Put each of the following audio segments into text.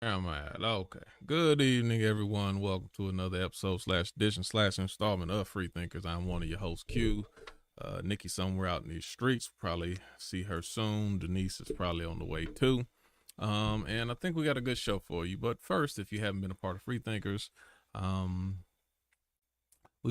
Where am I at? Okay. Good evening, everyone. Welcome to another episode slash edition slash installment of Free Thinkers. I'm one of your hosts, Q. Nikki somewhere out in these streets. Probably see her soon. Denise is probably on the way too. And I think we got a good show for you. But first, if you haven't been a part of Free Thinkers, we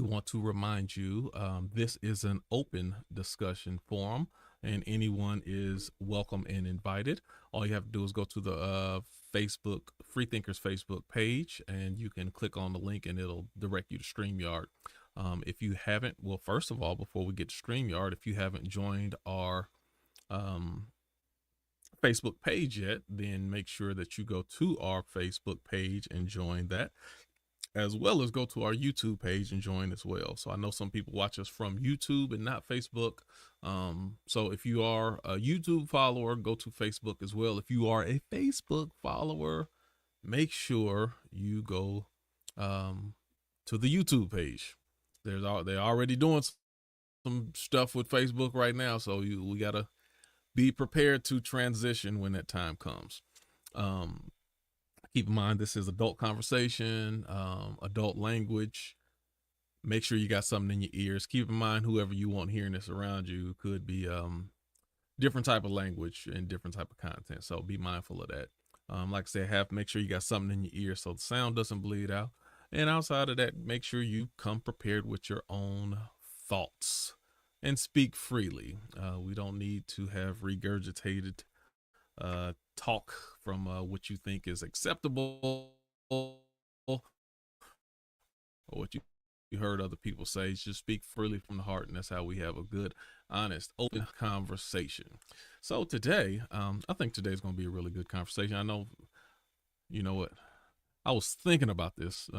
want to remind you this is an open discussion forum and anyone is welcome and invited. All you have to do is go to the Facebook Freethinkers Facebook page and you can click on the link and it'll direct you to Streamyard. If you haven't, well, first of all, before we get to Streamyard, if you haven't joined our Facebook page yet, then make sure that you go to our Facebook page and join that, as well as go to our YouTube page and join as well. So I know some people watch us from YouTube and not Facebook. So if you are a YouTube follower, go to Facebook as well. If you are a Facebook follower, make sure you go to the YouTube page. They're already doing some stuff with Facebook right now, so we gotta be prepared to transition when that time comes. Keep in mind, this is adult conversation, adult language. Make sure you got something in your ears. Keep in mind, whoever you want hearing this around you could be different type of language and different type of content. So be mindful of that. Like I said, make sure you got something in your ear so the sound doesn't bleed out. And outside of that, make sure you come prepared with your own thoughts and speak freely. We don't need to have regurgitated talk from what you think is acceptable or what you heard other people say. Just speak freely from the heart, and that's how we have a good, honest, open conversation. So today, I think today's going to be a really good conversation. I know, you know what, I was thinking about this.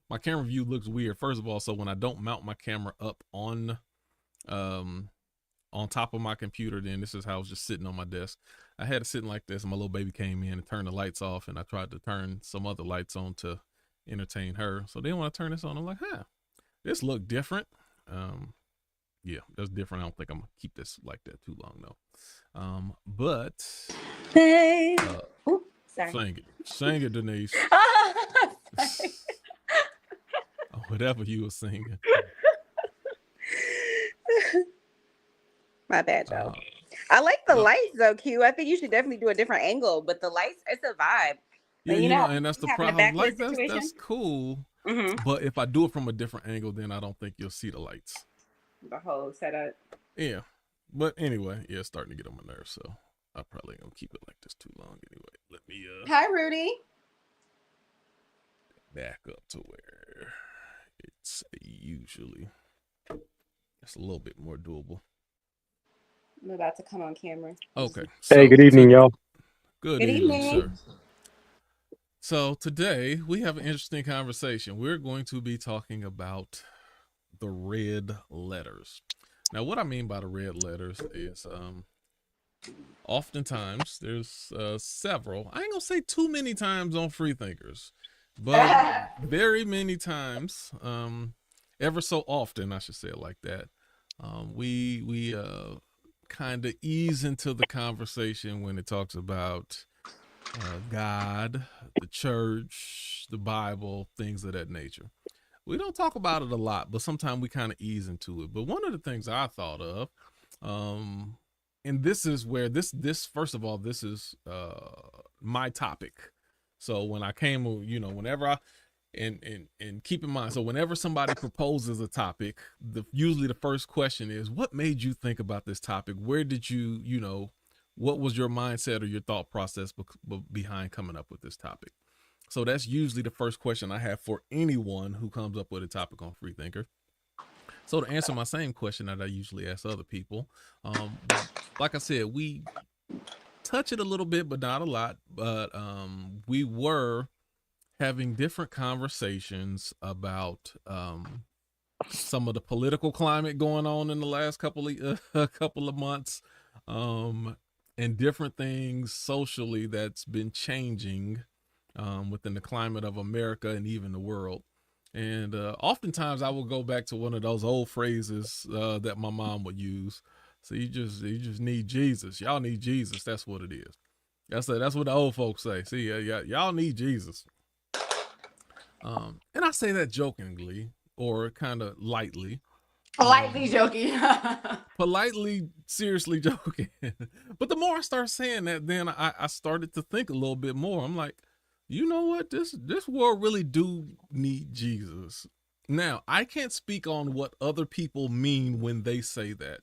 My camera view looks weird, first of all, so when I don't mount my camera up on top of my computer, then this is how I was just sitting on my desk. I had it sitting like this and my little baby came in and turned the lights off, and I tried to turn some other lights on to entertain her. So then when I turn this on, I'm like, this look different. Yeah, that's different. I don't think I'm gonna keep this like that too long though. But Hey. Sorry. Sing it, Denise. Whatever you were singing. My bad, y'all. I like the lights though, Q. I think you should definitely do a different angle, but the lights, it's a vibe. Yeah, you know, and that's the problem. Like that's cool. Mm-hmm. But if I do it from a different angle, then I don't think you'll see the lights. The whole setup. Yeah. But anyway, yeah, it's starting to get on my nerves, so I probably ain't gonna keep it like this too long anyway. Let me Hi, Rudy. Back up to where it's usually. It's a little bit more doable. I'm about to come on camera. Okay. Hey, good evening, y'all. Good evening, sir. So today we have an interesting conversation. We're going to be talking about the red letters. Now, what I mean by the red letters is oftentimes there's several. I ain't gonna say too many times on Freethinkers, but very many times, ever so often, I should say it like that. We kind of ease into the conversation when it talks about God, the church, the Bible, things of that nature. We don't talk about it a lot, but sometimes we kind of ease into it. But one of the things I thought of, and this is where this first of all, this is my topic. So when I came, you know, whenever I and keep in mind, so whenever somebody proposes a topic, usually the first question is, what made you think about this topic? Where did you, you know, what was your mindset or your thought process behind coming up with this topic? So that's usually the first question I have for anyone who comes up with a topic on Freethinker. So to answer my same question that I usually ask other people, like I said, we touch it a little bit, but not a lot. But we were having different conversations about some of the political climate going on in the last couple of months, and different things socially that's been changing within the climate of America and even the world. And oftentimes I will go back to one of those old phrases that my mom would use. So you just need Jesus. Y'all need Jesus. That's what it is. That's what the old folks say. See, y'all need Jesus. And I say that jokingly or kind of lightly. Politely joking. Politely, seriously joking. But the more I start saying that, then I started to think a little bit more. I'm like, you know what? This world really do need Jesus. Now, I can't speak on what other people mean when they say that.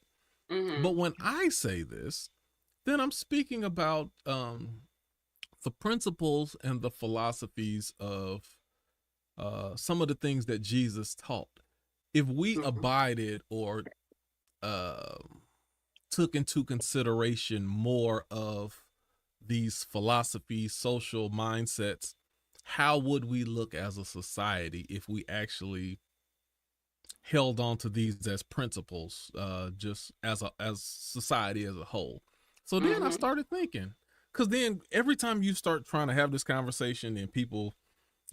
Mm-hmm. But when I say this, then I'm speaking about the principles and the philosophies of some of the things that Jesus taught. If we abided or took into consideration more of these philosophies, social mindsets, how would we look as a society if we actually held on to these as principles, just as society as a whole? So then I started thinking, because then every time you start trying to have this conversation and people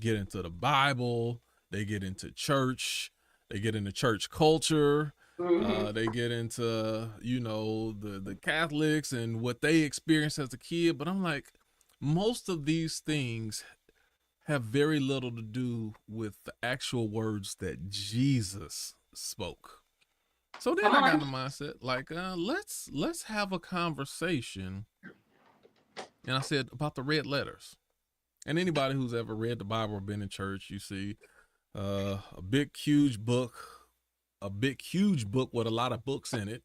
get into the Bible, they get into church, they get into church culture, they get into, you know, the Catholics and what they experienced as a kid. But I'm like, most of these things have very little to do with the actual words that Jesus spoke. So then I got in the mindset, like, let's have a conversation. And I said about the red letters. And anybody who's ever read the Bible or been in church, you see a big, huge book with a lot of books in it.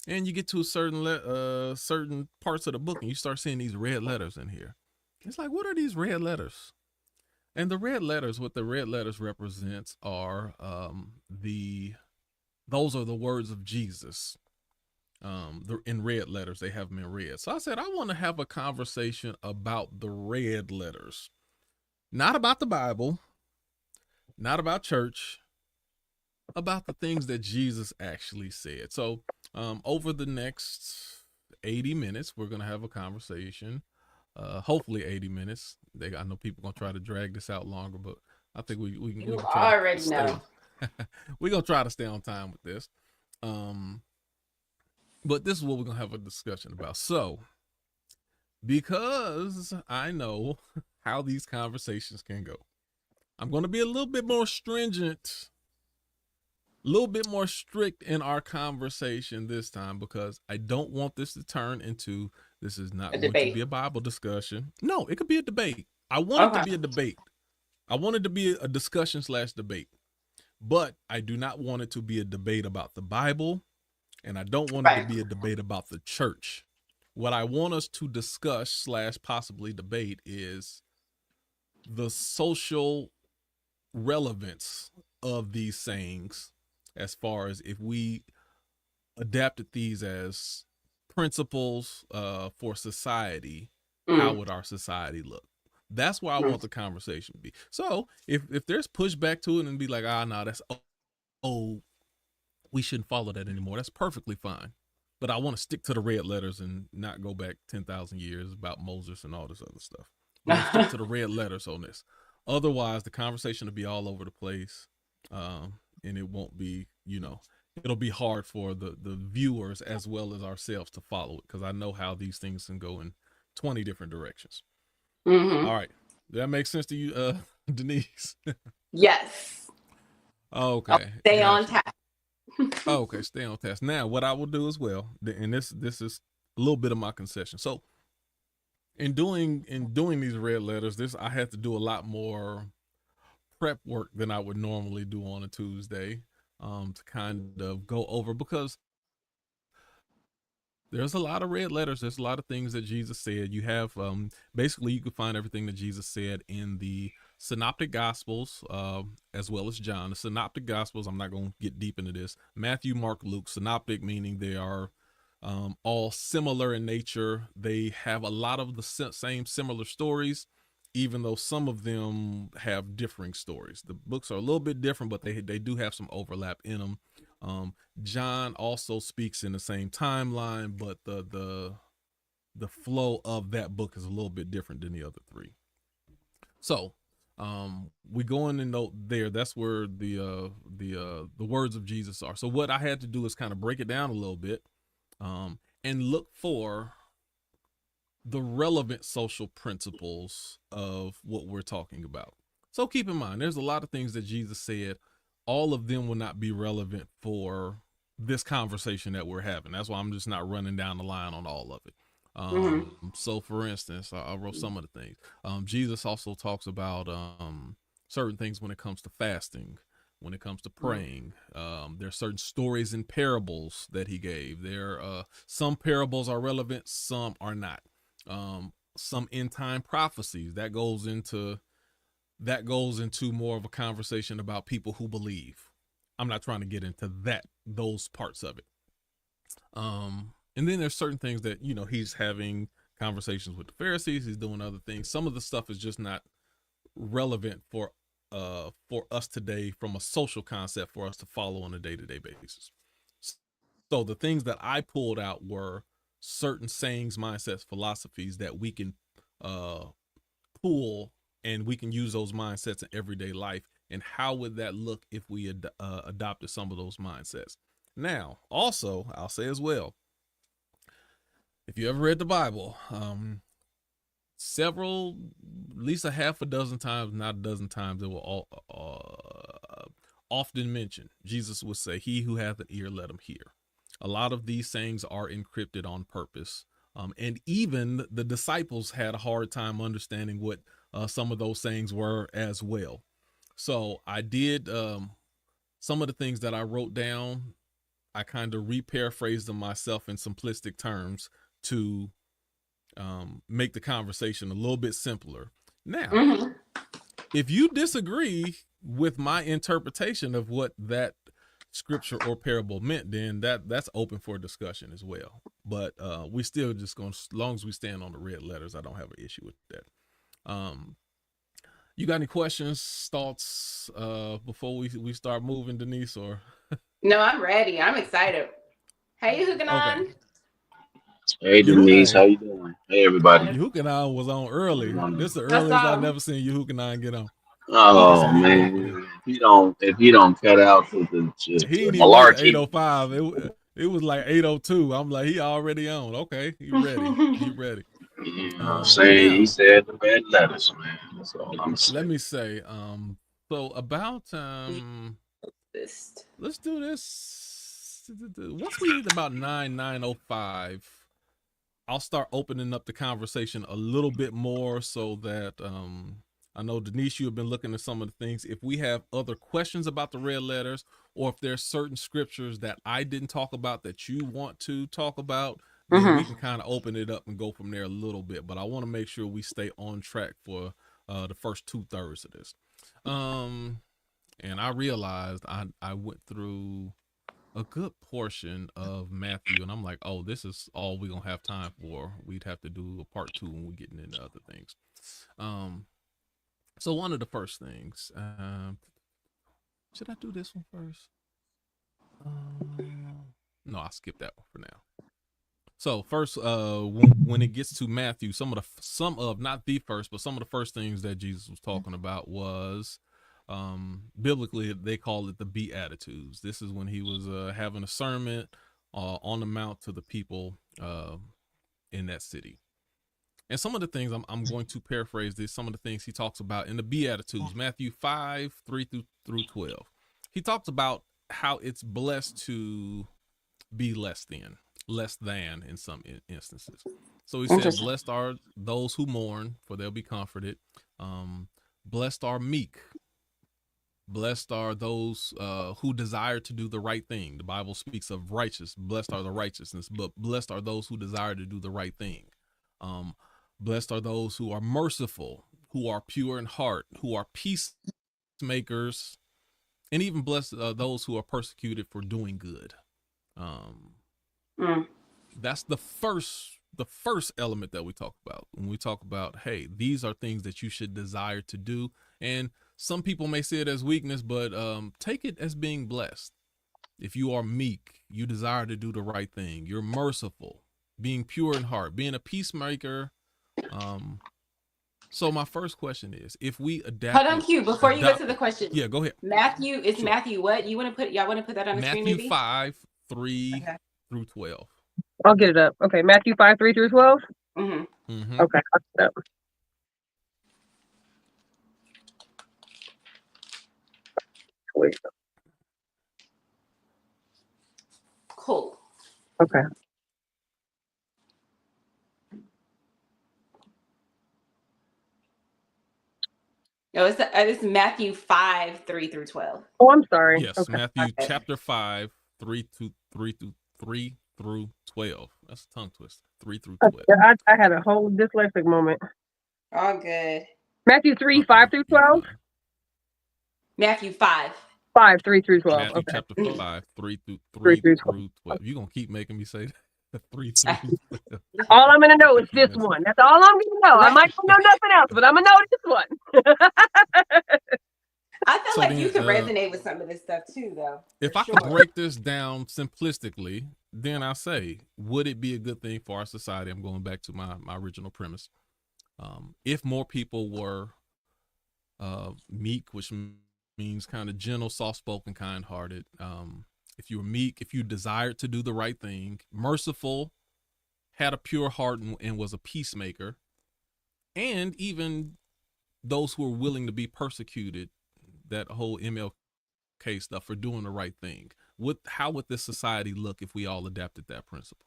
And you get to a certain parts of the book and you start seeing these red letters in here. It's like, what are these red letters? And the red letters, what the red letters represents are those are the words of Jesus. They're in red letters. They have them in red. So I said, I want to have a conversation about the red letters, not about the Bible, not about church, about the things that Jesus actually said. So over the next 80 minutes, we're going to have a conversation. Hopefully 80 minutes. I know people going to try to drag this out longer, but I think we can try already know. We're going to try to stay on time with this. But this is what we're going to have a discussion about. So, because I know how these conversations can go, I'm going to be a little bit more stringent, a little bit more strict in our conversation this time, because I don't want this to turn into, this is not going to be a Bible discussion. No, it could be a debate. I want it to be a debate. I want it to be a discussion / debate. But I do not want it to be a debate about the Bible. And I don't want it to be a debate about the church. What I want us to discuss / possibly debate is the social relevance of these sayings, as far as if we adapted these as principles for society, how would our society look? That's why I want the conversation to be. So if there's pushback to it and be like, no, that's we shouldn't follow that anymore, that's perfectly fine. But I want to stick to the red letters and not go back 10,000 years about Moses and all this other stuff. I want to stick to the red letters on this. Otherwise, the conversation will be all over the place, and it won't be, it'll be hard for the viewers as well as ourselves to follow it, because I know how these things can go in 20 different directions. All right. Does that make sense to you, Denise? Yes. Okay. I'll stay on task. Okay, stay on task. Now, what I will do as well, and this is a little bit of my concession. So, in doing these red letters, I had to do a lot more prep work than I would normally do on a Tuesday, to kind of go over, because there's a lot of red letters. There's a lot of things that Jesus said. You have basically, you can find everything that Jesus said in the Synoptic Gospels, as well as John. The Synoptic Gospels, I'm not going to get deep into this. Matthew, Mark, Luke. Synoptic meaning they are all similar in nature. They have a lot of the same similar stories, even though some of them have differing stories. The books are a little bit different, but they do have some overlap in them. John also speaks in the same timeline, but the flow of that book is a little bit different than the other three. So we go in and note there, that's where the words of Jesus are. So what I had to do is kind of break it down a little bit, and look for the relevant social principles of what we're talking about. So keep in mind, there's a lot of things that Jesus said. All of them will not be relevant for this conversation that we're having. That's why I'm just not running down the line on all of it. So for instance, I wrote some of the things. Jesus also talks about certain things when it comes to fasting, when it comes to praying. There's certain stories and parables that he gave. Some parables are relevant, some are not. Some end time prophecies that goes into more of a conversation about people who believe. I'm not trying to get into those parts of it. And then there's certain things that, he's having conversations with the Pharisees. He's doing other things. Some of the stuff is just not relevant for us today from a social concept for us to follow on a day-to-day basis. So the things that I pulled out were certain sayings, mindsets, philosophies that we can pull, and we can use those mindsets in everyday life. And how would that look if we adopted some of those mindsets? Now, also, I'll say as well, if you ever read the Bible, at least a half a dozen times, not a dozen times, it will often mention, Jesus would say, "He who hath an ear, let him hear." A lot of these sayings are encrypted on purpose. And even the disciples had a hard time understanding what some of those sayings were as well. So I did some of the things that I wrote down, I kind of re-paraphrased them myself in simplistic terms to make the conversation a little bit simpler. Now, if you disagree with my interpretation of what that scripture or parable meant, then that's open for discussion as well. But we still just going, as long as we stand on the red letters, I don't have an issue with that. You got any questions, thoughts before we start moving, Denise? Or no, I'm ready. I'm excited. Hey, Hukanon. Okay. Hey Denise, how you doing? Hey everybody. Hukanon was on early. This is the earliest I've never seen Hukanon get on. Oh man, if he don't cut out with the just he didn't malarkey. Even 8:05. It was like 8:02. I'm like, he already on. Okay, he ready. He ready. You know what I'm saying? Now, he said the red letters, man. That's all I'm saying. Let me say, so about let's do this. Once we hit about 9:05, I'll start opening up the conversation a little bit more so that I know, Denise, you have been looking at some of the things. If we have other questions about the red letters, or if there's certain scriptures that I didn't talk about that you want to talk about, then we can kind of open it up and go from there a little bit. But I want to make sure we stay on track for the first 2/3 of this. And I realized I went through a good portion of Matthew, and I'm like, oh, this is all we're going to have time for. We'd have to do a part 2 when we're getting into other things. So one of the first things, should I do this one first? No, I'll skip that one for now. So first, when it gets to Matthew, some of not the first, but some of the first things that Jesus was talking about was, biblically, they call it the Beatitudes. This is when he was having a sermon on the mount to the people in that city. And some of the things, I'm going to paraphrase this, some of the things he talks about in the Beatitudes, Matthew 5:3-12. He talks about how it's blessed to be less than in some instances. So he said, blessed are those who mourn, for they'll be comforted. Blessed are meek. Blessed are those who desire to do the right thing. The Bible speaks of righteous. Blessed are the righteousness, but blessed are those who desire to do the right thing. Blessed are those who are merciful, who are pure in heart, who are peacemakers, and even blessed are those who are persecuted for doing good. That's the first element that we talk about when we talk about, hey, these are things that you should desire to do. And some people may see it as weakness, but take it as being blessed. If you are meek, you desire to do the right thing. You're merciful, being pure in heart, being a peacemaker. So my first question is, if we adapt. Hold on, Q. Before you go to the question. Yeah, go ahead. Matthew is sure. Matthew. What y'all want to put that on the screen? Matthew 5:3-12. I'll get it up. Okay, Matthew 5:3-12. Mm-hmm. Okay. Wait. Cool. Okay. No, it's Matthew 5, 3 through 12. Oh, I'm sorry. Yes, Okay. Matthew Okay. chapter 5, 3 through 12. That's a tongue twist. 3 through 12. I had a whole dyslexic moment. All good. Matthew 3, 5 through 12? Matthew 5. 5, 3 through 12. Matthew Okay. chapter 5, 3 through 3 through 12. You're going to keep making me say that. 3 through 12. All I'm going to know is this one. That's all I'm going to know. I might not know nothing else, but I'm going to know this one. I feel So like then, you could resonate with some of this stuff too, though. If I could break this down simplistically, then I say, would it be a good thing for our society? I'm going back to my original premise. If more people were meek, which means kind of gentle, soft-spoken, kind-hearted. If you were meek, if you desired to do the right thing, merciful, had a pure heart and was a peacemaker, and even those who are willing to be persecuted, that whole MLK stuff, for doing the right thing. How would this society look if we all adapted that principle?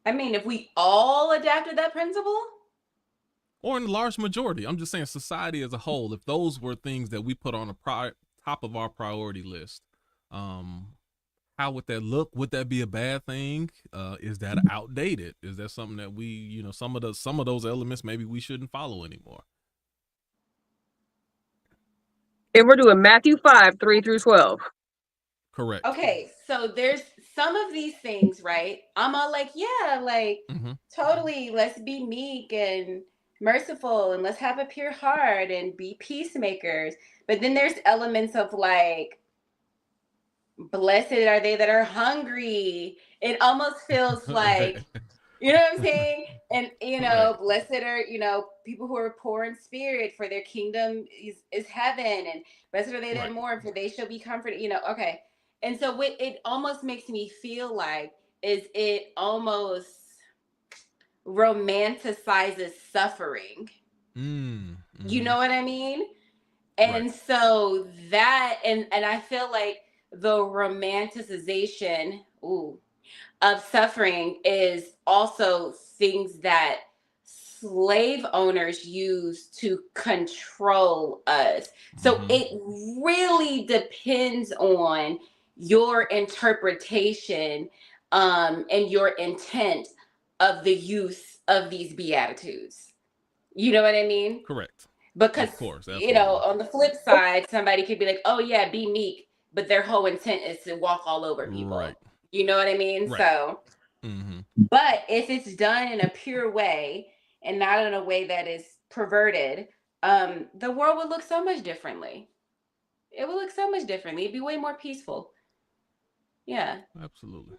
I mean, if we all adapted that principle? Or in large majority. I'm just saying society as a whole, if those were things that we put on a top of our priority list, how would that look? Would that be a bad thing? Is that outdated? Is that something that we, some of those elements maybe we shouldn't follow anymore? And we're doing Matthew 5, 3 through 12. Correct. Okay, so there's some of these things, right? I'm all like, yeah, like totally, let's be meek and merciful and let's have a pure heart and be peacemakers. But then there's elements of like, blessed are they that are hungry. It almost feels like, you know what I'm saying? And, blessed are, people who are poor in spirit, for their kingdom is heaven. And blessed are they that mourn, for they shall be comforted, okay. And so what it almost makes me feel like is it almost romanticizes suffering. You know what I mean? And so that, and I feel like the romanticization of suffering is also things that slave owners use to control us. So it really depends on your interpretation and your intent of the use of these beatitudes. You know what I mean? Correct. Because, of course, on the flip side, somebody could be like, oh yeah, be meek, but their whole intent is to walk all over people. Right. You know what I mean? Right. So, but if it's done in a pure way and not in a way that is perverted, the world would look so much differently. It would look so much differently. It'd be way more peaceful. Yeah. Absolutely.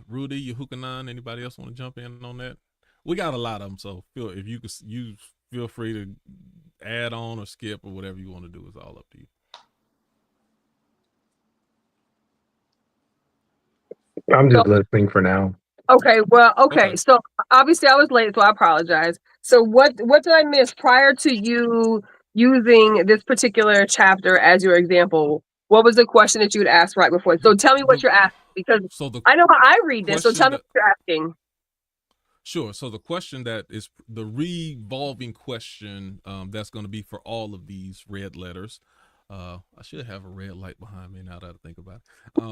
Rudy, Yahukanan, anybody else want to jump in on that? We got a lot of them, so if you feel free to add on or skip or whatever you want to do. Is all up to you. I'm just listening for now. Okay, well, okay. So obviously I was late, so I apologize. So what did I miss prior to you using this particular chapter as your example? What was the question that you'd asked right before? So tell me what you're asking, because I know how I read this, so tell me what you're asking. Sure. So the question that is the revolving question that's going to be for all of these red letters. I should have a red light behind me now that I think about it.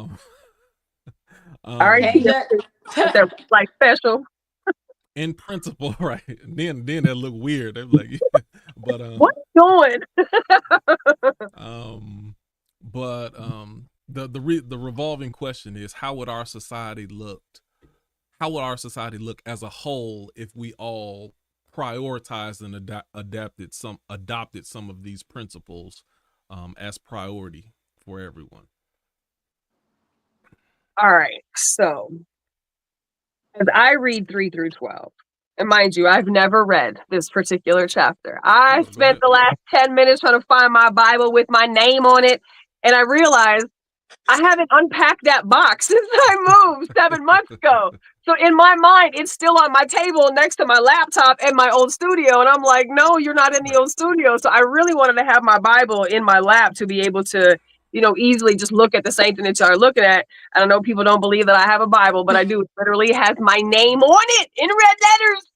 All right, like special. In principle, right? Then that look weird. They're like, but what you doing? The revolving question is, how would our society look? How would our society look as a whole if we all prioritized and adopted some of these principles as priority for everyone? All right, so as I read 3 through 12, and mind you, I've never read this particular chapter. I spent the last 10 minutes trying to find my Bible with my name on it, and I realized I haven't unpacked that box since I moved 7 months ago. So in my mind, it's still on my table next to my laptop and my old studio. And I'm like, no, you're not in the old studio. So I really wanted to have my Bible in my lap to be able to, easily just look at the same thing that y'all are looking at. And I know people don't believe that I have a Bible, but I do. It literally has my name on it in red letters.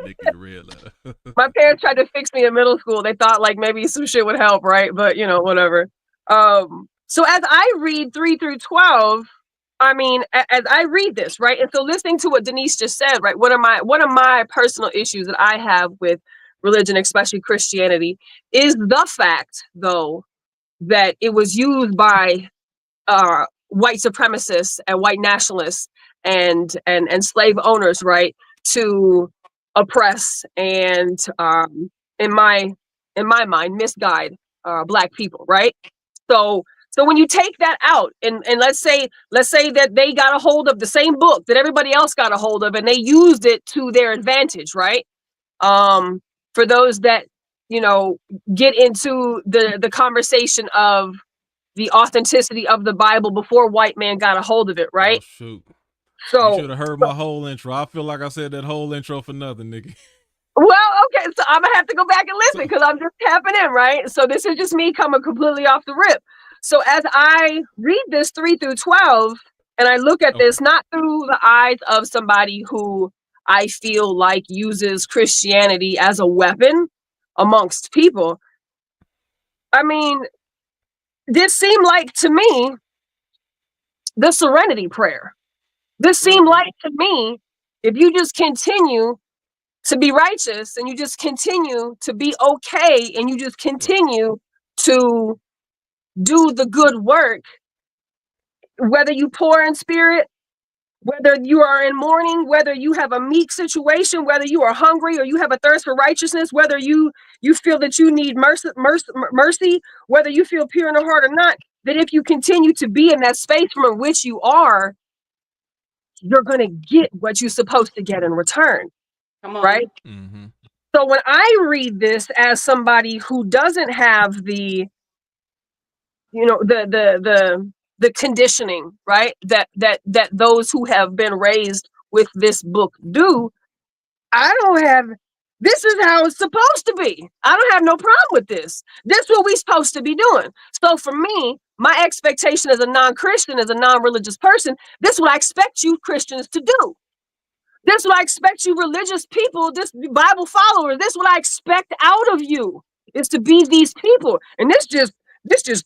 Nikki the red letter. My parents tried to fix me in middle school. They thought like maybe some shit would help, right? But whatever. So as I read 3 through 12, I mean, as I read this, right? And so listening to what Denise just said, right? One of my personal issues that I have with religion, especially Christianity, is the fact, though, that it was used by white supremacists and white nationalists and slave owners, right, to oppress and in my mind misguide Black people, right? So when you take that out and let's say that they got a hold of the same book that everybody else got a hold of and they used it to their advantage, right? For those that get into the conversation of the authenticity of the Bible before white man got a hold of it, right? Oh, shoot. So you should have heard my whole intro. I feel like I said that whole intro for nothing, Nikki. Well, okay, so I'm gonna have to go back and listen because I'm just tapping in, right? So this is just me coming completely off the rip. So as I read this 3 through 12, and I look at this not through the eyes of somebody who I feel like uses Christianity as a weapon amongst people. I mean, this seemed like to me the serenity prayer. This seemed like to me, if you just continue to be righteous and you just continue to be okay and you just continue to do the good work, whether you poor in spirit, whether you are in mourning, whether you have a meek situation, whether you are hungry or you have a thirst for righteousness, whether you feel that you need mercy, whether you feel pure in the heart or not, that if you continue to be in that space from which you are, you're going to get what you're supposed to get in return. Come on. Right? Mm-hmm. So when I read this as somebody who doesn't have the conditioning, right, that those who have been raised with this book do, I don't have. This is how it's supposed to be. I don't have no problem with this. This is what we're supposed to be doing. So for me, my expectation as a non-Christian, as a non-religious person, this is what I expect you Christians to do. This is what I expect you religious people, this Bible followers, this is what I expect out of you, is to be these people. And this just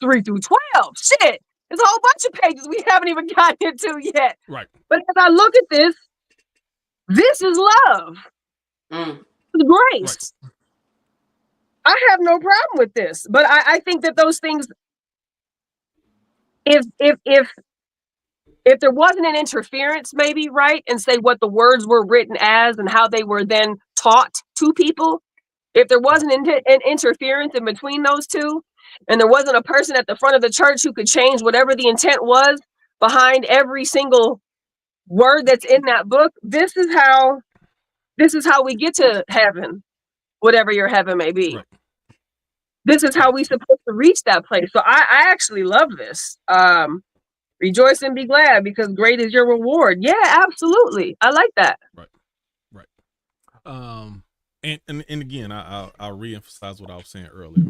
3 through 12. Shit. There's a whole bunch of pages we haven't even gotten into yet. Right. But as I look at this is love. It's grace. Right. I have no problem with this. But I think that those things, if there wasn't an interference, maybe, right, and say what the words were written as and how they were then taught to people, if there wasn't an interference in between those two, and there wasn't a person at the front of the church who could change whatever the intent was behind every single word that's in that book, this is how we get to heaven, whatever your heaven may be. Right. This is how we're supposed to reach that place. So I actually love this. Rejoice and be glad because great is your reward. Yeah, absolutely. I like that. Right. And again, I'll reemphasize what I was saying earlier,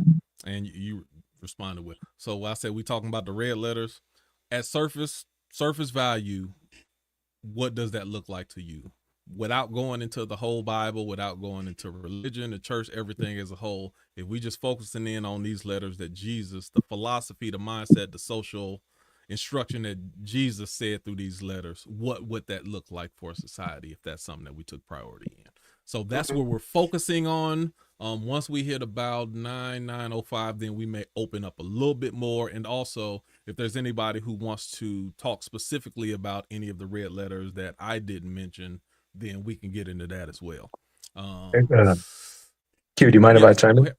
and you responded with. So I said we talking about the red letters at surface value. What does that look like to you? Without going into the whole Bible, without going into religion, the church, everything as a whole. If we just focusing in on these letters that Jesus, the philosophy, the mindset, the social instruction that Jesus said through these letters, what would that look like for society if that's something that we took priority in? So that's where we're focusing on. Once we hit about 9:05, then we may open up a little bit more. And also, if there's anybody who wants to talk specifically about any of the red letters that I didn't mention, then we can get into that as well. Q, do you mind if I chime in?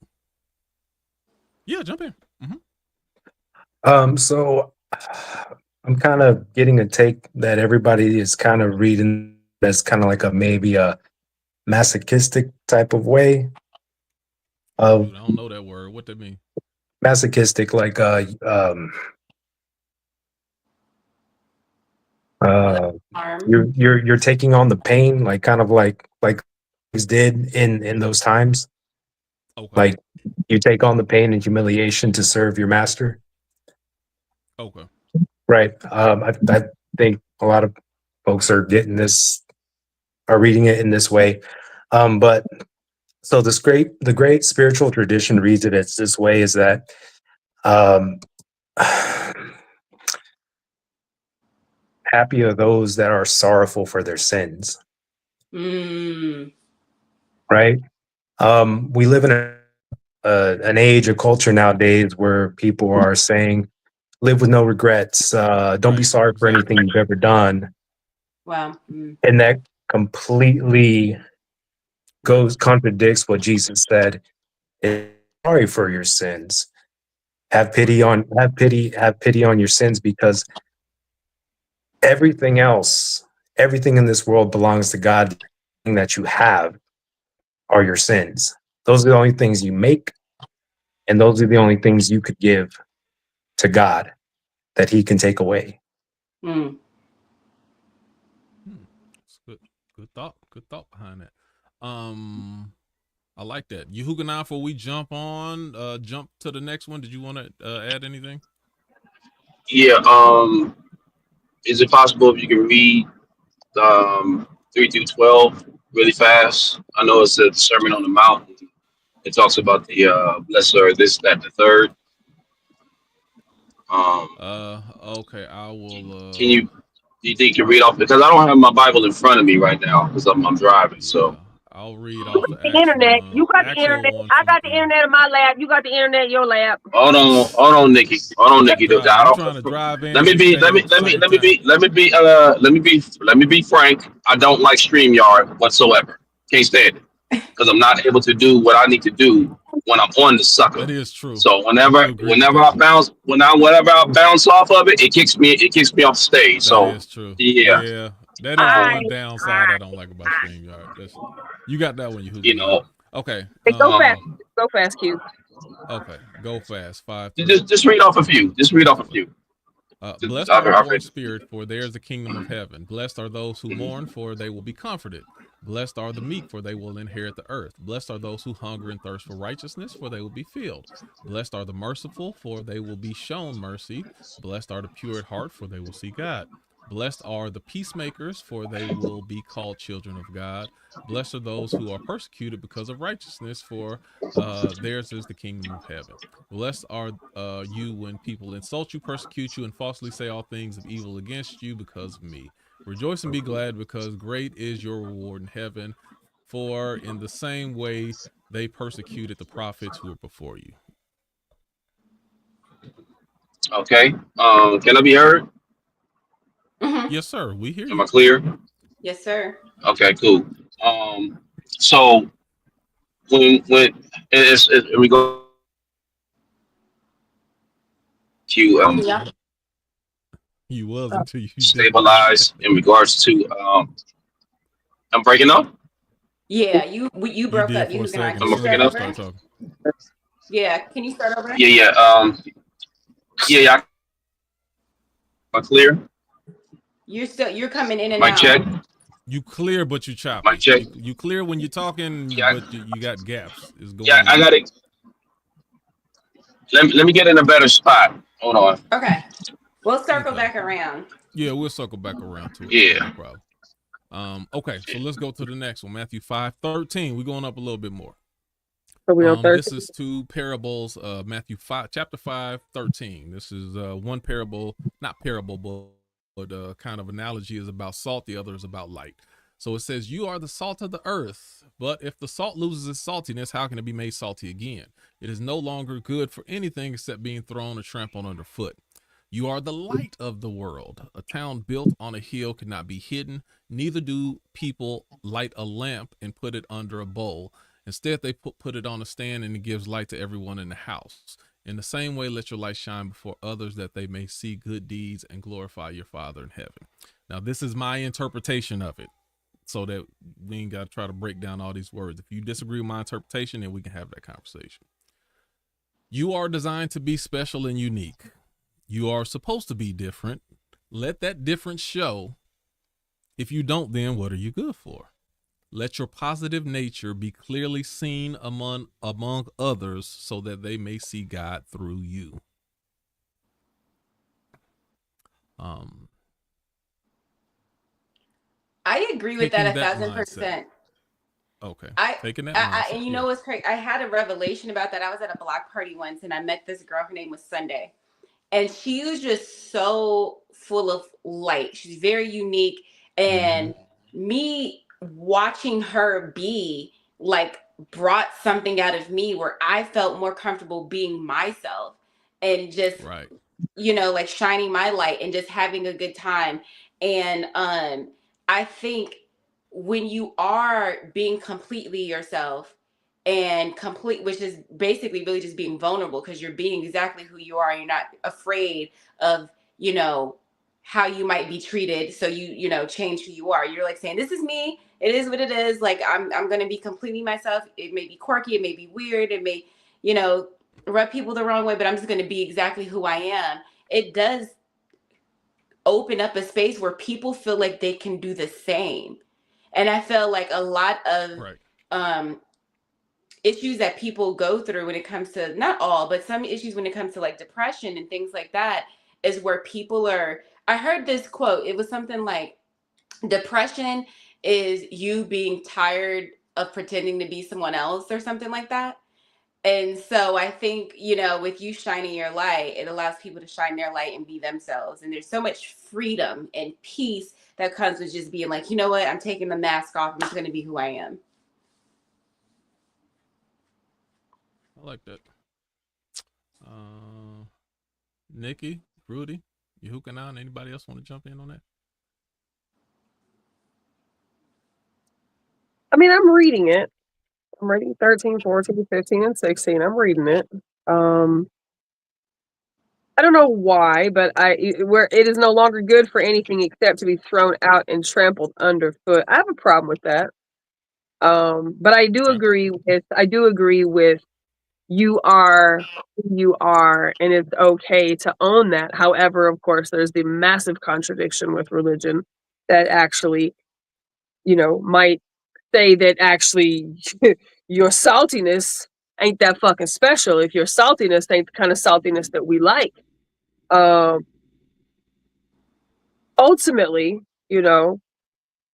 Yeah, jump in. So I'm kind of getting a take that everybody is kind of reading that's kind of like maybe a masochistic type of way of. Dude, I don't know that word. What that mean? masochistic, like Harm. you're taking on the pain, like kind of like these did in those times. Okay. Like you take on the pain and humiliation to serve your master. Okay. Right. I think a lot of folks are getting this, are reading it in this way. But so the great spiritual tradition reads it as this way, is that um, happy are those that are sorrowful for their sins. Mm. Right. We live in an age, a culture nowadays where people are saying, live with no regrets. Don't be sorry for anything you've ever done. Wow. And that completely contradicts what Jesus said. Sorry for your sins. Have pity on your sins, because everything else, everything in this world belongs to God. The thing that you have are your sins. Those are the only things you make, and those are the only things you could give to God that He can take away. Mm. Good thought behind that. I like that. Yehuganah, before we jump to the next one, did you want to add anything? Yeah. Is it possible if you can read 3 through 12 really fast? I know it's a Sermon on the Mount. It talks about the blessed are this, that, the third. Okay, I will. Can you? Do you think you can read off? Because I don't have my Bible in front of me right now because I'm driving. So I'll read off the The internet. You got the actual internet. one I from got the internet in my lab. You got the internet in your lab. hold on, Nikki. Hold on, Nikki. I'm trying to drive in. Let me be frank. I don't like Streamyard whatsoever. Can't stand it because I'm not able to do what I need to do when I'm on the sucker. That is true. So whenever I bounce off of it, it kicks me off the stage. That is true. Yeah. That is the one downside I don't like about Streamyard. You got that one, you Okay. Go fast. Go fast, Q. Okay. Go fast. 5. Just read off a few. Blessed are the poor in spirit, for there is the kingdom of heaven. Blessed are those who mourn, for they will be comforted. Blessed are the meek, for they will inherit the earth. Blessed are those who hunger and thirst for righteousness, for they will be filled. Blessed are the merciful, for they will be shown mercy. Blessed are the pure at heart, for they will see God. Blessed are the peacemakers, for they will be called children of God. Blessed are those who are persecuted because of righteousness, for theirs is the kingdom of heaven. Blessed are you when people insult you, persecute you, and falsely say all things of evil against you because of me. Rejoice and be glad, because great is your reward in heaven. For in the same way they persecuted the prophets who were before you. Okay. Can I be heard? Mm-hmm. Yes, sir. We hear you. Am I clear? Yes, sir. Okay, cool. So when we go to You was until you stabilize in regards to I'm breaking up. Yeah, you broke up. For a second. I'm breaking up. Yeah, can you start over? Yeah. Am I clear? You're coming in and Mic out. check. You clear, but you choppy. Mic check. You clear when you're talking, Yeah. but you got gaps. I got it. Let me get in a better spot. Hold on. Okay. We'll circle back around. Yeah, we'll circle back around to it. Yeah. No problem. Okay, so let's go to the next one. Matthew 5:13. We're going up a little bit more. This is two parables. Matthew 5, chapter 5:13. This is one parable, not parable, but kind of analogy is about salt. The other is about light. So it says, you are the salt of the earth, but if the salt loses its saltiness, how can it be made salty again? It is no longer good for anything except being thrown or trampled underfoot. You are the light of the world. A town built on a hill cannot be hidden. Neither do people light a lamp and put it under a bowl. Instead, they put it on a stand, and it gives light to everyone in the house. In the same way, let your light shine before others, that they may see good deeds and glorify your Father in heaven. Now, this is my interpretation of it, so that we ain't got to try to break down all these words. If you disagree with my interpretation, then we can have that conversation. You are designed to be special and unique. You are supposed to be different. Let that difference show. If you don't, then what are you good for? Let your positive nature be clearly seen among others so that they may see God through you. I agree with that 1,000%. Okay. Taking that mindset, and you know what's crazy? I had a revelation about that. I was at a block party once and I met this girl. Her name was Sunday. And she was just so full of light. She's very unique. And me watching her be like brought something out of me where I felt more comfortable being myself and just, you know, like shining my light and just having a good time. And I think when you are being completely yourself and which is basically really just being vulnerable because you're being exactly who you are. You're not afraid of, you know, how you might be treated. So you know, change who you are. You're like saying, this is me. It is what it is. Like, I'm going to be completely myself. It may be quirky. It may be weird. It may, you know, rub people the wrong way, but I'm just going to be exactly who I am. It does open up a space where people feel like they can do the same. And I feel like a lot of issues that people go through when it comes to, not all, but some issues when it comes to like depression and things like that, is where people are, I heard this quote. It was something like, depression is you being tired of pretending to be someone else or something like that. And so I think, you know, with you shining your light, it allows people to shine their light and be themselves. And there's so much freedom and peace that comes with just being like, you know what, I'm taking the mask off. I'm just going to be who I am. I like that. Nikki, Rudy, you hooking out? Anybody else want to jump in on that? I mean, I'm reading it. I'm reading 13, 14, 15, and 16. I'm reading it. I don't know why, but where it is no longer good for anything except to be thrown out and trampled underfoot. I have a problem with that. But I do agree with you are who you are, and it's okay to own that. However, of course, there's the massive contradiction with religion that actually, you know, might say that actually your saltiness ain't that fucking special if your saltiness ain't the kind of saltiness that we like. Ultimately, you know,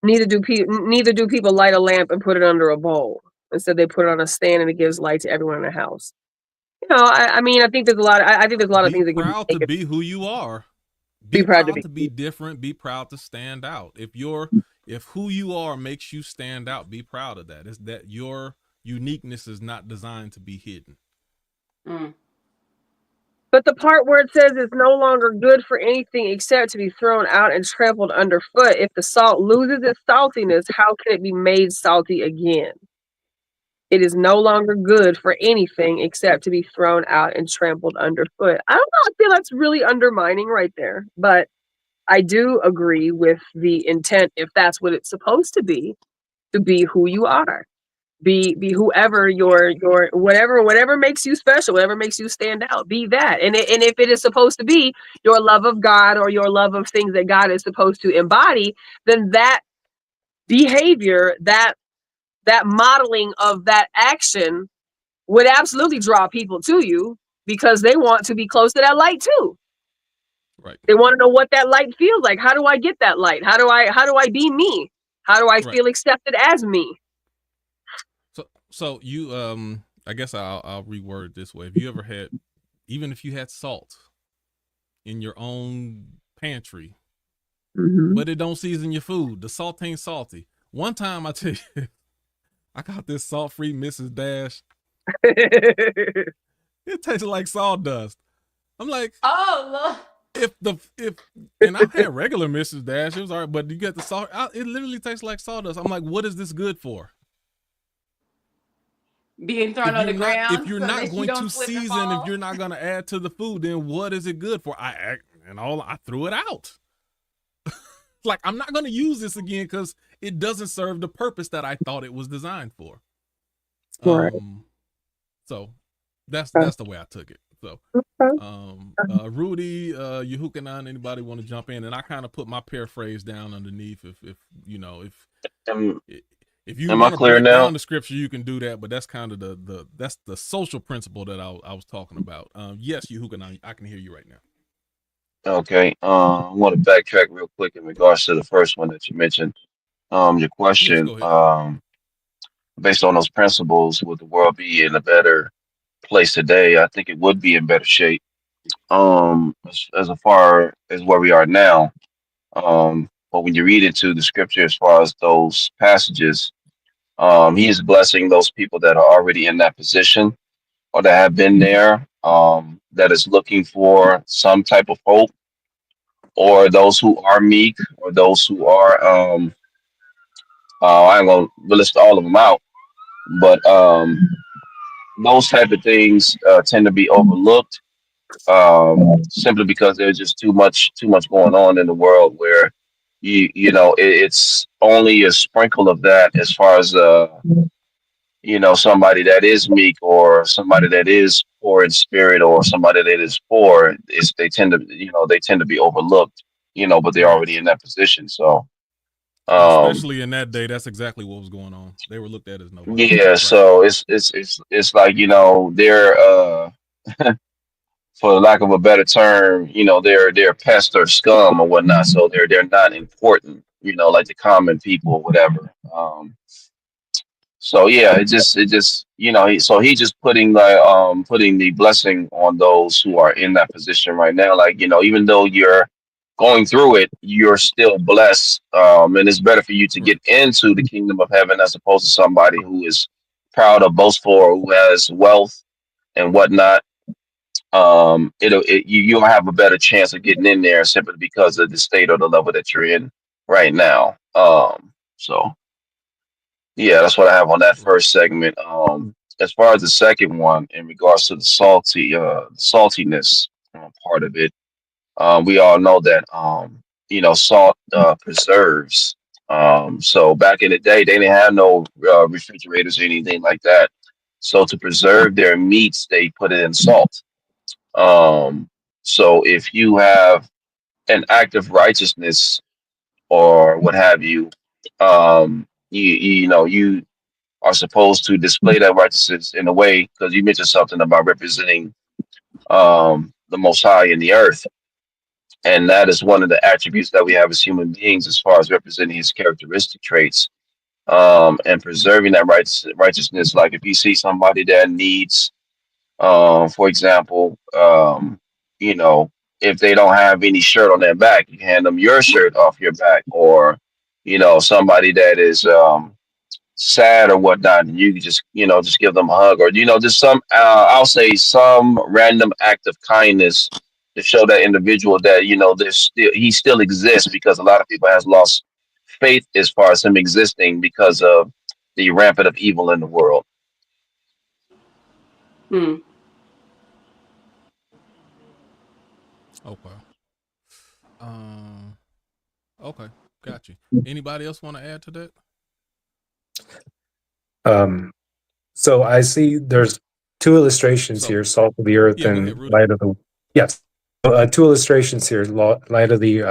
neither do people light a lamp and put it under a bowl. Instead, they put it on a stand and it gives light to everyone in the house. You know, I mean, I think there's a lot. I think there's a lot of things that can be proud to be who you are. Be proud to be different. Be proud to stand out. If who you are makes you stand out, be proud of that. It's that your uniqueness is not designed to be hidden. But the part where it says it's no longer good for anything except to be thrown out and trampled underfoot, if the salt loses its saltiness, how can it be made salty again? It is no longer good for anything except to be thrown out and trampled underfoot. I don't know. I feel that's really undermining right there. But I do agree with the intent, if that's what it's supposed to be who you are. Be whoever your whatever makes you special, whatever makes you stand out, be that. And if it is supposed to be your love of God or your love of things that God is supposed to embody, then that behavior, that modeling of that action would absolutely draw people to you because they want to be close to that light too. Right. They want to know what that light feels like. How do I get that light? How do I be me? How do I feel accepted as me? So you, I guess I'll reword it this way. If you ever had, even if you had salt in your own pantry, but it don't season your food, the salt ain't salty. One time I tell you, I got this salt-free Mrs. Dash. It tastes like sawdust. I'm like, oh Lord. And I had regular Mrs. Dash, it was all right, but you get the salt, it literally tastes like sawdust. I'm like, what is this good for? Being thrown on the ground. If you're not going to season, if you're not going to add to the food, then what is it good for? I threw it out. Like, I'm not going to use this again because it doesn't serve the purpose that I thought it was designed for. Right. So That's the way I took it. So, Rudy, Yehukanan, anybody want to jump in? And I kind of put my paraphrase down underneath. If you know, Am, if you am I want to clear break now? down the scripture, you can do that. But that's kind of that's the social principle that I was talking about. Yes, Yehukanan, I can hear you right now. Okay. I want to backtrack real quick in regards to the first one that you mentioned. Your Yes, question, go ahead. based on those principles, would the world be in a better place today? I think it would be in better shape. As far as where we are now. But when you read into the scripture, as far as those passages, he is blessing those people that are already in that position or that have been there, that is looking for some type of hope, or those who are meek, or those who are, I ain't gonna list all of them out, but those type of things tend to be overlooked, simply because there's just too much going on in the world where it's only a sprinkle of that as far as somebody that is meek, or somebody that is poor in spirit, or somebody that is poor, is they tend to be overlooked, but they're Right. already in that position. So And um especially in that day, that's exactly what was going on. They were looked at as nobody. yeah, Right. so it's like, they're for lack of a better term, they're pest or scum or whatnot. So they're not important, like the common people or whatever. So yeah, it just so he just putting the blessing on those who are in that position right now. Like, even though you're going through it, you're still blessed. And it's better for you to Right. get into the kingdom of heaven as opposed to somebody who is proud or boastful, or who has wealth and whatnot. You'll have a better chance of getting in there simply because of the state or the level that you're in right now. So yeah, that's what I have on that Right. first segment. As far as the second one, in regards to the saltiness part of it, we all know that salt preserves. So back in the day, they didn't have no refrigerators or anything like that. So to preserve their meats, they put it in salt. Um, so if you have an act of righteousness or what have you, you are supposed to display that righteousness in a way, because you mentioned something about representing the Most High in the earth, and that is one of the attributes that we have as human beings, as far as representing His characteristic traits, and preserving that righteousness. Like if you see somebody that needs, for example, you know, if they don't have any shirt on their back, you hand them your shirt off your back, or somebody that is sad or whatnot, and you can just give them a hug, or just some I'll say some random act of kindness to show that individual that he still exists, because a lot of people has lost faith as far as him existing because of the rampant of evil in the world. Hmm. Okay. Um. Okay. Got you. Anybody else want to add to that? Um, so I see there's two illustrations So here: salt of the earth yeah, go ahead, and Rudy. light of the. Yes, two illustrations here: light of the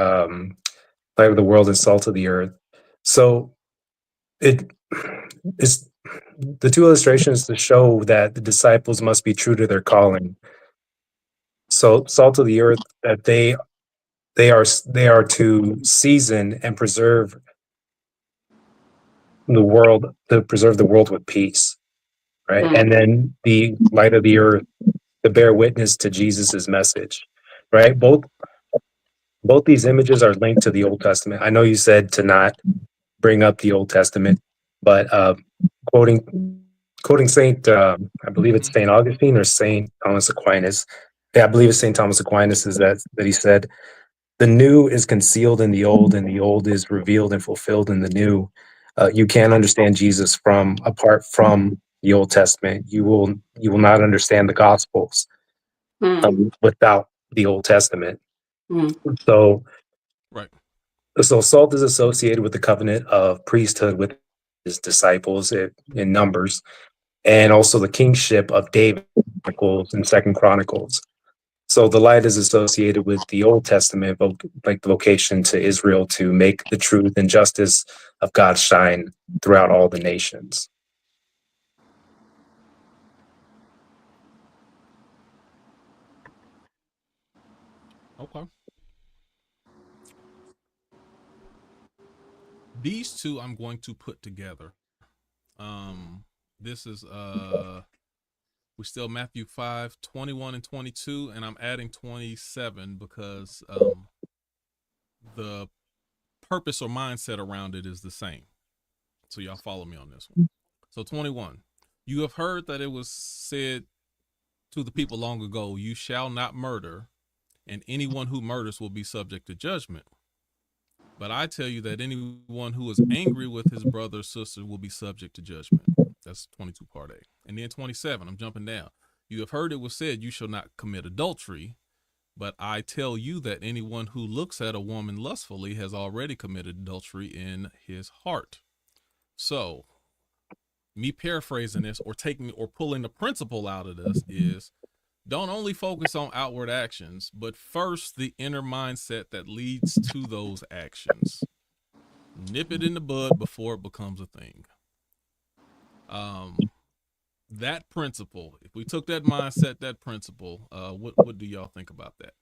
world and salt of the earth. So it is the two illustrations to show that the disciples must be true to their calling. So salt of the earth, that they are to season and preserve the world, to preserve the world with peace, right? Hmm. And then the light of the earth to bear witness to Jesus's message, right? Both these images are linked to the Old Testament. I know you said to not bring up the Old Testament, but quoting Saint, I believe it's Mm-hmm. Saint Augustine or Saint Thomas Aquinas. Yeah, I believe it's Saint Thomas Aquinas, is that he said, "The new is concealed in the old, and the old is revealed and fulfilled in the new." You can't understand Jesus from apart from the Old Testament. You will not understand the Gospels Hmm. without the Old Testament. Hmm. So, Right. so salt is associated with the covenant of priesthood with his disciples in Numbers, and also the kingship of David Chronicles and Second Chronicles. So the light is associated with the Old Testament, like the vocation to Israel to make the truth and justice of God shine throughout all the nations. Okay. These two I'm going to put together. This is we still Matthew 5, 21 and 22, and I'm adding 27 because the purpose or mindset around it is the same. So y'all follow me on this one. So 21, you have heard that it was said to the people long ago, you shall not murder, and anyone who murders will be subject to judgment. But I tell you that anyone who is angry with his brother or sister will be subject to judgment. That's 22 part A. And then 27, I'm jumping down. You have heard it was said, you shall not commit adultery. But I tell you that anyone who looks at a woman lustfully has already committed adultery in his heart. So, me paraphrasing this or pulling the principle out of this is, don't only focus on outward actions, but first the inner mindset that leads to those actions. Nip it in the bud before it becomes a thing. That principle, if we took that mindset, that principle, what do y'all think about that?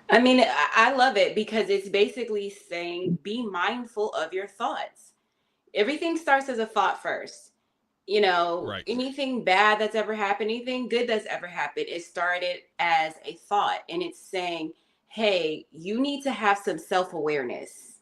I mean, I love it because it's basically saying be mindful of your thoughts. Everything starts as a thought first. You know, Right. Anything bad that's ever happened, anything good that's ever happened, it started as a thought. And it's saying, hey, you need to have some self-awareness.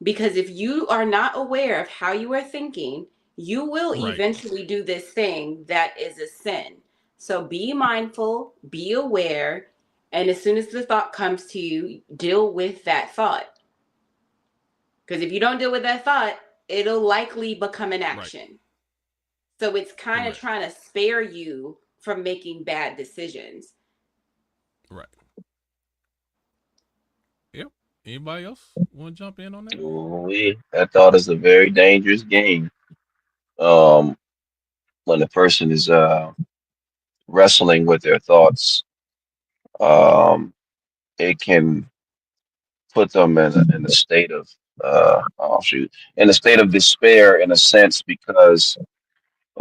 Because if you are not aware of how you are thinking, you will eventually do this thing that is a sin. So be mindful, be aware, and as soon as the thought comes to you, deal with that thought. Because if you don't deal with that thought, it'll likely become an action. Right. So it's kind of trying to spare you from making bad decisions. Right. Yep. Anybody else want to jump in on that? That thought is a very dangerous game. When the person is wrestling with their thoughts, it can put them in a state of in a state of despair in a sense because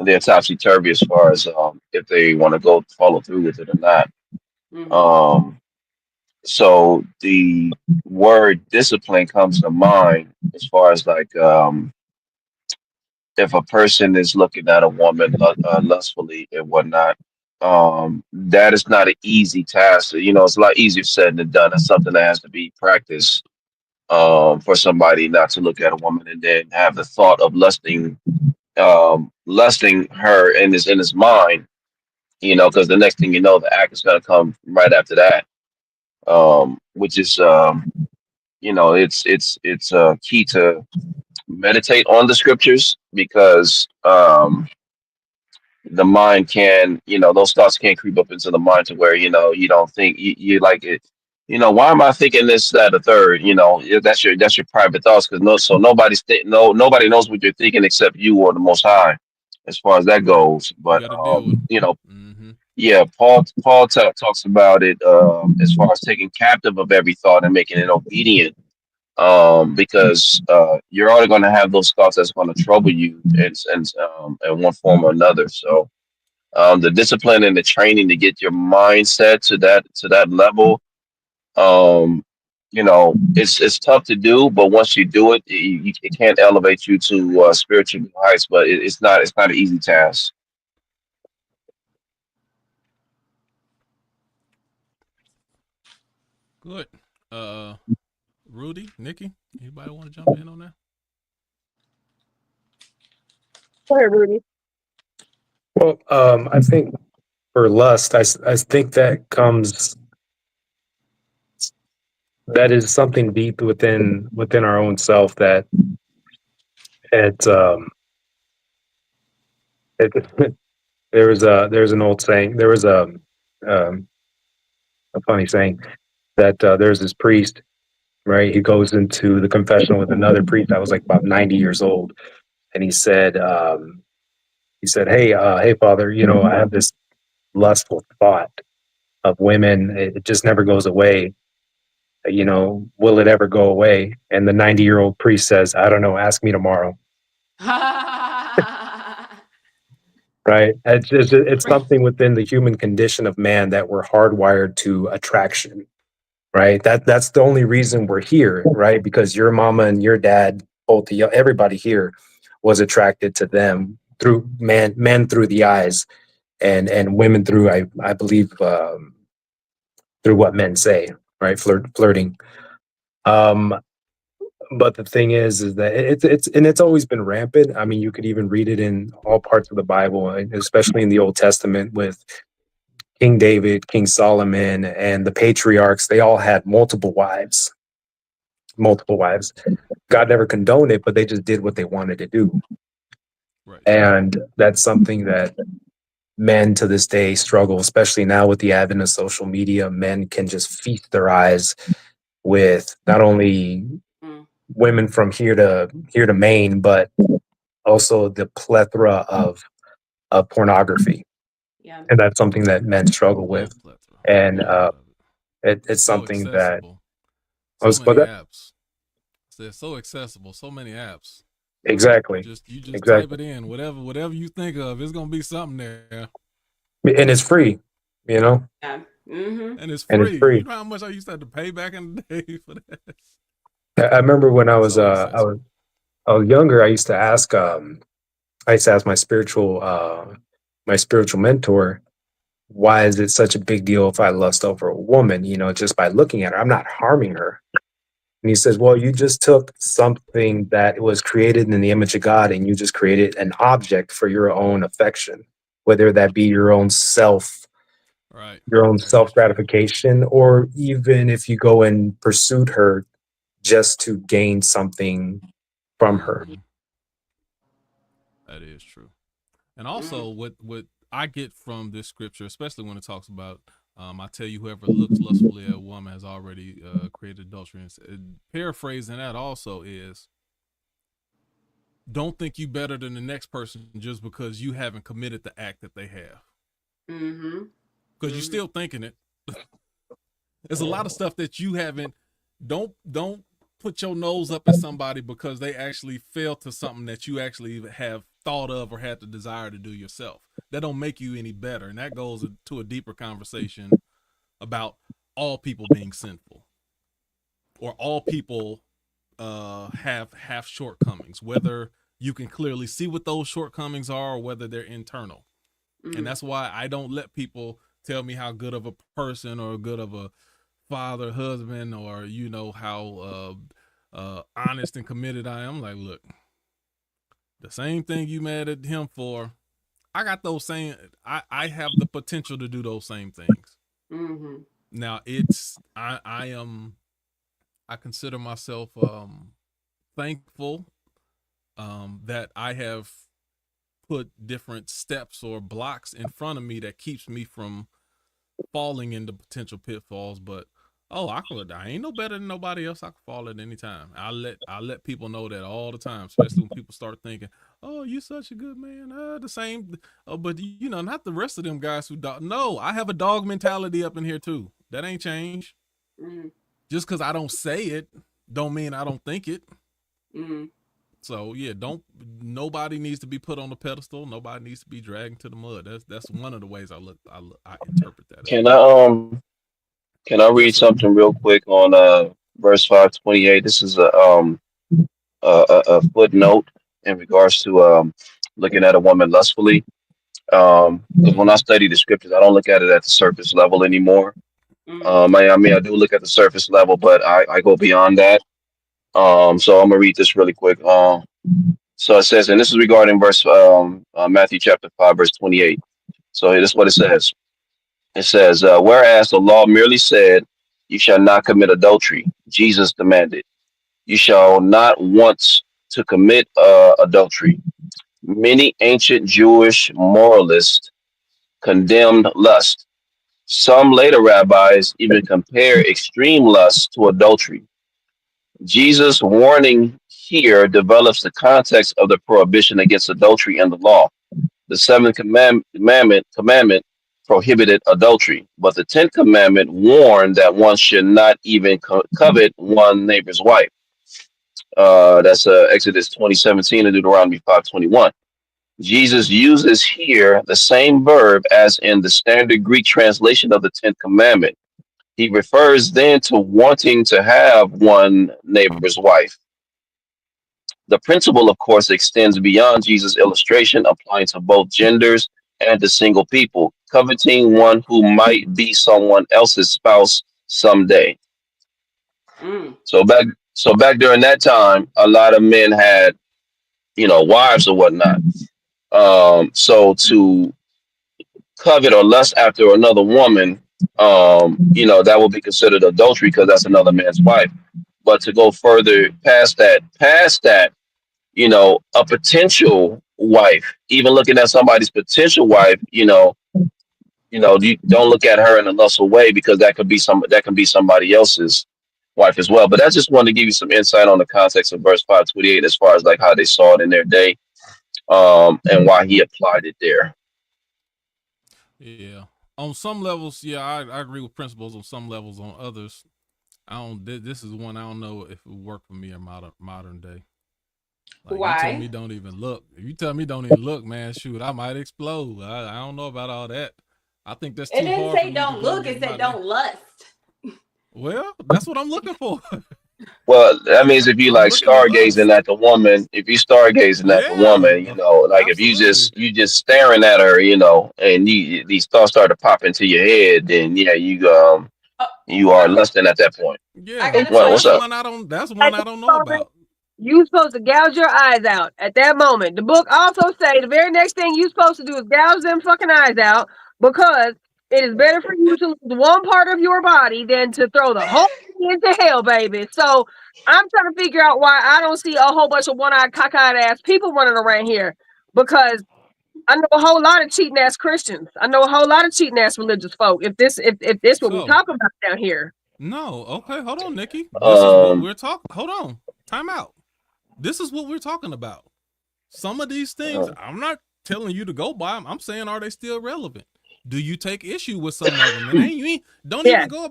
they're topsy-turvy as far as if they want to follow through with it or not. Mm-hmm. So the word discipline comes to mind as far as like if a person is looking at a woman lustfully and whatnot, that is not an easy task. You know, it's a lot easier said than done. It's something that has to be practiced for somebody not to look at a woman and then have the thought of lusting her in his mind, you know, because the next thing you know, the act is going to come right after that, which is, you know, it's key to meditate on the scriptures because the mind can, you know, those thoughts can creep up into the mind to where, you know, you don't think you like it. You know, why am I thinking this, that, or third? You know, that's your private thoughts because nobody knows what you're thinking except you or the Most High, as far as that goes. But you know, yeah, Paul talks about it as far as taking captive of every thought and making it obedient. Because you're already going to have those thoughts that's going to trouble you in one form or another. So the discipline and the training to get your mindset to that level, you know, it's tough to do, but once you do it, it can elevate you to spiritual heights. But it's not an easy task. Good. Rudy, Nikki, anybody want to jump in on that? Go ahead, Rudy. Well, I think for lust, I think that is something deep within our own self that there's an old saying, there was a funny saying that there's this priest, right? He goes into the confessional with another priest that was like about 90 years old. and he said, hey, Father, I have this lustful thought of women. It just never goes away. Will it ever go away? And the 90-year-old priest says, I don't know. Ask me tomorrow. Right? It's something within the human condition of man that we're hardwired to attraction. Right? That's the only reason we're here. Right? Because your mama and your dad, both everybody here, was attracted to them through men through the eyes, and women through I believe through what men say. Right? Flirting. But the thing is that it's always been rampant. I mean, you could even read it in all parts of the Bible, especially in the Old Testament with King David, King Solomon, and the patriarchs. They all had multiple wives. God never condoned it, but they just did what they wanted to do. Right. And that's something that men to this day struggle, especially now with the advent of social media. Men can just feast their eyes with not only women from here to Maine, but also the plethora of pornography. Yeah. And that's something that men struggle with. And it's so something accessible. that so many apps. They're so accessible, so many apps. Exactly. You just type it in, whatever you think of, it's gonna be something there. And it's free, Yeah. And it's free. And it's free. You know how much I used to have to pay back in the day for that? I remember when I was younger, I used to ask my spiritual mentor, why is it such a big deal if I lust over a woman, just by looking at her? I'm not harming her. And he says, well, you just took something that was created in the image of God and you just created an object for your own affection, whether that be your own your own self-gratification, or even if you go and pursued her just to gain something from her. That is true. And also what I get from this scripture, especially when it talks about I tell you, whoever looks lustfully at a woman has already created adultery. And paraphrasing that also is, don't think you better than the next person just because you haven't committed the act that they have. Because you're still thinking it. There's a lot of stuff that you haven't. Don't put your nose up at somebody because they actually failed to something that you actually have thought of or had the desire to do yourself. That don't make you any better. And that goes to a deeper conversation about all people being sinful, or all people have shortcomings, whether you can clearly see what those shortcomings are or whether they're internal. And that's why I don't let people tell me how good of a person or good of a father, husband, or how honest and committed I am. Like, look, the same thing you mad at him for, I got those same. I have the potential to do those same things. Now I consider myself thankful that I have put different steps or blocks in front of me that keeps me from falling into potential pitfalls. But I ain't no better than nobody else. I can fall at any time. I let people know that all the time, especially when people start thinking, oh, you're such a good man. The same. But not the rest of them guys who dog. No, I have a dog mentality up in here too. That ain't changed. Just because I don't say it don't mean I don't think it. So yeah, nobody needs to be put on the pedestal. Nobody needs to be dragged to the mud. That's one of the ways I interpret that. Can I read something real quick on verse 528? This is a footnote in regards to looking at a woman lustfully. Because when I study the scriptures, I don't look at it at the surface level anymore. I do look at the surface level, but I go beyond that. So I'm gonna read this really quick. So it says, and this is regarding verse Matthew chapter 5, verse 28. So this is what it says. It says, whereas the law merely said, you shall not commit adultery, Jesus demanded, you shall not want to commit adultery. Many ancient Jewish moralists condemned lust. Some later rabbis even compare extreme lust to adultery. Jesus' warning here develops the context of the prohibition against adultery in the law. The seventh commandment prohibited adultery, but the 10th commandment warned that one should not even covet one neighbor's wife. That's Exodus 20:17 and Deuteronomy 5:21. Jesus uses here the same verb as in the standard Greek translation of the 10th commandment. He refers then to wanting to have one neighbor's wife. The principle, of course, extends beyond Jesus' illustration, applying to both genders and to single people, coveting one who might be someone else's spouse someday. So back during that time, a lot of men had, wives or whatnot. So to covet or lust after another woman, that would be considered adultery because that's another man's wife. But to go further past that, a potential wife, even looking at somebody's potential wife, you don't look at her in a lustful way because that can be somebody else's wife as well. But I just wanted to give you some insight on the context of verse 528 as far as like how they saw it in their day, and why he applied it there. Yeah. On some levels, yeah, I agree with principles. On some levels, on others, this is one I don't know if it would work for me in modern day. Like, why? You tell me don't even look. If you tell me don't even look, man, shoot, I might explode. I don't know about all that. I think that's too hard. It didn't say don't look. It said don't lust. Well, that's what I'm looking for. Well, that means if you like stargazing at the woman, if you stargazing at the woman, like absolutely. If you just staring at her, and these thoughts start to pop into your head, then yeah, you are lusting at that point. Yeah, what's up? That's one I don't know about. You supposed to gouge your eyes out at that moment. The book also say the very next thing you supposed to do is gouge them fucking eyes out, because it is better for you to lose one part of your body than to throw the whole thing into hell, baby. So I'm trying to figure out why I don't see a whole bunch of one-eyed, cockeyed ass people running around here, because I know a whole lot of cheating ass Christians. I know a whole lot of cheating ass religious folk. If this what we talk about down here. No, okay, hold on, Nikki. This is what we're talking. Hold on, time out. This is what we're talking about. Some of these things, I'm not telling you to go by them. I'm saying, are they still relevant? Do you take issue with some of them? And don't go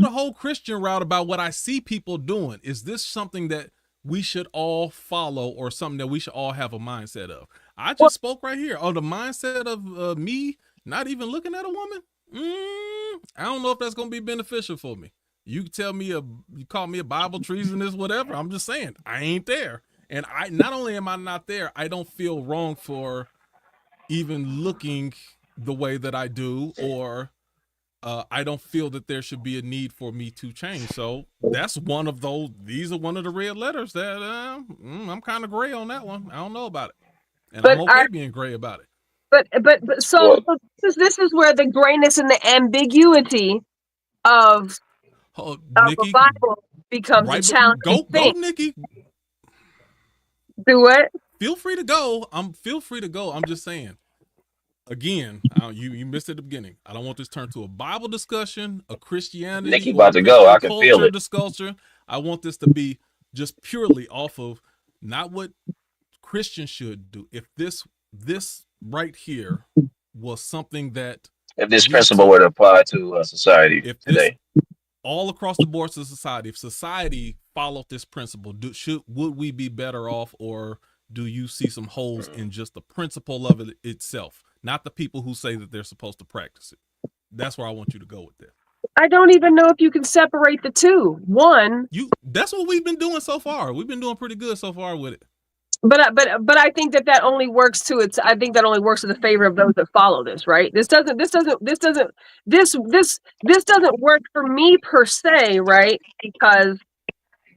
the whole Christian route about what I see people doing. Is this something that we should all follow, or something that we should all have a mindset of? I just spoke right here on the mindset of me not even looking at a woman. I don't know if that's going to be beneficial for me. You tell me you call me a Bible treasonist, whatever. I'm just saying I ain't there. And not only am I not there, I don't feel wrong for even looking the way that I do, or I don't feel that there should be a need for me to change. So that's one of those. These are one of the red letters that I'm kind of gray on that one. I don't know about it, and I'm okay being gray about it. But so this is where the grayness and the ambiguity of Nikki, the Bible becomes a challenge. Go, Nikki. Do what? Feel free to go. Feel free to go. I'm just saying. Again, you missed at the beginning. I don't want this turned to a Bible discussion, a Christianity. Nikki about to go. I can feel it. Discussion. I want this to be just purely off of not what Christians should do. If this right here was something that, if this principle were to apply to society today, all across the board to society, if society followed this principle, would we be better off, or do you see some holes in just the principle of it itself, not the people who say that they're supposed to practice it? That's where I want you to go with that. I don't even know if you can separate the two. That's what we've been doing so far. We've been doing pretty good so far with it. But I think that only works to its. I think that only works in the favor of those that follow this, right? This doesn't work for me per se, right? Because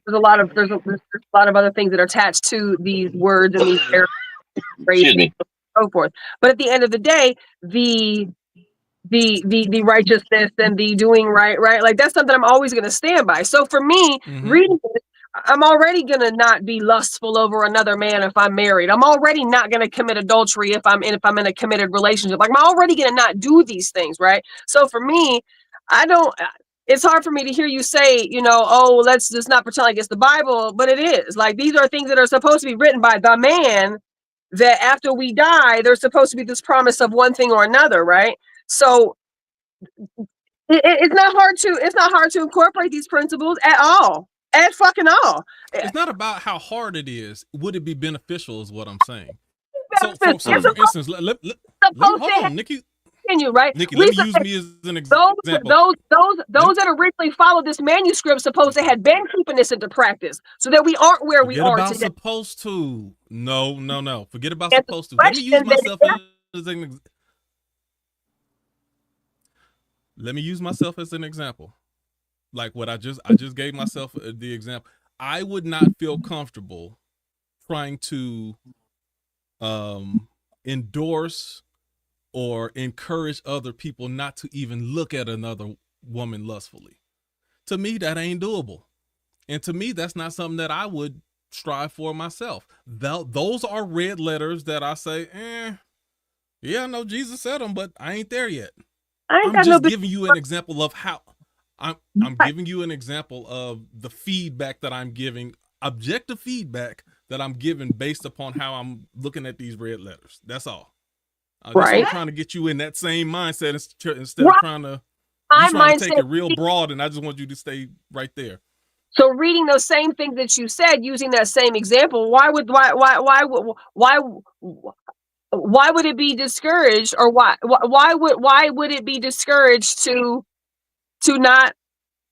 there's a lot of other things that are attached to these words and these phrases and so forth. But at the end of the day, the righteousness and the doing right, like that's something I'm always going to stand by. So for me, reading this, I'm already going to not be lustful over another man if I'm married. I'm already not going to commit adultery if I'm in a committed relationship. Like, I'm already going to not do these things, right? So for me, it's hard for me to hear you say, you know, oh, let's just not pretend like it's the Bible, but it is. Like, these are things that are supposed to be written by the man, that after we die, there's supposed to be this promise of one thing or another, right? So it's not hard to incorporate these principles at all. At fucking all. It's not about how hard it is. Would it be beneficial is what I'm saying. So It's for instance, let me hold on, Nikki. Continue, right? Nikki, let me use me as an example. Those that originally followed this manuscript supposed to had been keeping this into practice, so that we aren't where we are today. Supposed to. No. Forget about And supposed to. Let me use myself as an example. Let me use myself as an example. Like what I just gave myself the example. I would not feel comfortable trying to endorse or encourage other people not to even look at another woman lustfully. To me, that ain't doable. And to me, that's not something that I would strive for myself. Those are red letters that I say, yeah, I know Jesus said them, but I ain't there yet. I'm just giving you an example of how I'm giving you an example of the feedback that I'm giving, objective feedback that I'm giving based upon how I'm looking at these red letters. That's all. I'm trying to get you in that same mindset instead of trying to take it real broad, and I just want you to stay right there. So reading those same things that you said, using that same example, why would it be discouraged, or why would it be discouraged to not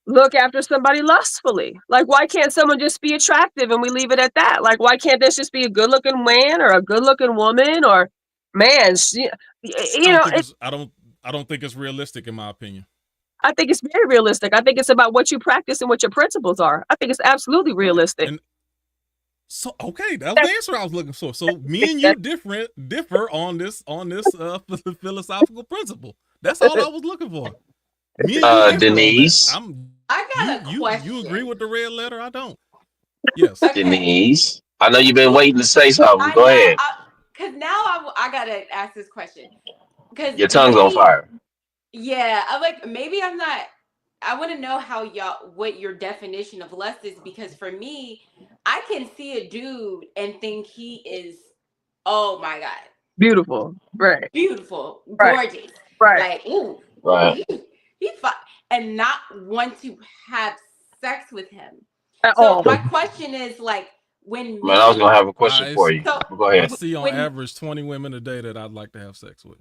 look after somebody lustfully? Like, why can't someone just be attractive and we leave it at that? Like, why can't this just be a good looking man or a good looking woman or man? I don't think it's realistic in my opinion. I think it's very realistic. I think it's about what you practice and what your principles are. I think it's absolutely realistic. So okay, that was the answer I was looking for. So me and you differ on this philosophical principle. That's all I was looking for. Me and you Denise, I got a question. You agree with the red letter? I don't. Yes, Okay. Denise. I know you've been waiting to say something. Go ahead. Because now I gotta ask this question. Because Your tongue's on fire. Yeah, I'm not. I want to know what your definition of lust is, because for me, I can see a dude and think he is, oh my God, beautiful, right? Beautiful, right. Gorgeous, right? Like, ooh, right? He's fine, and not want to have sex with him. At so all. My question is, like, when man, I was gonna have a question for you. So, go ahead. I see on average 20 women a day that I'd like to have sex with.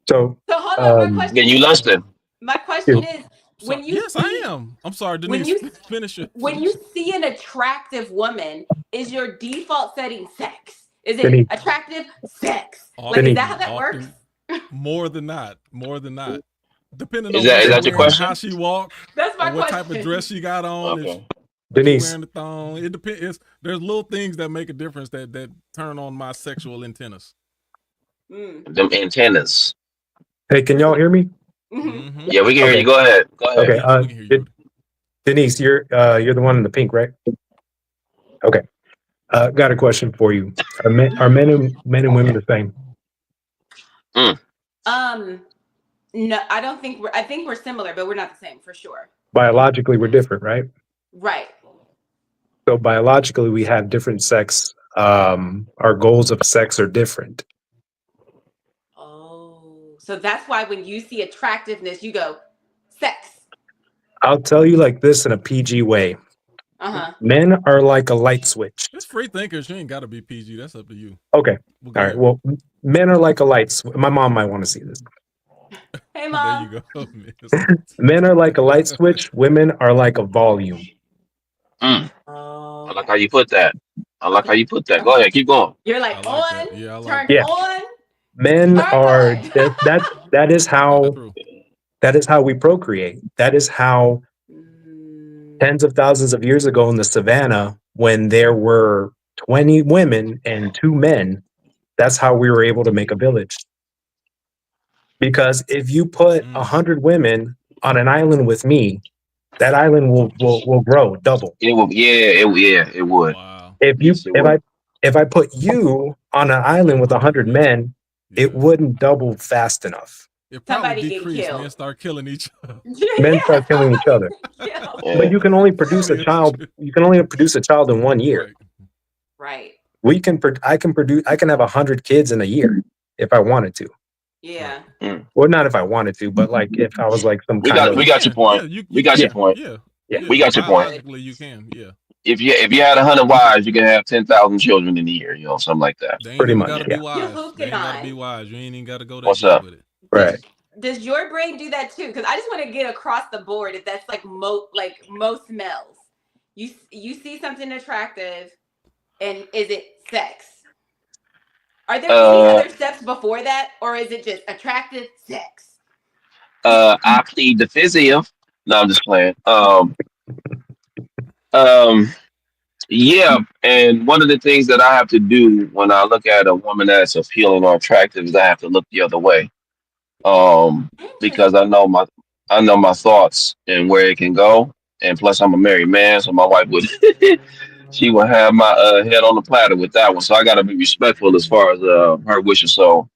So hold on. My question. Then you lusted. My question is, when you yes, I am. I'm sorry, Denise. Finish it. When you see an attractive woman, is your default setting sex? Is it attractive sex? Like, is that how that works? More than not. Depending on is that your question? How she walks. That's my question. What type of dress she got on. Okay. Denise. Wearing the thong. It depends. There's little things that make a difference that turn on my sexual antennas. Them antennas. Hey, can y'all hear me? Mm-hmm. Yeah, we can hear you. Go ahead. Okay. Denise, you're the one in the pink, right? Okay. Got a question for you. Are men and women the same? No, I don't think I think we're similar, but we're not the same for sure. Biologically, we're different, right? Right. So biologically, we have different sex. Our goals of sex are different. So that's why when you see attractiveness, you go, sex. I'll tell you like this in a PG way. Men are like a light switch. It's free thinkers. You ain't got to be PG. That's up to you. Okay. All right. Well, men are like a light switch. My mom might want to see this. Hey, Mom. There you go. Men are like a light switch. Women are like a volume. I like how you put that. Go ahead. Keep going. You're like, on, turn on. Men are that is how we procreate. That is how tens of thousands of years ago in the savannah, when there were 20 women and 2 men, that's how we were able to make a village. Because if you put 100 women on an island with me, that island will grow double. It will. It would. Wow. If I put you on an island with 100 men, it wouldn't double fast enough. It probably somebody get decreased. Men killed. start killing each other. Men start killing each other. Yeah. But you can only produce a child. You can only produce a child in 1 year. Right. Right. I can have 100 kids in a year if I wanted to. Yeah. Well, not if I wanted to, but like if I was like some We kind got of. we got your point. Yeah, We got your point. Yeah. Yeah. We got your point. Biologically, you can. Yeah. If you had 100 wives, you can have 10,000 children in a year. You know, something like that. They ain't Pretty even much, gotta yeah. be wise. You're hooping They ain't gotta on. be wise. You ain't even gotta go that What's deep up? with it. Right. Does your brain do that too? Because I just want to get across the board if that's like most males. You see something attractive, and is it sex? Are there any other steps before that, or is it just attractive sex? I plead the fifth. No, I'm just playing. Yeah, and one of the things that I have to do when I look at a woman that's appealing or attractive is I have to look the other way. Because I know my thoughts and where it can go, and plus I'm a married man, so my wife would she would have my head on the platter with that one. So I got to be respectful as far as her wishes. So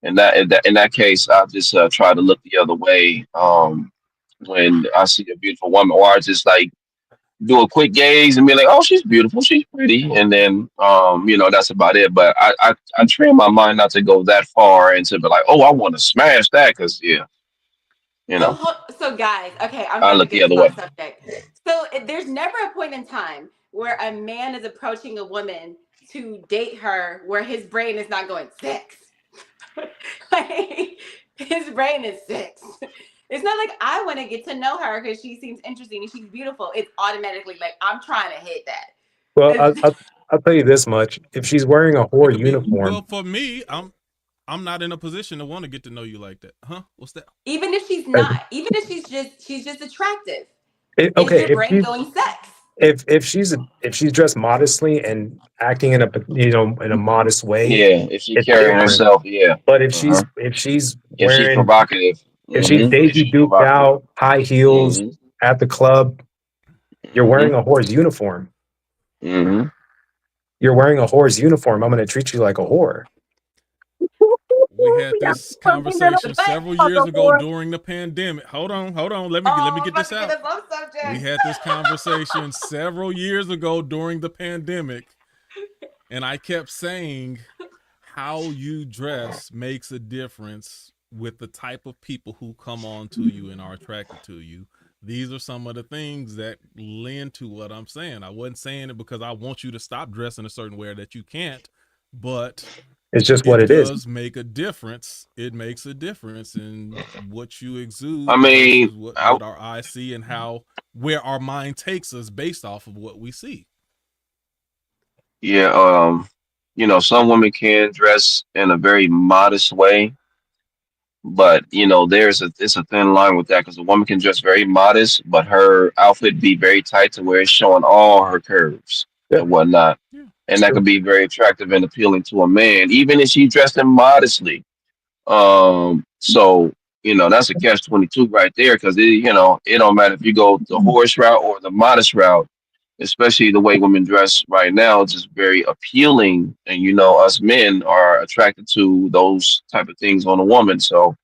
in that case, I just try to look the other way when I see a beautiful woman, or I just like do a quick gaze and be like, "Oh, she's beautiful, she's pretty," and then that's about it. But I train my mind not to go that far and to be like, "Oh, I want to smash that," because So guys, okay, I'm I about to look the get other off way. subject. So there's never a point in time where a man is approaching a woman to date her where his brain is not going sex. Like his brain is sex. It's not like I want to get to know her because she seems interesting and she's beautiful. It's automatically like I'm trying to hit that. Well, I'll tell you this much: if she's wearing a It whore could be, uniform, well, for me, I'm not in a position to want to get to know you like that. Huh? What's that? Even if she's not, even if she's just attractive, is okay, your brain going sex? if she's dressed modestly and acting in a modest way, Yeah, if she it's carrying different. herself, yeah. But if she's If she's wearing, provocative, if she's if Daisy she's Duked provocative. out, high heels at the club, you're wearing a whore's uniform. You're wearing a whore's uniform. I'm going to treat you like a whore. We had this conversation several years ago during the pandemic. Hold on. Let me get this out. We had this conversation several years ago during the pandemic, and I kept saying how you dress makes a difference with the type of people who come on to you and are attracted to you. These are some of the things that lend to what I'm saying. I wasn't saying it because I want you to stop dressing a certain way that you can't, but it's just what it is. It does make a difference. It makes a difference in what you exude. I mean, versus what our eyes see and where our mind takes us based off of what we see. Yeah, some women can dress in a very modest way, but it's a thin line with that because a woman can dress very modest, but her outfit be very tight to where it's showing all her curves and whatnot. Yeah. And that can be very attractive and appealing to a man, even if she's dressed in modestly. So that's a catch-22 right there because it don't matter if you go the horse route or the modest route, especially the way women dress right now. It's just very appealing, and us men are attracted to those type of things on a woman. So,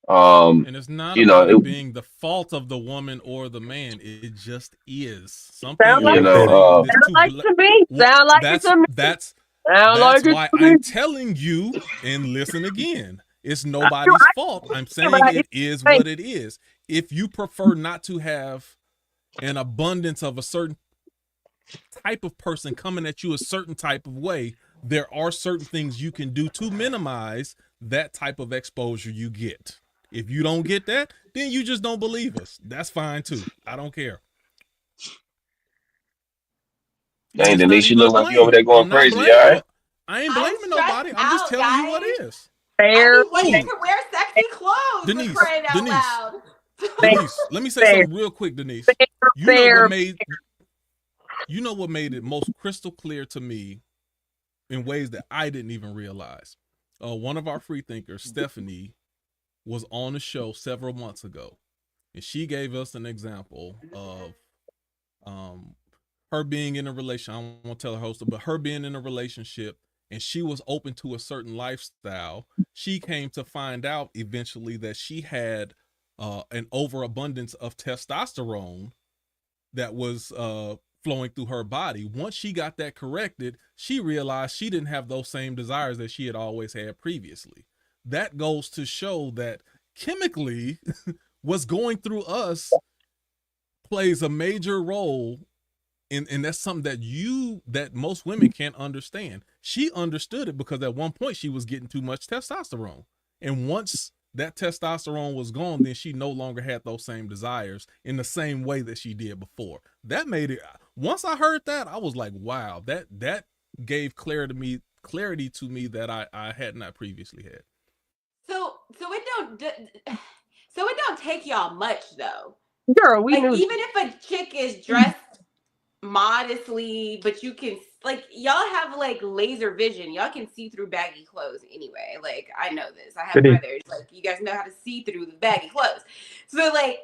and it's not about it being the fault of the woman or the man. It just is something. Sound like to me. That's why I'm telling you, and listen again. It's nobody's fault. I'm saying it is what it is. If you prefer not to have an abundance of a certain type of person coming at you a certain type of way, there are certain things you can do to minimize that type of exposure you get. If you don't get that, then you just don't believe us. That's fine too. I don't care. Dang, Denise, you look like you over there going crazy, all right? I ain't blaming nobody. I'm just telling you what is. Fair. I mean, to wear sexy clothes. Denise, let me say something real quick, Denise. You know what made it most crystal clear to me in ways that I didn't even realize. One of our free thinkers, Stephanie, was on the show several months ago, and she gave us an example of her being in a relationship. I don't want to tell her host, but her being in a relationship and she was open to a certain lifestyle, she came to find out eventually that she had an overabundance of testosterone that was flowing through her body. Once she got that corrected, she realized she didn't have those same desires that she had always had previously. That goes to show that chemically what's going through us plays a major role, and that's something that most women can't understand. She understood it because at one point she was getting too much testosterone, and once that testosterone was gone, then she no longer had those same desires in the same way that she did before. That made it, once I heard that, I was like, wow, that gave clarity to me that I had not previously had. So it don't take y'all much though. Girl, we knew. Even if a chick is dressed modestly, but you can, like, y'all have like laser vision. Y'all can see through baggy clothes anyway. Like, I know this. I have brothers. Like, you guys know how to see through the baggy clothes. So like,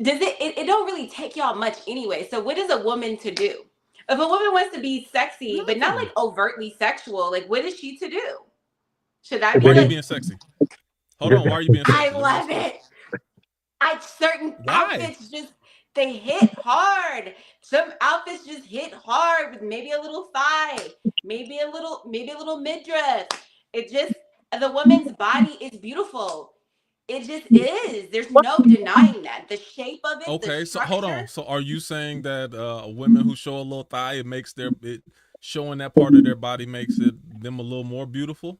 does it don't really take y'all much anyway. So what is a woman to do? If a woman wants to be sexy, but not like overtly sexual, like what is she to do? Should I be Why are you being sexy? Hold on, why are you being sexy? I love it. Certain outfits just, they hit hard. Some outfits just hit hard with maybe a little thigh, maybe a little midriff. It just, the woman's body is beautiful. It just is. There's no denying that. The shape of it. Okay, so hold on. So are you saying that women who show a little thigh, it makes showing that part of their body makes them a little more beautiful?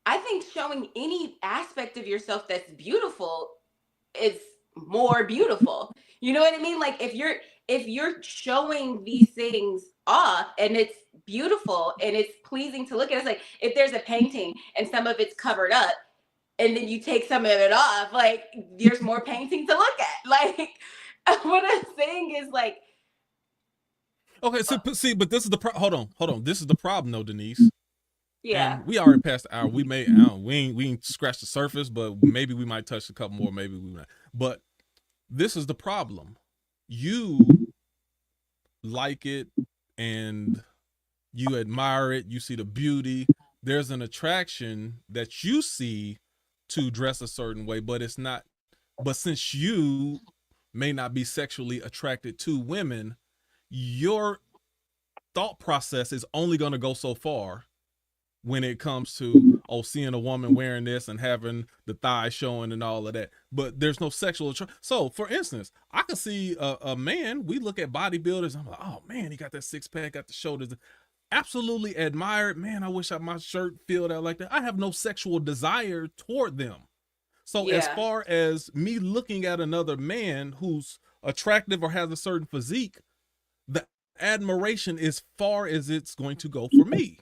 I think showing any aspect of yourself that's beautiful is more beautiful. You know what I mean? Like if you're showing these things off and it's beautiful and it's pleasing to look at, it's like if there's a painting and some of it's covered up and then you take some of it off, like there's more painting to look at. Like what I'm saying is like, okay, so see, but this is the hold on. This is the problem though, Denise. yeah. And we already passed the hour. We ain't scratched the surface, but maybe we might touch a couple more, maybe we might. But this is the problem. You like it and you admire it, you see the beauty. There's an attraction that you see to dress a certain way, but it's not, but since you may not be sexually attracted to women, your thought process is only going to go so far when it comes to seeing a woman wearing this and having the thigh showing and all of that, but there's no sexual attraction. So for instance, I could see a man, we look at bodybuilders, I'm like, oh man, he got that six-pack, got the shoulders, absolutely admired, man, I wish my shirt filled out like that. I have no sexual desire toward them. So as far as me looking at another man who's attractive or has a certain physique, the admiration as far as it's going to go for me.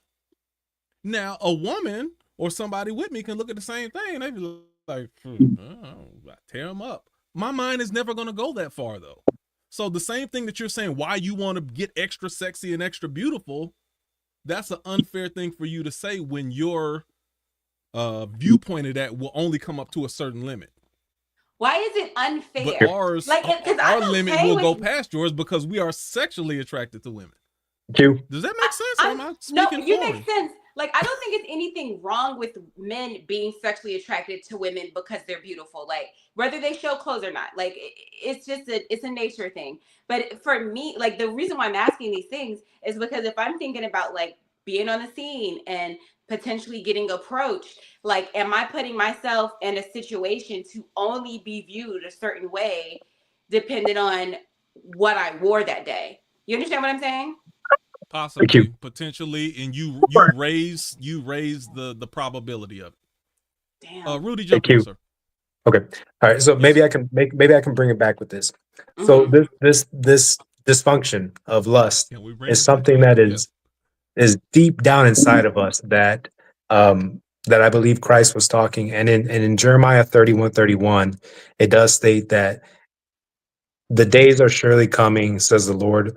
Now, a woman or somebody with me can look at the same thing and they be like, tear them up. My mind is never going to go that far, though. So the same thing that you're saying, why you want to get extra sexy and extra beautiful, that's an unfair thing for you to say when your viewpoint of that will only come up to a certain limit. Why is it unfair? But ours, like, our limit will go past yours because we are sexually attracted to women. Does that make sense? Am I speaking you make sense. Like, I don't think it's anything wrong with men being sexually attracted to women because they're beautiful. Like, whether they show clothes or not, like, it's just it's a nature thing. But for me, like, the reason why I'm asking these things is because if I'm thinking about like being on the scene and potentially getting approached, like, am I putting myself in a situation to only be viewed a certain way depending on what I wore that day? You understand what I'm saying? Possibly, potentially, and you raise the probability of it. Damn. Rudy, jump in, sir. Okay. All right. So maybe I can bring it back with this. So this dysfunction of lust is something that is deep down inside of us that I believe Christ was talking. And in Jeremiah 31:31, it does state that the days are surely coming, says the Lord,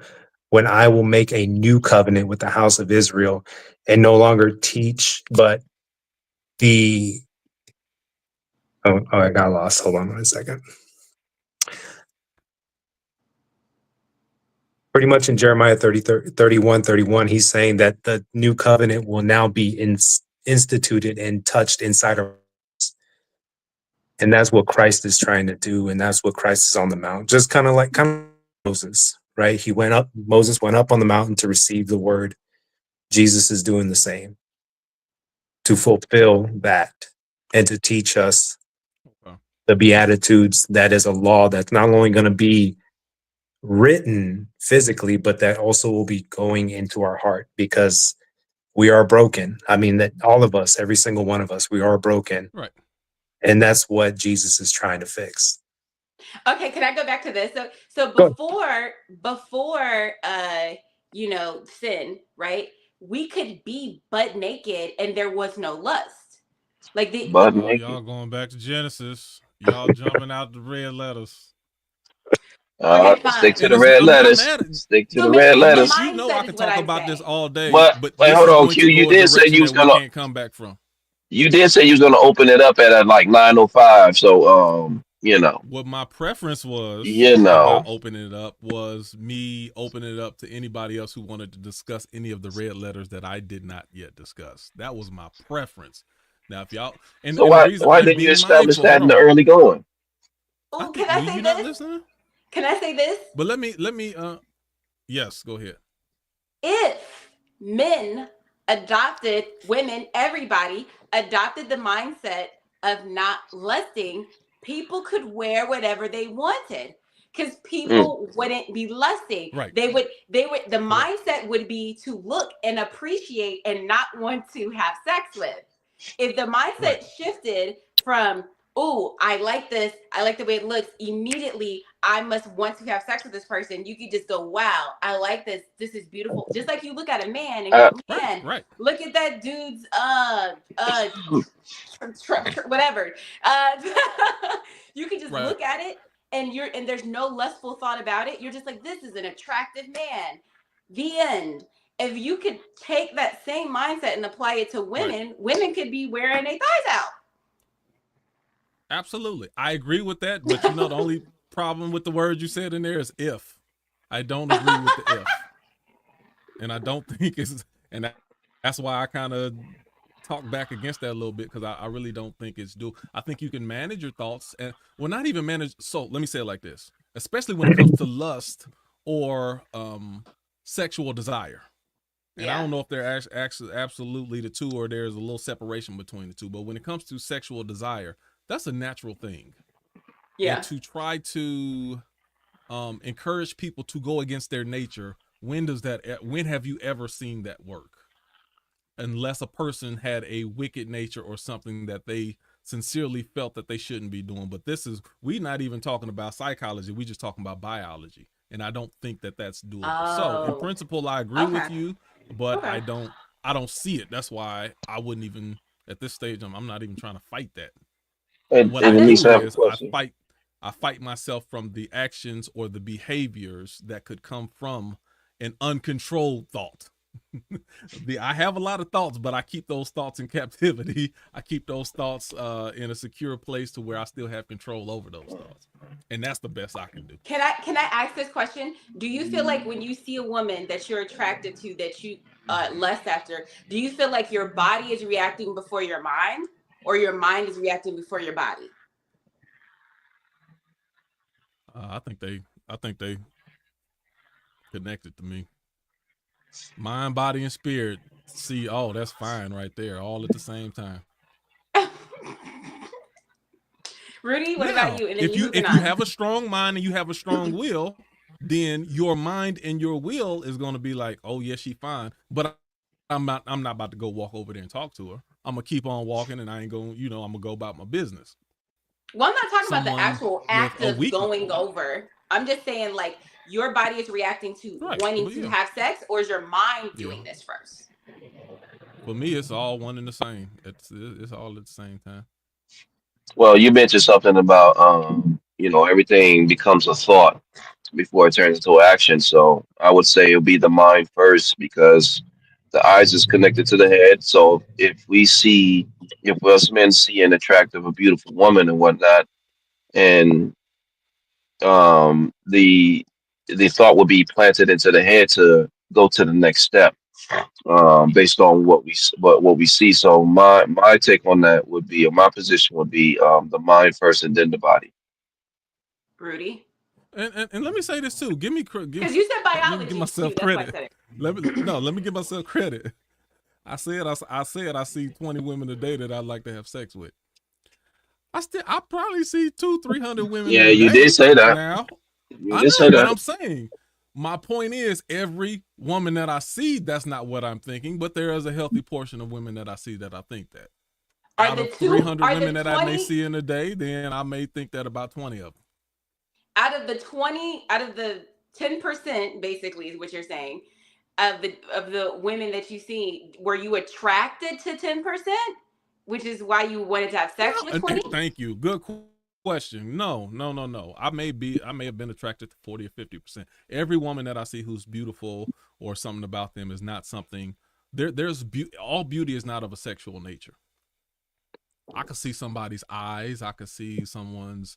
when I will make a new covenant with the house of Israel and no longer teach, but I got lost. Hold on 1 second. Pretty much in Jeremiah 31, he's saying that the new covenant will now be instituted and touched inside of us. And that's what Christ is trying to do. And that's what Christ is on the mount. Just kind of Moses, right? Moses went up on the mountain to receive the word. Jesus is doing the same to fulfill that and to teach us the Beatitudes. That is a law that's not only going to be written physically, but that also will be going into our heart, because we are broken. I mean, that all of us, every single one of us, we are broken. Right. And that's what Jesus is trying to fix. Okay, can I go back to this? So before sin, right? We could be butt naked and there was no lust. Like y'all going back to Genesis. Y'all jumping out the red letters. Stick to the red letters. Stick to the red letters. You know I can talk about this all day. But hold on, Q. You did say you was gonna come back from. You did say you was gonna open it up at like 9:05. So what my preference was, about opening it up was me opening it up to anybody else who wanted to discuss any of the red letters that I did not yet discuss. That was my preference. Now, if y'all so why didn't you establish that in the early going? Oh, can I say this? Can I say this? But let me yes, go ahead. If men adopted, women, everybody adopted the mindset of not lusting, people could wear whatever they wanted, because people wouldn't be lusting. Right. They would the mindset would be to look and appreciate and not want to have sex with. If the mindset shifted from, oh, I like this, I like the way it looks, immediately I must want to have sex with this person, you could just go, wow, I like this is beautiful. Just like you look at a man and go, man, look at that dude's whatever. You can just look at it and there's no lustful thought about it. You're just like, this is an attractive man. The end. If you could take that same mindset and apply it to women, women could be wearing their thighs out. Absolutely. I agree with that. But the only problem with the word you said in there is if. I don't agree with the if. And I don't think that's why I kind of talk back against that a little bit, because I really don't think it's due. I think you can manage your thoughts and not even manage. So let me say it like this, especially when it comes to lust or sexual desire. And I don't know if they're actually absolutely the two, or there's a little separation between the two. But when it comes to sexual desire, that's a natural thing. Yeah. And to try to encourage people to go against their nature, when have you ever seen that work? Unless a person had a wicked nature or something that they sincerely felt that they shouldn't be doing. But we're not even talking about psychology. We're just talking about biology. And I don't think that that's doable. Oh. So in principle, I agree with you, but I don't see it. That's why I wouldn't even, at this stage, I'm not even trying to fight that. And what I do is I fight myself from the actions or the behaviors that could come from an uncontrolled thought. I have a lot of thoughts, but I keep those thoughts in captivity. I keep those thoughts in a secure place to where I still have control over those thoughts, and that's the best I can do. Can I ask this question? Do you feel like when you see a woman that you're attracted to, that you lust after, do you feel like your body is reacting before your mind, or your mind is reacting before your body? I think they connected to me. Mind, body, and spirit. See, that's fine right there, all at the same time. Rudy, what about you? And then if you have a strong mind and you have a strong will, then your mind and your will is going to be like, oh yeah, she fine, but I'm not about to go walk over there and talk to her. I'm gonna keep on walking, and I ain't going. I'm gonna go about my business. Well, I'm not talking about the actual act of going over. I'm just saying, like, your body is reacting to wanting to have sex, or is your mind doing this first? For me, it's all one and the same. It's all at the same time. Well, you mentioned something about everything becomes a thought before it turns into action. So I would say it'll be the mind first, because the eyes is connected to the head. So if us men see an attractive, a beautiful woman and whatnot, and the thought would be planted into the head to go to the next step, based on what we see. So my take on that would be, or my position would be, the mind first and then the body. Rudy. And let me say this too. Because you said biology. Let me give myself too. credit. That's why I said it. Let me give myself credit. I said I see 20 women a day that I'd like to have sex with. I probably see 200-300 women. Yeah, a you day did say that. now. You I did know, say but that. I'm saying my point is every woman that I see, that's not what I'm thinking. But there is a healthy portion of women that I see that I think that. Out of 300 women that I may see in a day, then I may think that about 20 of them. Out of the 10%, basically, is what you're saying, of the women that you see, were you attracted to 10%? Which is why you wanted to have sex with 20? Thank you. Good question. No. I may have been attracted to 40 or 50%. Every woman that I see who's beautiful or something about them is not something. All beauty is not of a sexual nature. I could see somebody's eyes. I could see someone's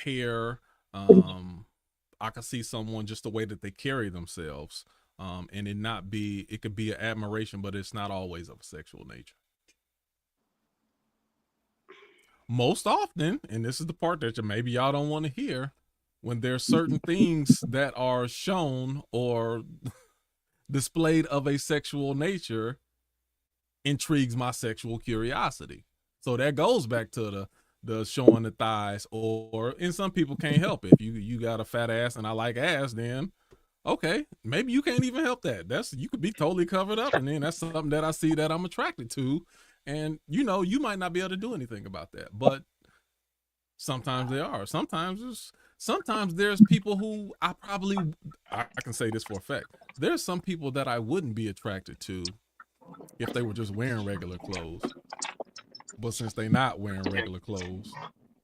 hair. I could see someone just the way that they carry themselves, and it could be an admiration, but it's not always of a sexual nature. Most often, and this is the part that maybe y'all don't want to hear, when there's certain things that are shown or displayed of a sexual nature, intrigues my sexual curiosity. So that goes back to the showing the thighs, and some people can't help it. If you got a fat ass and I like ass, then okay, maybe you can't even help that. You could be totally covered up, and then that's something that I see that I'm attracted to. And you might not be able to do anything about that, but sometimes they are. Sometimes there's people who I can say this for a fact. There's some people that I wouldn't be attracted to if they were just wearing regular clothes. But since they're not wearing regular clothes,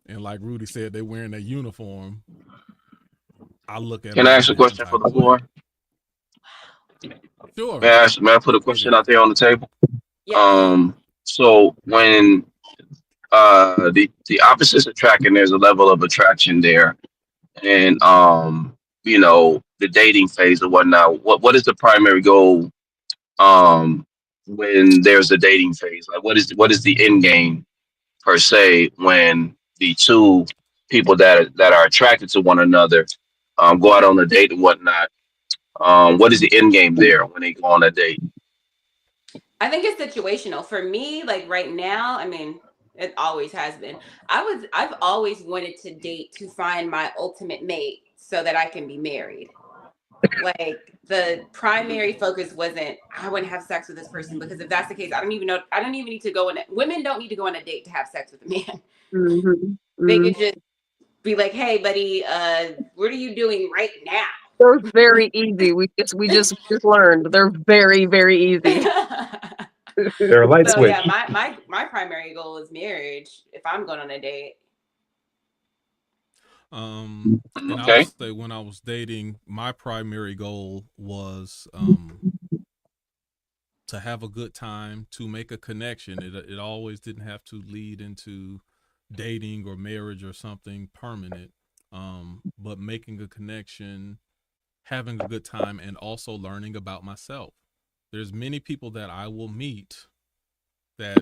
and like Rudy said, they're wearing their uniform, I look at. Can I ask a question for the floor? Sure. May I put a question out there on the table? Yeah. So when the opposites attract, and there's a level of attraction there, and the dating phase or whatnot, what is the primary goal when there's a dating phase? Like what is the end game per se when the two people that are attracted to one another go out on a date and whatnot? What is the end game there when they go on a date? I think it's situational. For me, like right now, I mean, it always has been. I've always wanted to date to find my ultimate mate so that I can be married. Like the primary focus wasn't I want to have sex with this person, because if that's the case, I don't even need to go on it. Women don't need to go on a date to have sex with a man. Mm-hmm. They could just be like, hey buddy, what are you doing right now? They're very easy. We just learned they're very, very easy. They're a light switch. Yeah, my primary goal is marriage if I'm going on a date. And I would say when I was dating, my primary goal was to have a good time, to make a connection. It always didn't have to lead into dating or marriage or something permanent, but making a connection, having a good time, and also learning about myself. There's many people that I will meet that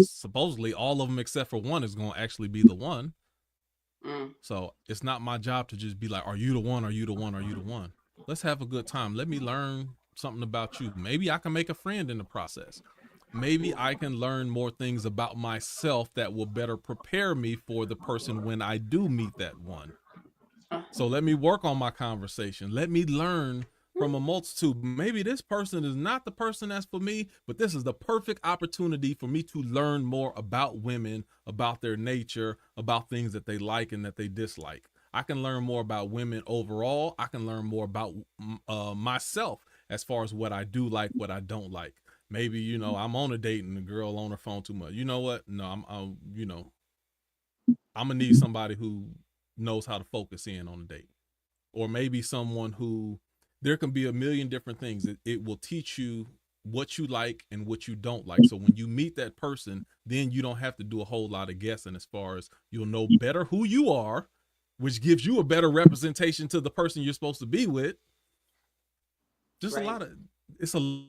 supposedly all of them except for one is going to actually be the one. So it's not my job to just be like, are you the one? Are you the one? Are you the one? Let's have a good time. Let me learn something about you. Maybe I can make a friend in the process. Maybe I can learn more things about myself that will better prepare me for the person when I do meet that one. So let me work on my conversation. Let me learn from a multitude. Maybe this person is not the person that's for me, but this is the perfect opportunity for me to learn more about women, about their nature, about things that they like and that they dislike. I can learn more about women overall. I can learn more about myself as far as what I do like, what I don't like. Maybe, I'm on a date and the girl on her phone too much. You know what? No, I'm gonna need somebody who knows how to focus in on a date. Or maybe someone who, there can be a million different things. It will teach you what you like and what you don't like. So when you meet that person, then you don't have to do a whole lot of guessing as far as you'll know better who you are which gives you a better representation to the person you're supposed to be with. Just it's a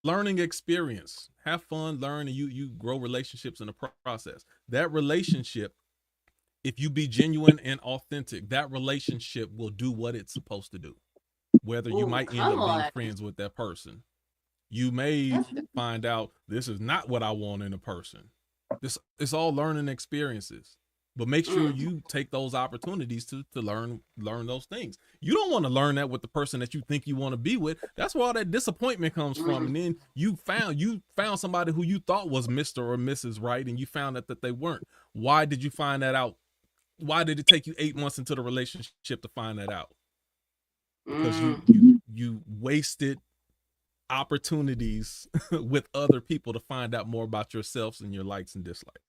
learning experience. Have fun, learn, and you grow relationships in the process. That relationship, if you be genuine and authentic, that relationship will do what it's supposed to do. Whether you might end up being friends with that person, you may find out this is not what I want in a person. It's all learning experiences. But make sure you take those opportunities to learn those things. You don't want to learn that with the person that you think you want to be with. That's where all that disappointment comes from. And then you found somebody who you thought was Mr. or Mrs. Right, and you found out that they weren't. Why did you find that out? Why did it take you 8 months into the relationship to find that out? Because you wasted opportunities with other people to find out more about yourselves and your likes and dislikes.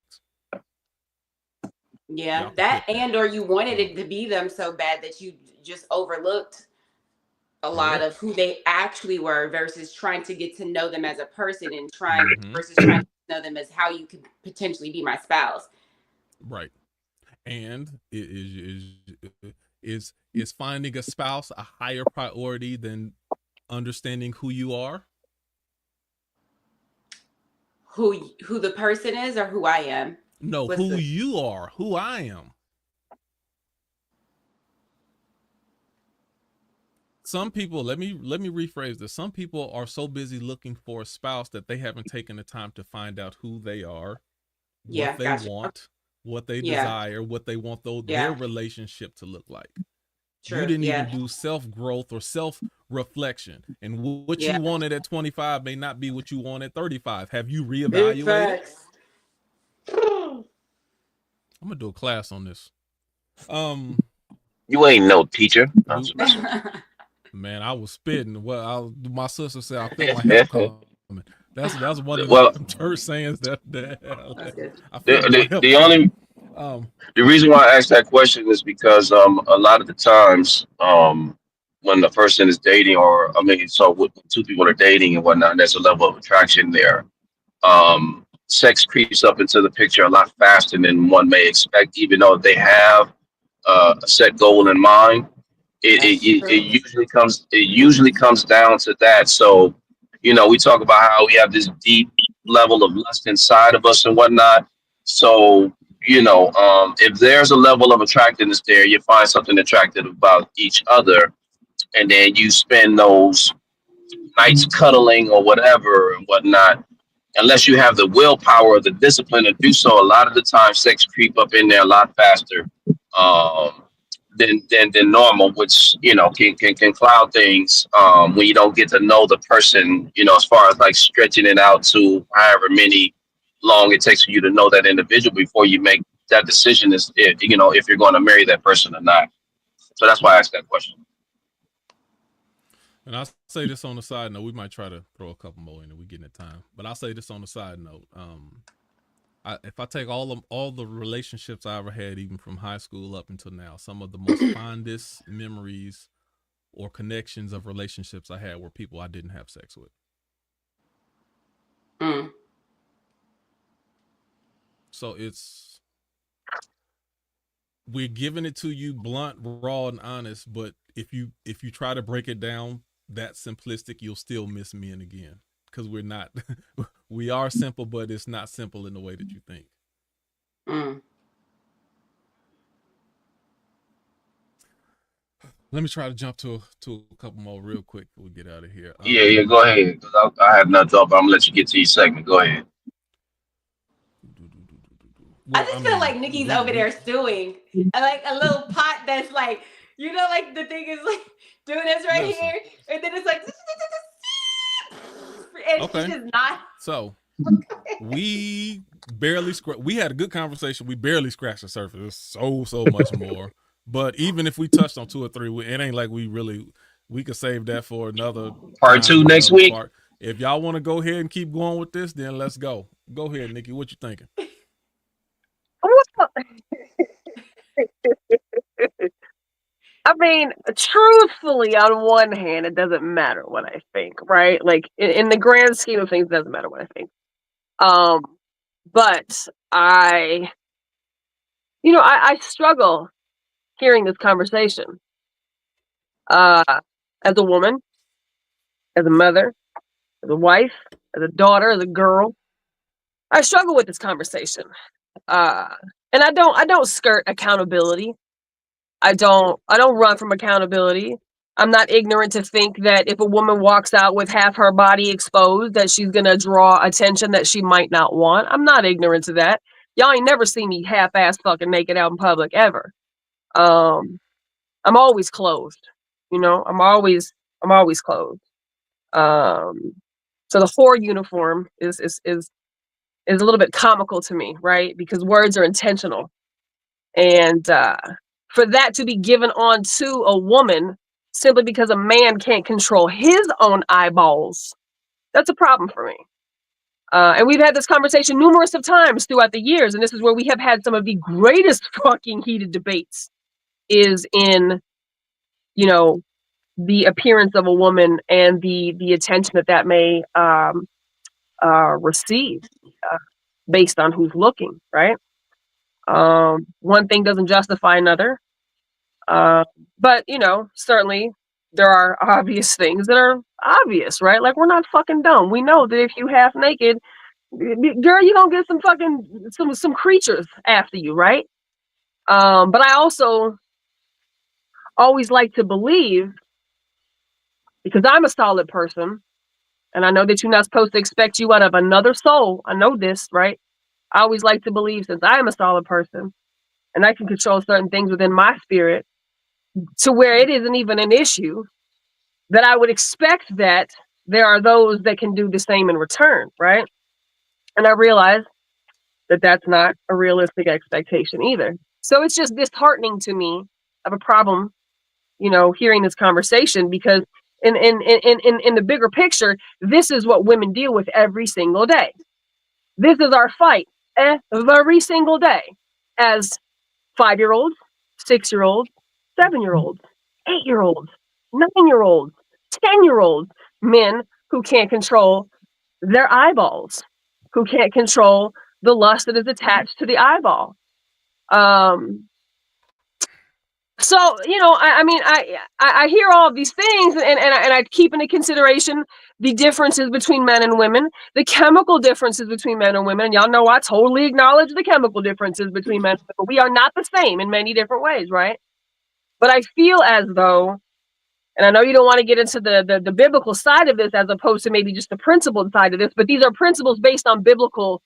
Yeah, that or you wanted it to be them so bad that you just overlooked a lot of who they actually were versus trying to get to know them as a person and versus trying to know them as how you could potentially be my spouse. Right. And is finding a spouse a higher priority than understanding who you are? Who the person is or who I am? No, who you are, who I am. Some people, let me rephrase this. Some people are so busy looking for a spouse that they haven't taken the time to find out who they are, what they want, what they desire, what they want their relationship to look like. True. You didn't even do self-growth or self-reflection. And what you wanted at 25 may not be what you want at 35. Have you reevaluated? I'm gonna do a class on this. You ain't no teacher. Man, I was spitting. Well, my sister said I feel my health coming. That's one of the church sayings that the reason why I asked that question is because a lot of the times when the person is dating, or when two people are dating and whatnot, there's a level of attraction there. Sex creeps up into the picture a lot faster than one may expect, even though they have a set goal in mind. It usually comes down to that. So, we talk about how we have this deep level of lust inside of us and whatnot. So, if there's a level of attractiveness there, you find something attractive about each other, and then you spend those nights cuddling or whatever and whatnot. Unless you have the willpower or the discipline to do so, a lot of the time sex creep up in there a lot faster than normal, which can cloud things when you don't get to know the person. As far as like stretching it out to however many long it takes for you to know that individual before you make that decision if you're going to marry that person or not. So that's why I asked that question. And I'll say this on the side note. We might try to throw a couple more in and we get in time. But I'll say this on the side note. If I take all the relationships I ever had, even from high school up until now, some of the most fondest memories or connections of relationships I had were people I didn't have sex with. So we're giving it to you blunt, raw, and honest. But if you try to break it down that simplistic, you'll still miss men again, because we're not. We are simple, but it's not simple in the way that you think. Let me try to jump to a couple more real quick before we get out of here. Yeah, go ahead. I have nothing up, but I'm gonna let you get to your segment. Go ahead. I just feel like Nikki's over there stewing, like a little pot that's like, like the thing is like doing this right here, and then it's like, and it's just not. So we barely we had a good conversation. We barely scratched the surface. There's so much more. But even if we touched on 2 or 3, it ain't like we could save that for another part 2 next week. If y'all want to go ahead and keep going with this, then let's go. Go ahead, Nikki. What you thinking? I mean, truthfully, on one hand, it doesn't matter what I think, right? Like in the grand scheme of things, it doesn't matter what I think. But I struggle hearing this conversation. As a woman, as a mother, as a wife, as a daughter, as a girl, I struggle with this conversation. And I don't skirt accountability. I don't run from accountability. I'm not ignorant to think that if a woman walks out with half her body exposed, that she's gonna draw attention that she might not want. I'm not ignorant to that. Y'all ain't never seen me half-ass fucking naked out in public ever. I'm always clothed. You know, I'm always clothed. So the whore uniform is a little bit comical to me, right? Because words are intentional, and for that to be given on to a woman simply because a man can't control his own eyeballs, that's a problem for me. And we've had this conversation numerous of times throughout the years, and this is where we have had some of the greatest fucking heated debates, is in, you know, the appearance of a woman and the attention that may receive based on who's looking, right? One thing doesn't justify another. But, you know, certainly there are obvious things that are obvious, right? Like, we're not fucking dumb. We know that if you half naked, girl, you don't get some fucking, some creatures after you, right? But I also always like to believe, because I'm a solid person, and I know that you're not supposed to expect you out of another soul. I know this, right? I always like to believe, since I am a solid person, and I can control certain things within my spirit, to where it isn't even an issue, that I would expect that there are those that can do the same in return, right? And I realize that that's not a realistic expectation either. So it's just disheartening to me of a problem, you know, hearing this conversation, because in the bigger picture, this is what women deal with every single day. This is our fight every single day as 5-year-olds, 6-year-olds, 7-year-olds, 8-year-olds, 9-year-olds, 10-year-olds, men who can't control their eyeballs, who can't control the lust that is attached to the eyeball. So, you know, I mean, I hear all of these things, and I keep into consideration the differences between men and women, the chemical differences between men and women. And y'all know I totally acknowledge the chemical differences between men and women. We are not the same in many different ways, right? But I feel as though, and I know you don't want to get into the biblical side of this as opposed to maybe just the principled side of this, but these are principles based on biblical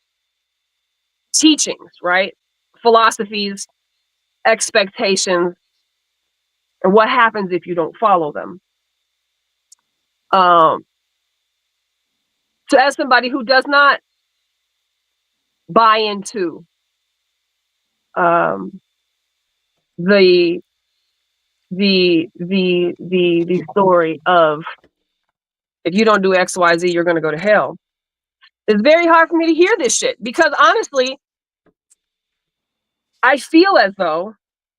teachings, right? Philosophies, expectations, and what happens if you don't follow them. So as somebody who does not buy into the story of, if you don't do XYZ, you're going to go to hell, it's very hard for me to hear this shit, because honestly, I feel as though,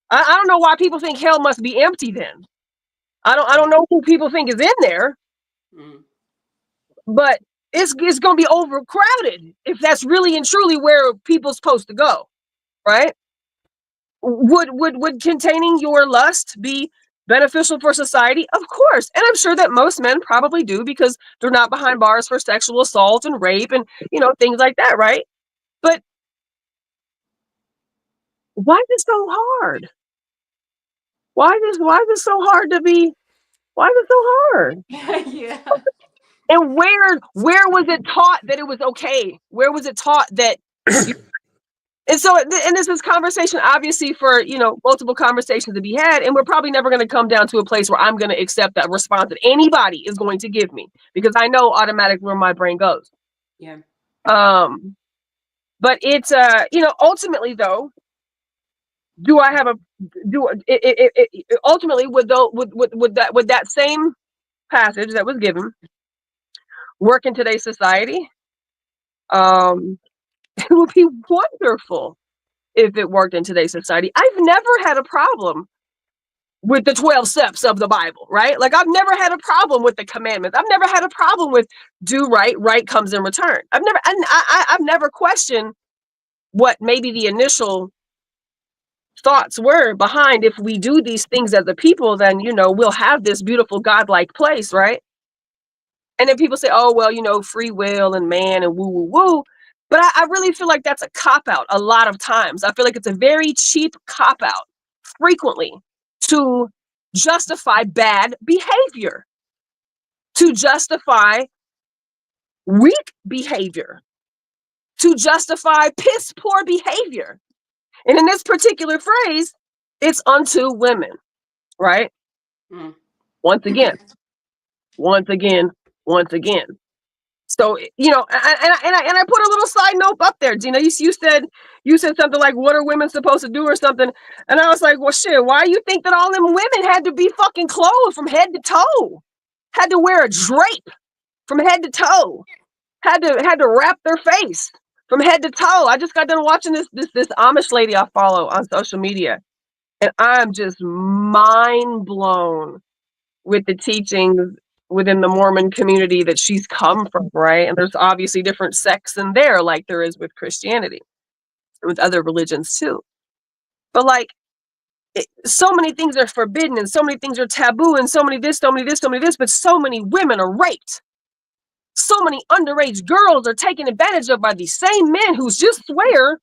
I don't know why people think hell must be empty then. I don't know who people think is in there, but it's going to be overcrowded if that's really and truly where people are supposed to go, right? Would containing your lust be beneficial for society? Of course. And I'm sure that most men probably do, because they're not behind bars for sexual assault and rape and, you know, things like that, right? But why is it so hard? Why is it so hard to be? Why is it so hard? Yeah. And where was it taught that it was okay? Where was it taught that? And so, and this is conversation, obviously, for, you know, multiple conversations to be had, and we're probably never going to come down to a place where I'm going to accept that response that anybody is going to give me, because I know automatically where my brain goes. Yeah. But it's you know, ultimately though, ultimately would that same passage that was given work in today's society? It would be wonderful if it worked in today's society. I've never had a problem with the 12 steps of the Bible, right? Like, I've never had a problem with the commandments. I've never had a problem with do right, right comes in return. I've never questioned what maybe the initial thoughts were behind, if we do these things as a people, then, you know, we'll have this beautiful godlike place, right? And then people say, oh, well, you know, free will and man and woo, woo, woo. But I really feel like that's a cop-out a lot of times. I feel like it's a very cheap cop-out frequently to justify bad behavior, to justify weak behavior, to justify piss poor behavior. And in this particular phrase, it's unto women, right? Mm. Once again. So, you know, and I put a little side note up there. You know, you said something like, what are women supposed to do or something? And I was like, well, shit, why do you think that all them women had to be fucking clothed from head to toe? Had to wear a drape from head to toe? Had to wrap their face from head to toe? I just got done watching this Amish lady I follow on social media, and I'm just mind blown with the teachings within the Mormon community that she's come from, right? And there's obviously different sects in there, like there is with Christianity, with other religions too. But like, so many things are forbidden, and so many things are taboo, and so many this, but so many women are raped. So many underage girls are taken advantage of by these same men who just swear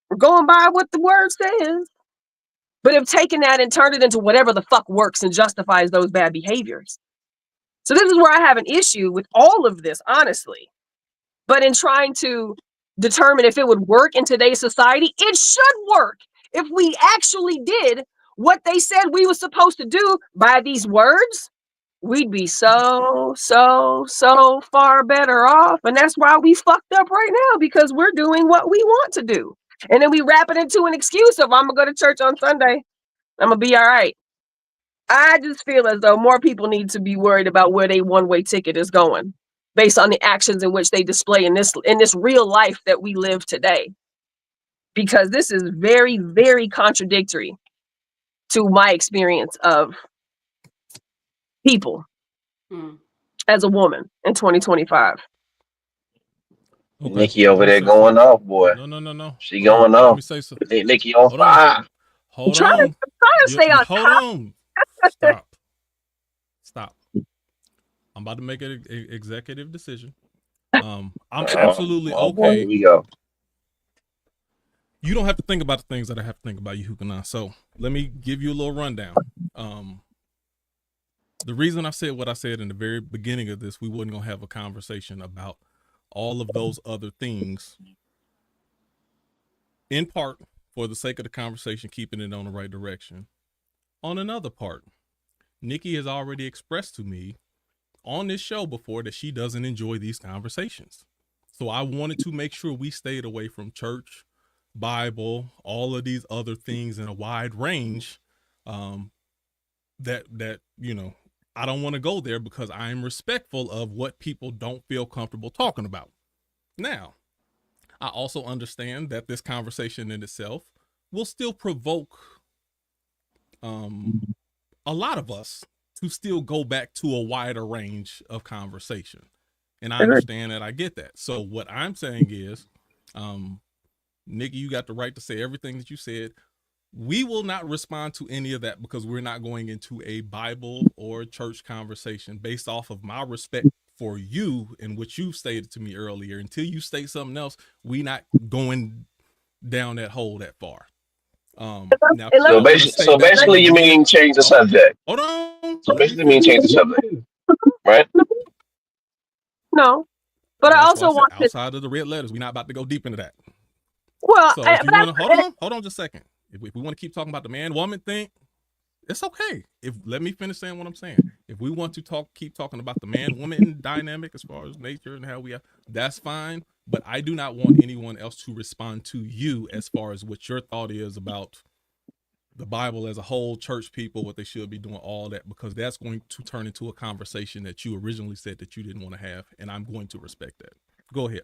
we're going by what the word says, but have taken that and turned it into whatever the fuck works and justifies those bad behaviors. So this is where I have an issue with all of this, honestly. But in trying to determine if it would work in today's society, it should work if we actually did what they said we were supposed to do by these words. We'd be so far better off. And that's why we fucked up right now, because we're doing what we want to do. And then we wrap it into an excuse of, I'm going to go to church on Sunday. I'm going to be all right. I just feel as though more people need to be worried about where their one-way ticket is going based on the actions in which they display in this real life that we live today. Because this is very, very contradictory to my experience of people as a woman in 2025. Okay. Nikki over there going off, boy. No. She going off. Let me say something. Nikki on fire. I'm trying to stay on top. Hold on. Stop. I'm about to make an executive decision. I'm absolutely okay. Here we go. You don't have to think about the things that I have to think about, you Hukana. So let me give you a little rundown. The reason I said what I said in the very beginning of this, we wasn't going to have a conversation about all of those other things, in part for the sake of the conversation, keeping it on the right direction. On another part, Nikki has already expressed to me on this show before that she doesn't enjoy these conversations. So I wanted to make sure we stayed away from church, Bible, all of these other things in a wide range. That you know, I don't want to go there because I am respectful of what people don't feel comfortable talking about. Now, I also understand that this conversation in itself will still provoke a lot of us to still go back to a wider range of conversation. And I understand that. I get that. So what I'm saying is, Nikki, you got the right to say everything that you said. We will not respond to any of that because we're not going into a Bible or church conversation based off of my respect for you and what you stated to me earlier. Until you state something else, we not going down that hole that far. Now, so basically you mean change the subject. Hold on. So basically you mean change the subject, right? No, but I also want outside of the red letters, we're not about to go deep into that. Well, so if you want to hold on just a second. If we want to keep talking about the man-woman thing, it's okay. Let me finish saying what I'm saying. If we want to keep talking about the man-woman dynamic as far as nature and how we are, that's fine. But I do not want anyone else to respond to you as far as what your thought is about the Bible as a whole, church people, what they should be doing, all that, because that's going to turn into a conversation that you originally said that you didn't want to have, and I'm going to respect that. Go ahead.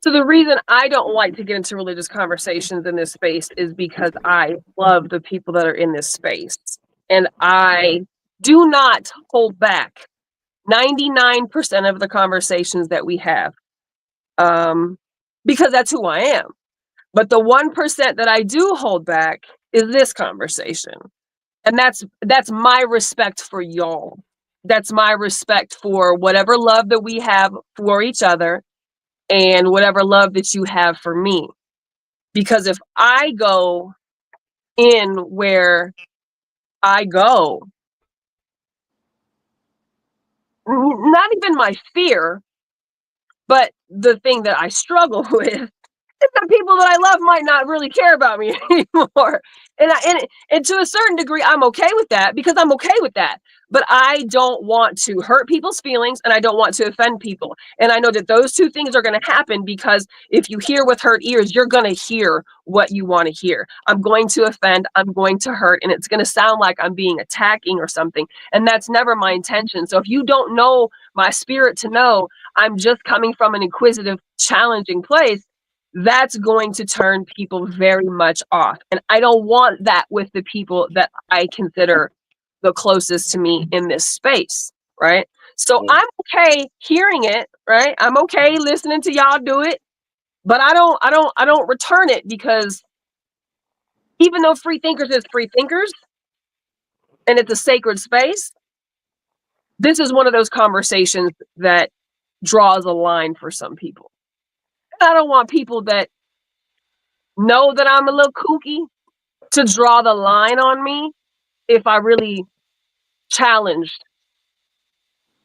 So the reason I don't like to get into religious conversations in this space is because I love the people that are in this space. And I do not hold back 99% of the conversations that we have, because that's who I am. But the 1% that I do hold back is this conversation. And that's my respect for y'all. That's my respect for whatever love that we have for each other and whatever love that you have for me. Because if I go in where I go, not even my fear, but the thing that I struggle with, the people that I love might not really care about me anymore. And to a certain degree, I'm okay with that because I'm okay with that. But I don't want to hurt people's feelings and I don't want to offend people. And I know that those two things are going to happen because if you hear with hurt ears, you're going to hear what you want to hear. I'm going to offend, I'm going to hurt, and it's going to sound like I'm being attacking or something. And that's never my intention. So if you don't know my spirit to know I'm just coming from an inquisitive, challenging place, that's going to turn people very much off. And I don't want that with the people that I consider the closest to me in this space, right? So I'm okay hearing it, right? I'm okay listening to y'all do it, but I don't return it because even though free thinkers is free thinkers and it's a sacred space, this is one of those conversations that draws a line for some people. I don't want people that know that I'm a little kooky to draw the line on me if I really challenged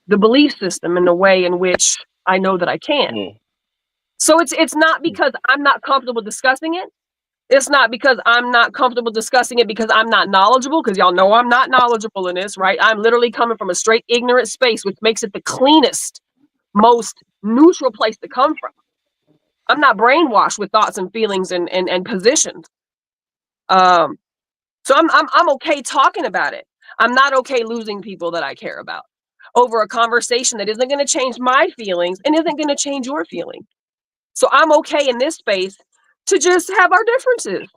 the belief system in the way in which I know that I can. So it's not because I'm not comfortable discussing it. It's not because I'm not comfortable discussing it because I'm not knowledgeable, because y'all know I'm not knowledgeable in this, right? I'm literally coming from a straight ignorant space, which makes it the cleanest, most neutral place to come from. I'm not brainwashed with thoughts and feelings and positions. So I'm okay talking about it. I'm not okay losing people that I care about over a conversation that isn't going to change my feelings and isn't going to change your feelings. So I'm okay in this space to just have our differences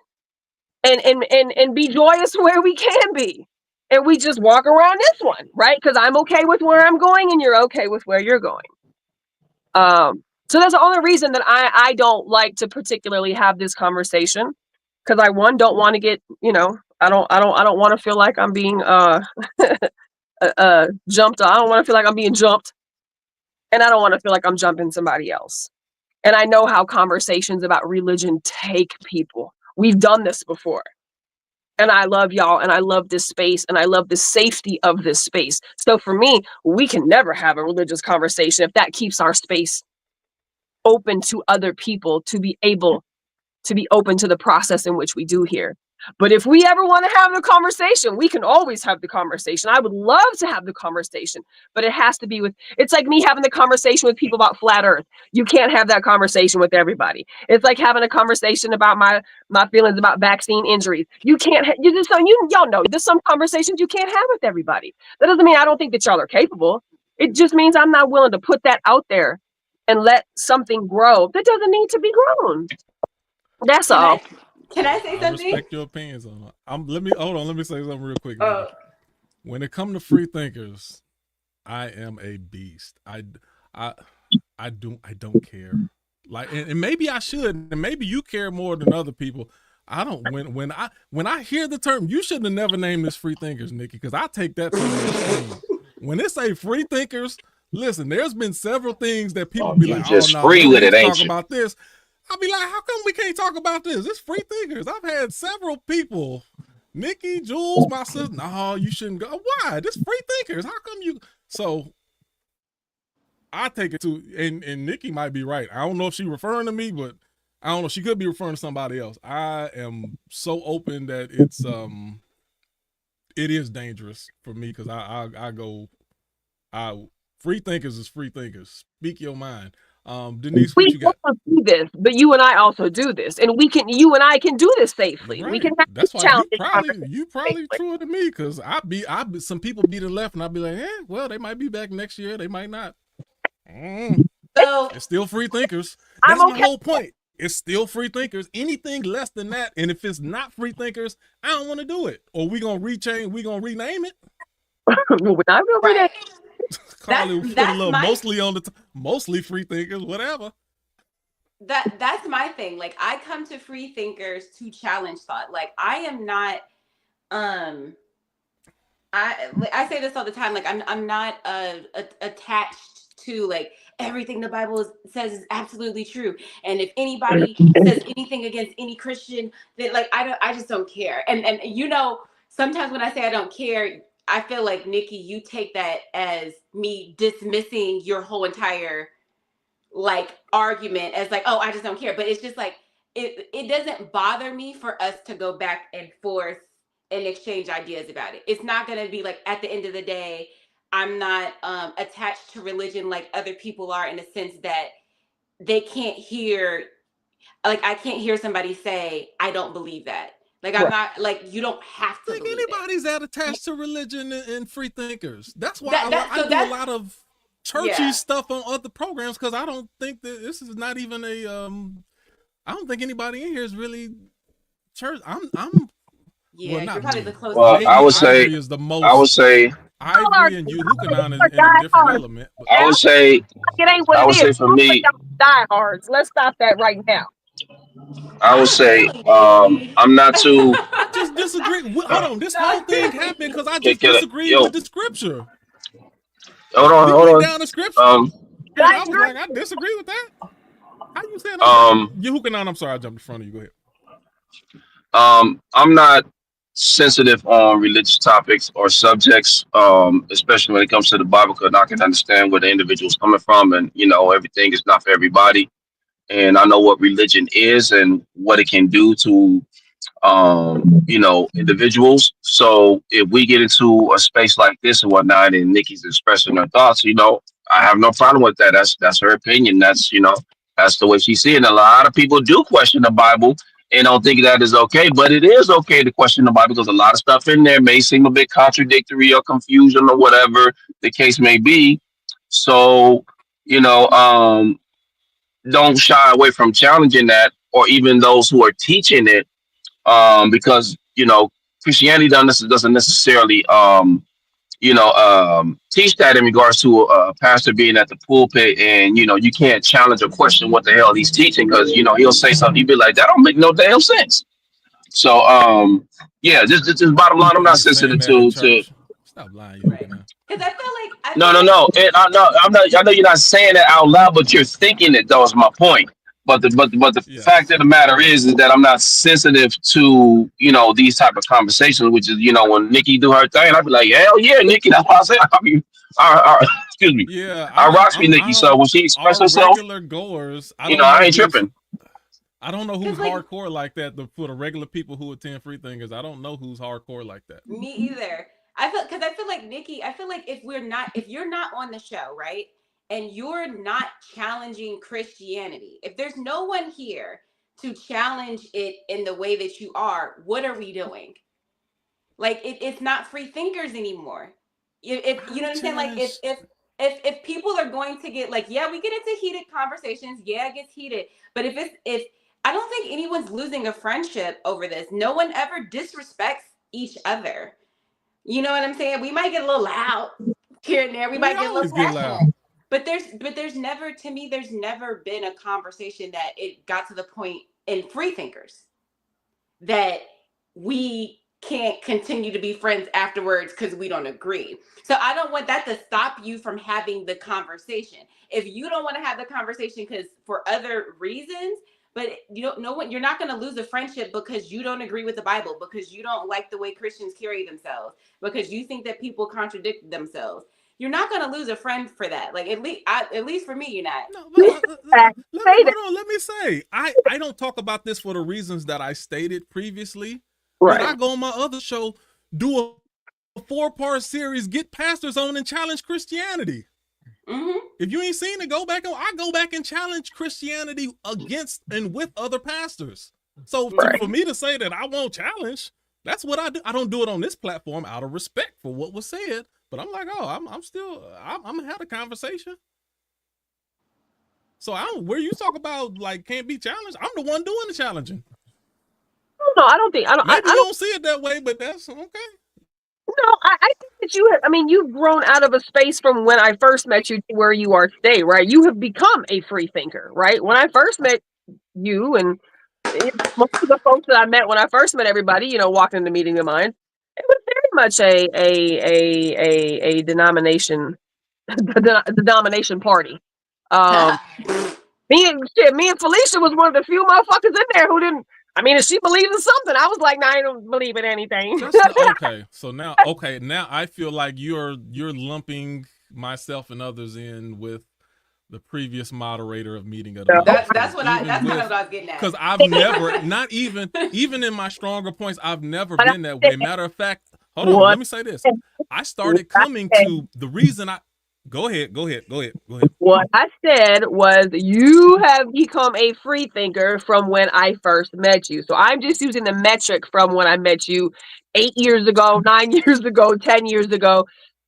and be joyous where we can be. And we just walk around this one, right? Because I'm okay with where I'm going and you're okay with where you're going. So that's the only reason that I don't like to particularly have this conversation, because I don't want to get, I don't want to feel like I'm being jumped. I don't want to feel like I'm being jumped, and I don't want to feel like I'm jumping somebody else. And I know how conversations about religion take people. We've done this before. And I love y'all, and I love this space, and I love the safety of this space. So for me, we can never have a religious conversation if that keeps our space open to other people to be able to be open to the process in which we do here. But if we ever want to have the conversation, we can always have the conversation. I would love to have the conversation, but it has to be it's like me having the conversation with people about flat earth. You can't have that conversation with everybody. It's like having a conversation about my feelings about vaccine injuries. You can't, y'all know there's some conversations you can't have with everybody. That doesn't mean I don't think that y'all are capable. It just means I'm not willing to put that out there and let something grow that doesn't need to be grown. That's all. Can I say something? Respect your opinions on it. Let me say something real quick. When it comes to free thinkers, I am a beast. I don't care. Like, and maybe I should, and maybe you care more than other people. I don't. When I hear the term, you shouldn't have never named this free thinkers, Nikki, because I take that to the extreme. When it say free thinkers, listen, there's been several things that people be like, just free with it, ain't you? About this. I'll be like, how come we can't talk about this? It's free thinkers. I've had several people, Nikki, Jules, my sister. No, you shouldn't go. Why? This free thinkers. How come you? So I take it to, and Nikki might be right. I don't know if she's referring to me, but I don't know. She could be referring to somebody else. I am so open that it is dangerous for me because free thinkers is free thinkers. Speak your mind. Denise, what you got? Also do this, but you and I also do this, and you and I can do this safely. Right. We can have That's why you probably truer than me, because some people be to the left, and I'll be like, well, they might be back next year, they might not. So it's still free thinkers. That's my whole point. It's still free thinkers. Anything less than that, and if it's not free thinkers, I don't want to do it. Or we gonna rename it. We're not gonna rename it. Call it, put a little mostly free thinkers, whatever. that's my thing. Like, I come to free thinkers to challenge thought. Like, I am not I say this all the time. Like, I'm not attached to like everything the Bible says is absolutely true. And if anybody says anything against any Christian, then like I just don't care. And you know, sometimes when I say I don't care, I feel like, Nikki, you take that as me dismissing your whole entire like argument as like, oh, I just don't care. But it's just like it doesn't bother me for us to go back and forth and exchange ideas about it. It's not going to be like, at the end of the day, I'm not attached to religion like other people are, in the sense that they can't hear, like, I can't hear somebody say, I don't believe that. Like, I'm not, like, you don't have to believe anybody's it. that attached to religion and free thinkers. That's why I do a lot of churchy stuff on other programs, because I don't think that this is not even a I don't think anybody in here is really church. I'm yeah, well, you're probably the closest. Well, I would say Ivory is the most. I would say Ivory and Yuhukanan is in a different element. I would say it ain't what I would it say is. for me, Diehards. Let's stop that right now. I would say I'm not too. Just disagree. Hold on, this whole thing happened because I just Yo, disagreed with the scripture. hold on, We hold went on. down the scripture. I was like, I disagree with that. How you saying Yuhukanan? I'm sorry, I jumped in front of you. Go ahead. I'm not sensitive on religious topics or subjects, especially when it comes to the Bible, because I can understand where the individual's coming from, and you know, everything is not for everybody. And I know what religion is and what it can do to you know, individuals. So if we get into a space like this and whatnot, and Nikki's expressing her thoughts, you know, I have no problem with that. That's her opinion. That's, you know, that's the way she sees it. And a lot of people do question the Bible and don't think that is okay, but it is okay to question the Bible, because a lot of stuff in there may seem a bit contradictory or confusion or whatever the case may be. So, you know, don't shy away from challenging that, or even those who are teaching it, because you know, Christianity doesn't necessarily teach that in regards to a pastor being at the pulpit, and you know, you can't challenge or question what the hell he's teaching, because you know, he'll say something, he'll be like, that don't make no damn sense. So yeah, just bottom line, I'm not sensitive to Stop lying, right? Because I feel like no. And I'm not. I know you're not saying that out loud, but you're thinking it. Though is my point. But the fact of the matter is that I'm not sensitive to, you know, these type of conversations, which is, you know, when Nikki do her thing, I'd be like, hell yeah, Nikki. That's what I said. I mean, excuse me. Yeah, I rocks me, Nikki. So when she express herself, regular goers, you know, I ain't tripping. I don't know who's hardcore like that. For the regular people who attend free thinkers, I don't know who's hardcore like that. Me either. I feel like, Nikki, I feel like if you're not on the show, right, and you're not challenging Christianity, if there's no one here to challenge it in the way that you are, what are we doing? Like, it's not free thinkers anymore. If you know what I'm saying? Like, if people are going to get like, yeah, we get into heated conversations, yeah, it gets heated, but if I don't think anyone's losing a friendship over this. No one ever disrespects each other. You know what I'm saying? We might get a little loud here and there. We might get a little passionate. But there's never, to me, there's never been a conversation that it got to the point in free thinkers that we can't continue to be friends afterwards because we don't agree. So I don't want that to stop you from having the conversation. If you don't want to have the conversation because for other reasons, but you don't know what, you're not going to lose a friendship because you don't agree with the Bible, because you don't like the way Christians carry themselves, because you think that people contradict themselves. You're not going to lose a friend for that. Like, at least for me, you're not. No, let me say, I don't talk about this for the reasons that I stated previously. Right. When I go on my other show, do a 4-part series, get pastors on and challenge Christianity. Mm-hmm. If you ain't seen it, I go back and challenge Christianity against and with other pastors. So for me to say that I won't challenge, that's what I do. I don't do it on this platform out of respect for what was said. But I'm like, I'm gonna have a conversation. So where you talk about like can't be challenged, I'm the one doing the challenging. No, I don't think. Maybe you don't see it that way, but that's okay. No, I think that you've grown out of a space from when I first met you to where you are today, right? You have become a free thinker, right? When I first met you and most of the folks that I met when I first met everybody, you know, walking in the meeting of mine, it was very much a denomination denomination party. Me and Felicia was one of the few motherfuckers in there who didn't. I mean, if she believed in something, I was like, "Nah, I don't believe in anything." Okay, so now I feel like you're lumping myself and others in with the previous moderator of meeting of the month. That's what I was getting at. Because I've never, not even in my stronger points, I've never been that way. Matter of fact, hold on, let me say this. I started coming to the reason Go ahead. What I said was you have become a free thinker from when I first met you. So I'm just using the metric from when I met you 8 years ago, 9 years ago, 10 years ago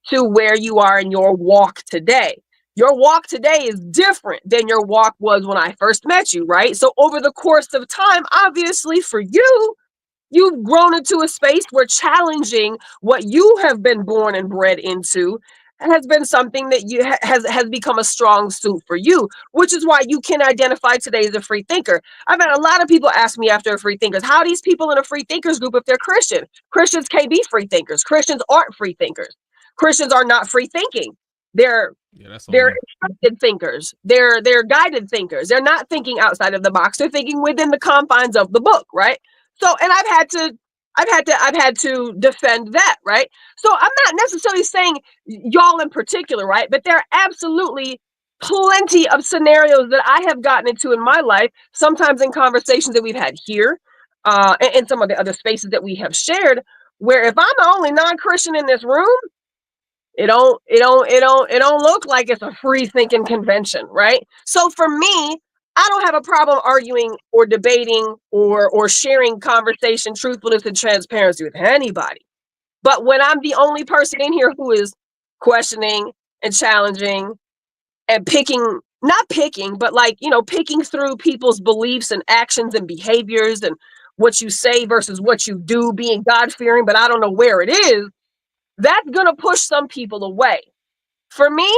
to where you are in your walk today. Your walk today is different than your walk was when I first met you, right? So over the course of time, obviously for you, you've grown into a space where challenging what you have been born and bred into has been something that you has become a strong suit for you, which is why you can identify today as a free thinker. I've had a lot of people ask me after free thinkers, how are these people in a free thinkers group if they're Christian? Christians can't be free thinkers. Christians aren't free thinkers. Christians are not free thinking. They're instructed thinkers. They're guided thinkers. They're not thinking outside of the box. They're thinking within the confines of the book, right? So, and I've had to defend that, right? So I'm not necessarily saying y'all in particular, right? But there are absolutely plenty of scenarios that I have gotten into in my life, sometimes in conversations that we've had here, and some of the other spaces that we have shared, where if I'm the only non-Christian in this room, it don't look like it's a free thinking convention, right? So for me, I don't have a problem arguing or debating or sharing conversation, truthfulness, and transparency with anybody. But when I'm the only person in here who is questioning and challenging and but like, you know, picking through people's beliefs and actions and behaviors and what you say versus what you do, being God-fearing, but I don't know where it is, that's going to push some people away. For me,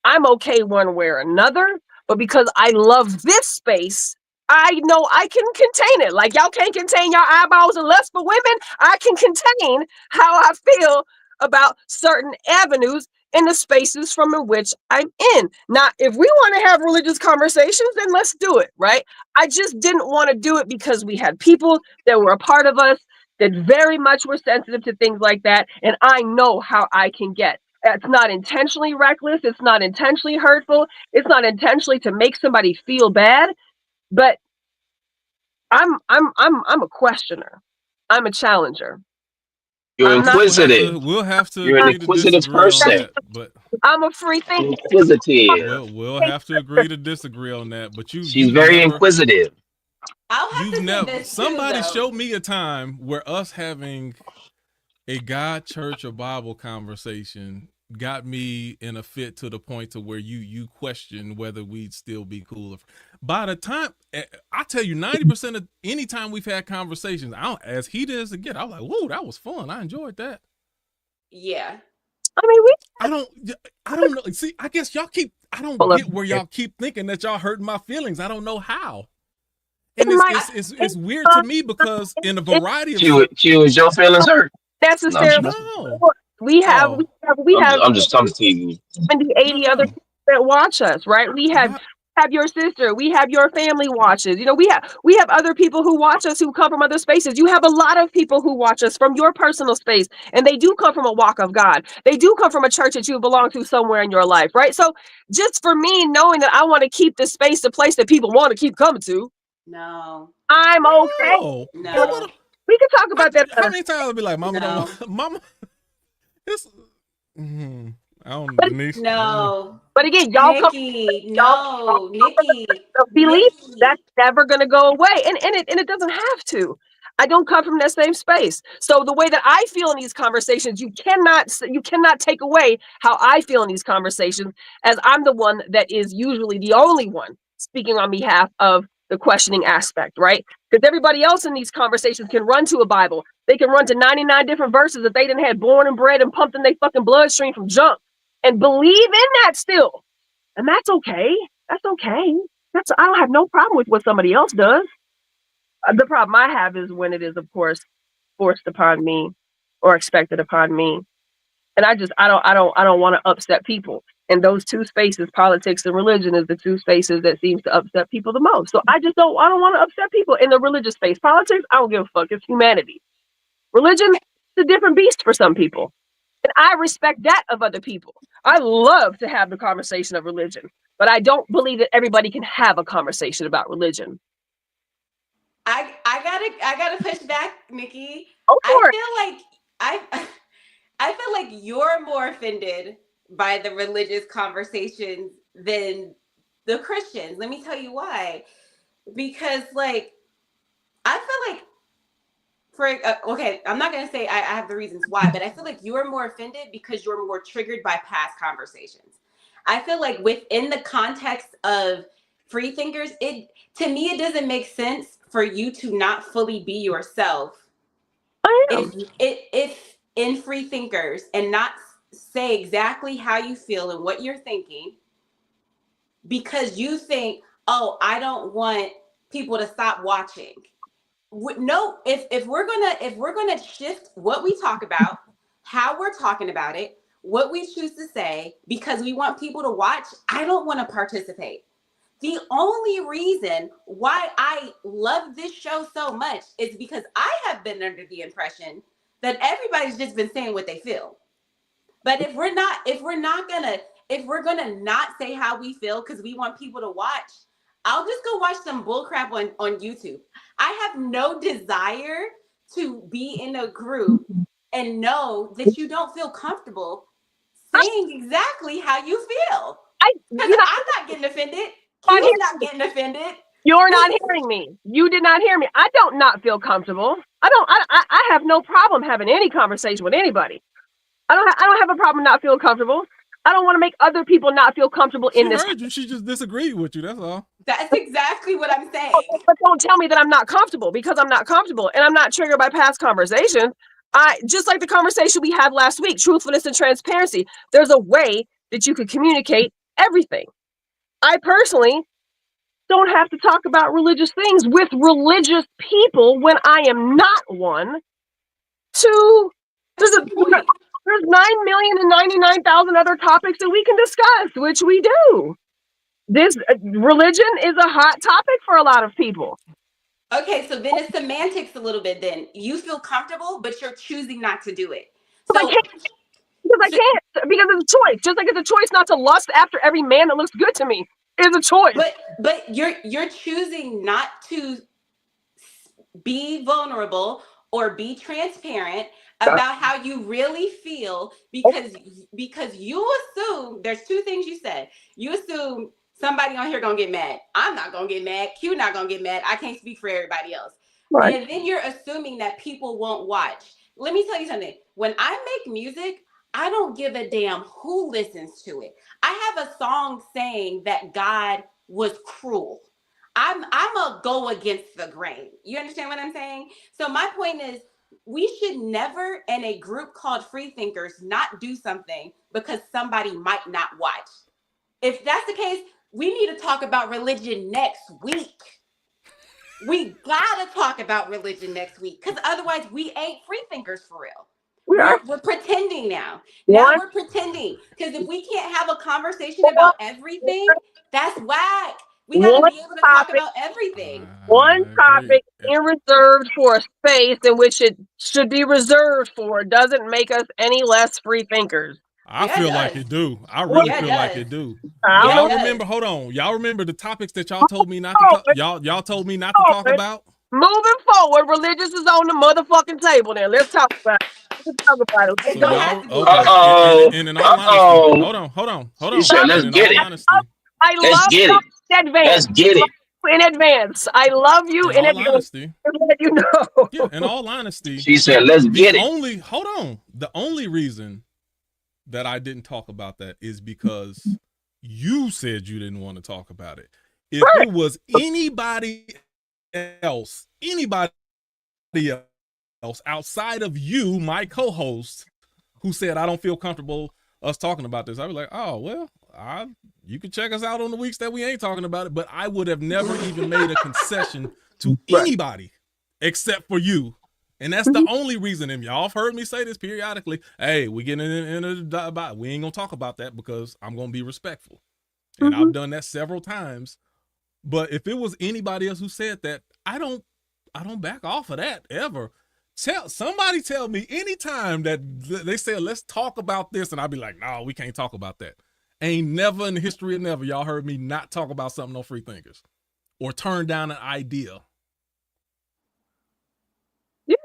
I'm okay one way or another. But because I love this space, I know I can contain it. Like y'all can't contain your eyeballs and lust for women. I can contain how I feel about certain avenues in the spaces from which I'm in. Now, if we want to have religious conversations, then let's do it, right? I just didn't want to do it because we had people that were a part of us that very much were sensitive to things like that. And I know how I can get. It's not intentionally reckless. It's not intentionally hurtful. It's not intentionally to make somebody feel bad. But I'm a questioner. I'm a challenger. You're inquisitive. We'll have to. You're an inquisitive person. But I'm a free thinker. Inquisitive. We'll have to agree to disagree on that. But she's very inquisitive. Somebody showed me a time where us having a God, church, or Bible conversation got me in a fit to the point to where you question whether we'd still be cool. By the time, I tell you, 90% of any time we've had conversations, as heated as it get, I was like, whoa, that was fun. I enjoyed that. Yeah. I mean, I don't know. See, I guess y'all I don't get where y'all keep thinking that y'all hurting my feelings. I don't know how. And it's weird to me because in a variety of Q, is your feelings hurt? Necessarily. No. We have I'm just teasing you. 80 other people that watch us, right? We have your sister, we have your family watches. You know, we have other people who watch us who come from other spaces. You have a lot of people who watch us from your personal space, and they do come from a walk of God. They do come from a church that you belong to somewhere in your life, right? So just for me, knowing that I want to keep this space a place that people want to keep coming to. No. I'm okay. No. We can talk about that. How many times I'll be like, Mama, don't, Mama, it's, I don't know. No. But again, y'all Nikki, Nikki. Believe that's never going to go away. And it doesn't have to. I don't come from that same space. So the way that I feel in these conversations, you cannot take away how I feel in these conversations, as I'm the one that is usually the only one speaking on behalf of the questioning aspect, right? Because everybody else in these conversations can run to a Bible. They can run to 99 different verses that they didn't have born and bred and pumped in their fucking bloodstream from junk and believe in that still. And that's okay. That's okay. I don't have no problem with what somebody else does. The problem I have is when it is, of course, forced upon me or expected upon me. And I don't want to upset people. And those two spaces, politics and religion, is the two spaces that seems to upset people the most. So I don't want to upset people in the religious space. Politics, I don't give a fuck. It's humanity. Religion, it's a different beast for some people. And I respect that of other people. I love to have the conversation of religion, but I don't believe that everybody can have a conversation about religion. I gotta push back, Nikki. I feel like you're more offended by the religious conversations than the Christians. Let me tell you why. Because like, I feel like okay, I'm not going to say I have the reasons why, but I feel like you're more offended because you're more triggered by past conversations. I feel like within the context of free thinkers, to me, it doesn't make sense for you to not fully be yourself. If in free thinkers and not say exactly how you feel and what you're thinking, because you think, oh, I don't want people to stop watching. No, if we're gonna shift what we talk about, how we're talking about it, what we choose to say, because we want people to watch, I don't want to participate. The only reason why I love this show so much is because I have been under the impression that everybody's just been saying what they feel. But if we're gonna not say how we feel because we want people to watch, I'll just go watch some bullcrap on YouTube. I have no desire to be in a group and know that you don't feel comfortable saying exactly how you feel. Because I'm not getting offended. You're not getting offended. You're not hearing me. You did not hear me. I don't not feel comfortable. I have no problem having any conversation with anybody. I don't have a problem not feeling comfortable. I don't want to make other people not feel comfortable in this. She heard you. She just disagreed with you. That's all. That's exactly what I'm saying. But don't tell me that I'm not comfortable, because I'm not comfortable and I'm not triggered by past conversations. Just like the conversation we had last week, truthfulness and transparency. There's a way that you could communicate everything. I personally don't have to talk about religious things with religious people when I am not one. There's 9,099,000 other topics that we can discuss, which we do. This religion is a hot topic for a lot of people. Okay, so then it's semantics a little bit. Then you feel comfortable, but you're choosing not to do it. So I can't, because it's a choice. Just like it's a choice not to lust after every man that looks good to me. It's a choice. But you're choosing not to be vulnerable or be transparent about how you really feel because you assume there's two things you said. You assume somebody on here gonna get mad. I'm not gonna get mad. Q not gonna get mad. I can't speak for everybody else. Right. And then you're assuming that people won't watch. Let me tell you something. When I make music, I don't give a damn who listens to it. I have a song saying that God was cruel. I'm a go against the grain. You understand what I'm saying? So my point is, we should never, in a group called Free Thinkers, not do something because somebody might not watch. If that's the case, we need to talk about religion next week. We gotta talk about religion next week, because otherwise we ain't free thinkers for real. We're pretending now. Now we're pretending, because if we can't have a conversation about everything, that's whack. We gotta be able to talk about everything. One topic reserved for a space in which it should be reserved for doesn't make us any less free thinkers. I feel like it do. I really feel like it do. Y'all remember? Hold on. Y'all remember the topics that y'all told me not to talk? Y'all told me not to talk about? Moving forward, religious is on the motherfucking table. Now let's talk about it. Let's talk about it. So and in all honesty, hold on. Let's get it. I love you in advance. Let's get it. In advance. I love you in advance. You know. Yeah, in all honesty. She said, let's get it. The only reason that I didn't talk about that is because you said you didn't want to talk about it. If it was anybody else outside of you, my co-host, who said I don't feel comfortable us talking about this, I'd be like, oh well, you can check us out on the weeks that we ain't talking about it, but I would have never even made a concession to anybody except for you. And that's the only reason. And y'all have heard me say this periodically. Hey, we getting in a we ain't gonna talk about that because I'm gonna be respectful. And I've done that several times. But if it was anybody else who said that, I don't back off of that ever. Somebody tell me anytime that they say, let's talk about this, and I'll be like, no, we can't talk about that. Ain't never in the history of never y'all heard me not talk about something on Free Thinkers or turn down an idea. Yeah.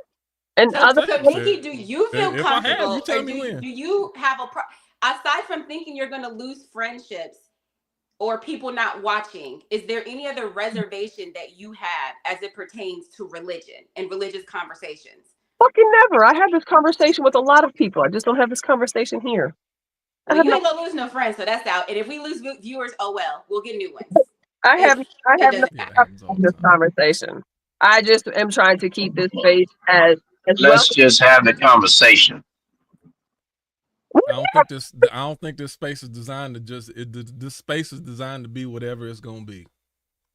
And so, other Mickey, do you feel comfortable? You tell me when. Do you have aside from thinking you're going to lose friendships or people not watching, is there any other reservation that you have as it pertains to religion and religious conversations? Fucking never. I have this conversation with a lot of people. I just don't have this conversation here. Well, you ain't gonna lose no friends, so that's out. And if we lose viewers, oh well, we'll get new ones. I have this conversation. I just am trying to keep this space as Let's just have the conversation. I don't think this space is designed to this space is designed to be whatever it's gonna be.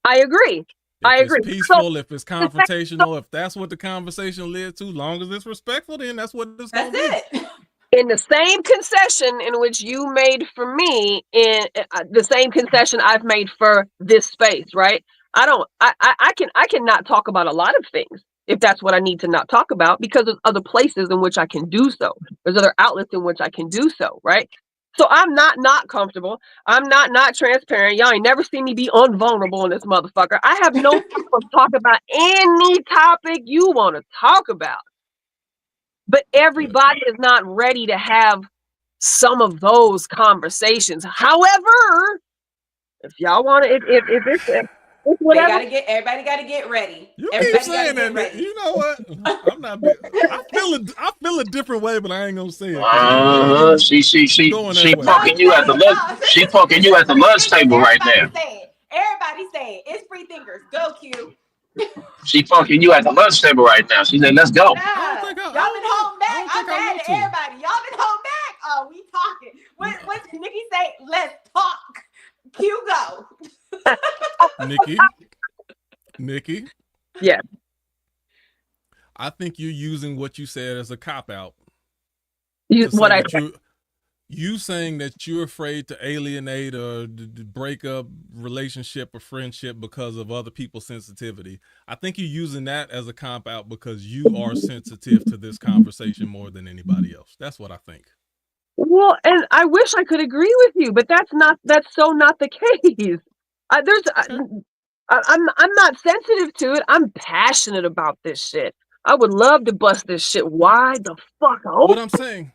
I agree. If it's peaceful, if it's confrontational, if that's what the conversation led to, long as it's respectful, then that's what it's gonna be. In the same concession in which you made for me, in the same concession I've made for this space, right? I cannot talk about a lot of things if that's what I need to not talk about, because there's other places in which I can do so. There's other outlets in which I can do so, right? So I'm not comfortable. I'm not transparent. Y'all ain't never seen me be unvulnerable in this motherfucker. I have no problem talking about any topic you want to talk about. But everybody is not ready to have some of those conversations. However, if y'all want to, if it's whatever, everybody gotta get ready. You everybody keep saying that. Ready. You know what? I'm not. I feel a different way, but I ain't gonna say it. She poking you at the lunch. She poking you at the lunch table right now. Everybody say it. It's Free Thinkers. Go, Q. She poking you at the lunch table right now. She said, "Let's go." Y'all been holding back. I'm mad at everybody. Y'all been holding back. Oh, we talking. What's Nikki say? Let's talk. Q go. Nikki. Yeah. I think you're using what you said as a cop out. You saying that you're afraid to alienate or to break up relationship or friendship because of other people's sensitivity. I think you're using that as a cop out because you are sensitive to this conversation more than anybody else. That's what I think. Well, and I wish I could agree with you, but that's so not the case. I'm not sensitive to it. I'm passionate about this shit. I would love to bust this shit wide the fuck open. What I'm saying,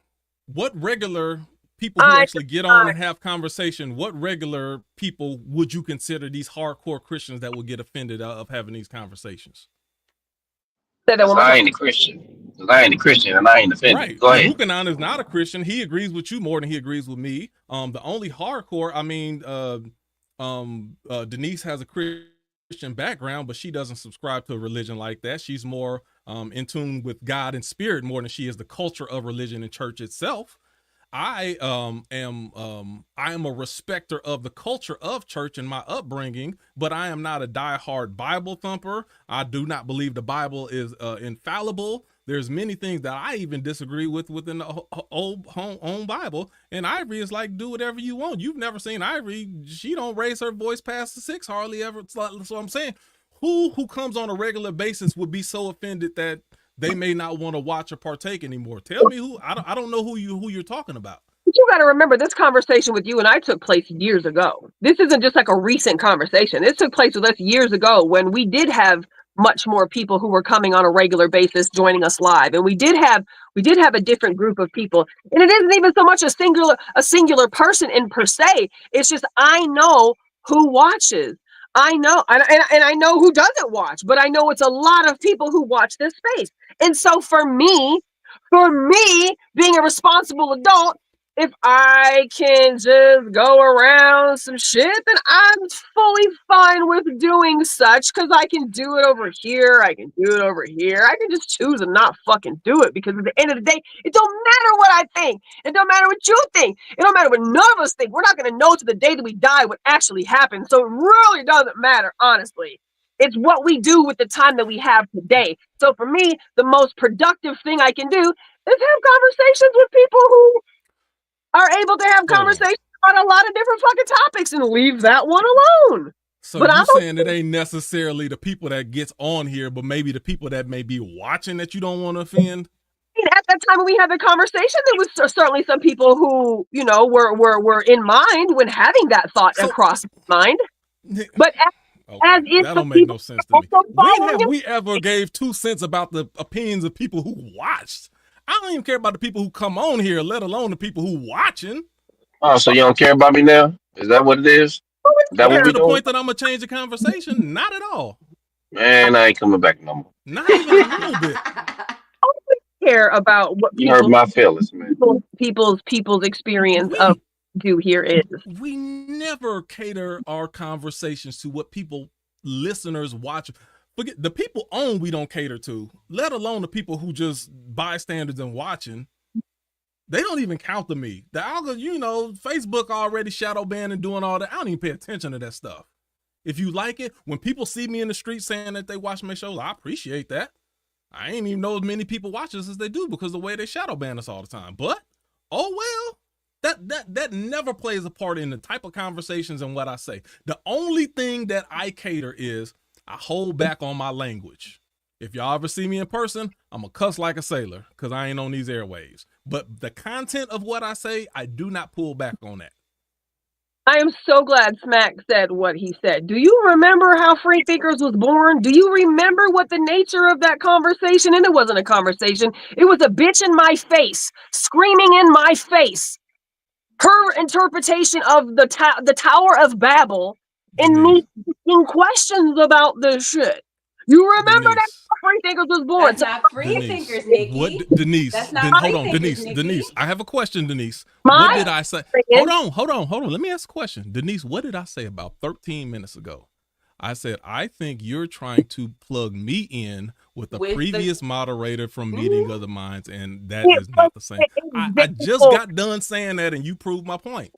what regular people who actually get on and have conversation, what regular people would you consider these hardcore Christians that will get offended of having these conversations? I ain't a Christian. I ain't a Christian and I ain't offended. Right. Go ahead. Lukanon is not a Christian. He agrees with you more than he agrees with me. The only hardcore, Denise has a Christian background, but she doesn't subscribe to a religion like that. She's more in tune with God and spirit more than she is the culture of religion and church itself. I am a respecter of the culture of church and my upbringing, but I am not a diehard Bible thumper. I do not believe the Bible is infallible. There's many things that I even disagree with within the own Bible. And Ivory is like, do whatever you want. You've never seen Ivory. She don't raise her voice past the 6 hardly ever. So I'm saying, who comes on a regular basis would be so offended that they may not want to watch or partake anymore. Tell me who. I don't know who you're talking about. But you got to remember, this conversation with you and I took place years ago. This isn't just like a recent conversation. This took place with us years ago when we did have much more people who were coming on a regular basis, joining us live, and we did have a different group of people. And it isn't even so much a singular person in per se. It's just I know who watches. I know, and I know who doesn't watch, but I know it's a lot of people who watch this space. And so for me, being a responsible adult, if I can just go around some shit, then I'm fully fine with doing such, because I can do it over here. I can do it over here. I can just choose and not fucking do it, because at the end of the day, it don't matter what I think. It don't matter what you think. It don't matter what none of us think. We're not going to know to the day that we die what actually happened. So it really doesn't matter, honestly. It's what we do with the time that we have today. So for me, the most productive thing I can do is have conversations with people who are able to have conversations on a lot of different fucking topics and leave that one alone. So but you're saying it ain't necessarily the people that gets on here, but maybe the people that may be watching that you don't want to offend? At that time when we had the conversation, there was certainly some people who, you know, were in mind when having that thought across mind. But as is that don't make no sense to me. When have we ever gave 2 cents about the opinions of people who watched? I don't even care about the people who come on here, let alone the people who watching. Oh, so you don't care about me now? Is that what it is? Is that what we to the doing? point that I'm gonna change the conversation? Not at all. Man, I ain't coming back no more. Not even a little bit. Care about what you hurt my feelings, man. People's experience of do here is we never cater our conversations to what people listeners watch. Forget the people on we don't cater to, let alone the people who just bystanders and watching. They don't even count to me. The algorithm, you know, Facebook already shadow banned and doing all that. I don't even pay attention to that stuff. If you like it, when people see me in the street saying that they watch my shows, I appreciate that. I ain't even know as many people watch us as they do because of the way they shadow ban us all the time. But, oh well, that never plays a part in the type of conversations and what I say. The only thing that I cater is I hold back on my language. If y'all ever see me in person, I'm a cuss like a sailor because I ain't on these airwaves. But the content of what I say, I do not pull back on that. I am so glad Smack said what he said. Do you remember how Free Thinkers was born? Do you remember what the nature of that conversation? And it wasn't a conversation. It was a bitch in my face, screaming in my face. Her interpretation of the Tower of Babel and me asking questions about this shit. You remember that Free Thinkers was born. That's not Free Thinkers, Nikki. What, Denise? That's not hold on, Thinkers, Denise. I have a question, Denise. What did I say? Hold on. Let me ask a question. Denise, what did I say about 13 minutes ago? I said, I think you're trying to plug me in with the previous moderator from Meeting of the Minds, and that is not the same. I just got done saying that, and you proved my point.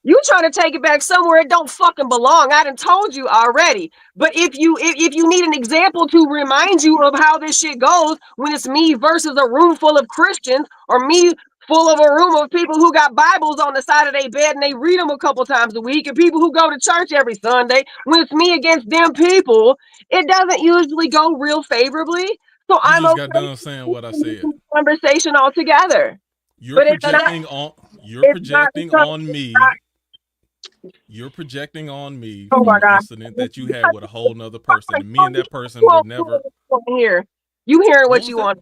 You trying to take it back somewhere it don't fucking belong. I done told you already. But if you need an example to remind you of how this shit goes when it's me versus a room full of Christians, or me full of a room of people who got Bibles on the side of their bed and they read them a couple times a week, and people who go to church every Sunday, when it's me against them people, it doesn't usually go real favorably. So I'm just got done saying what I said. Conversation altogether. You're projecting on me. You're projecting on me from an incident that you had with a whole nother person, and me and that person would never. Here, you hearing what you want?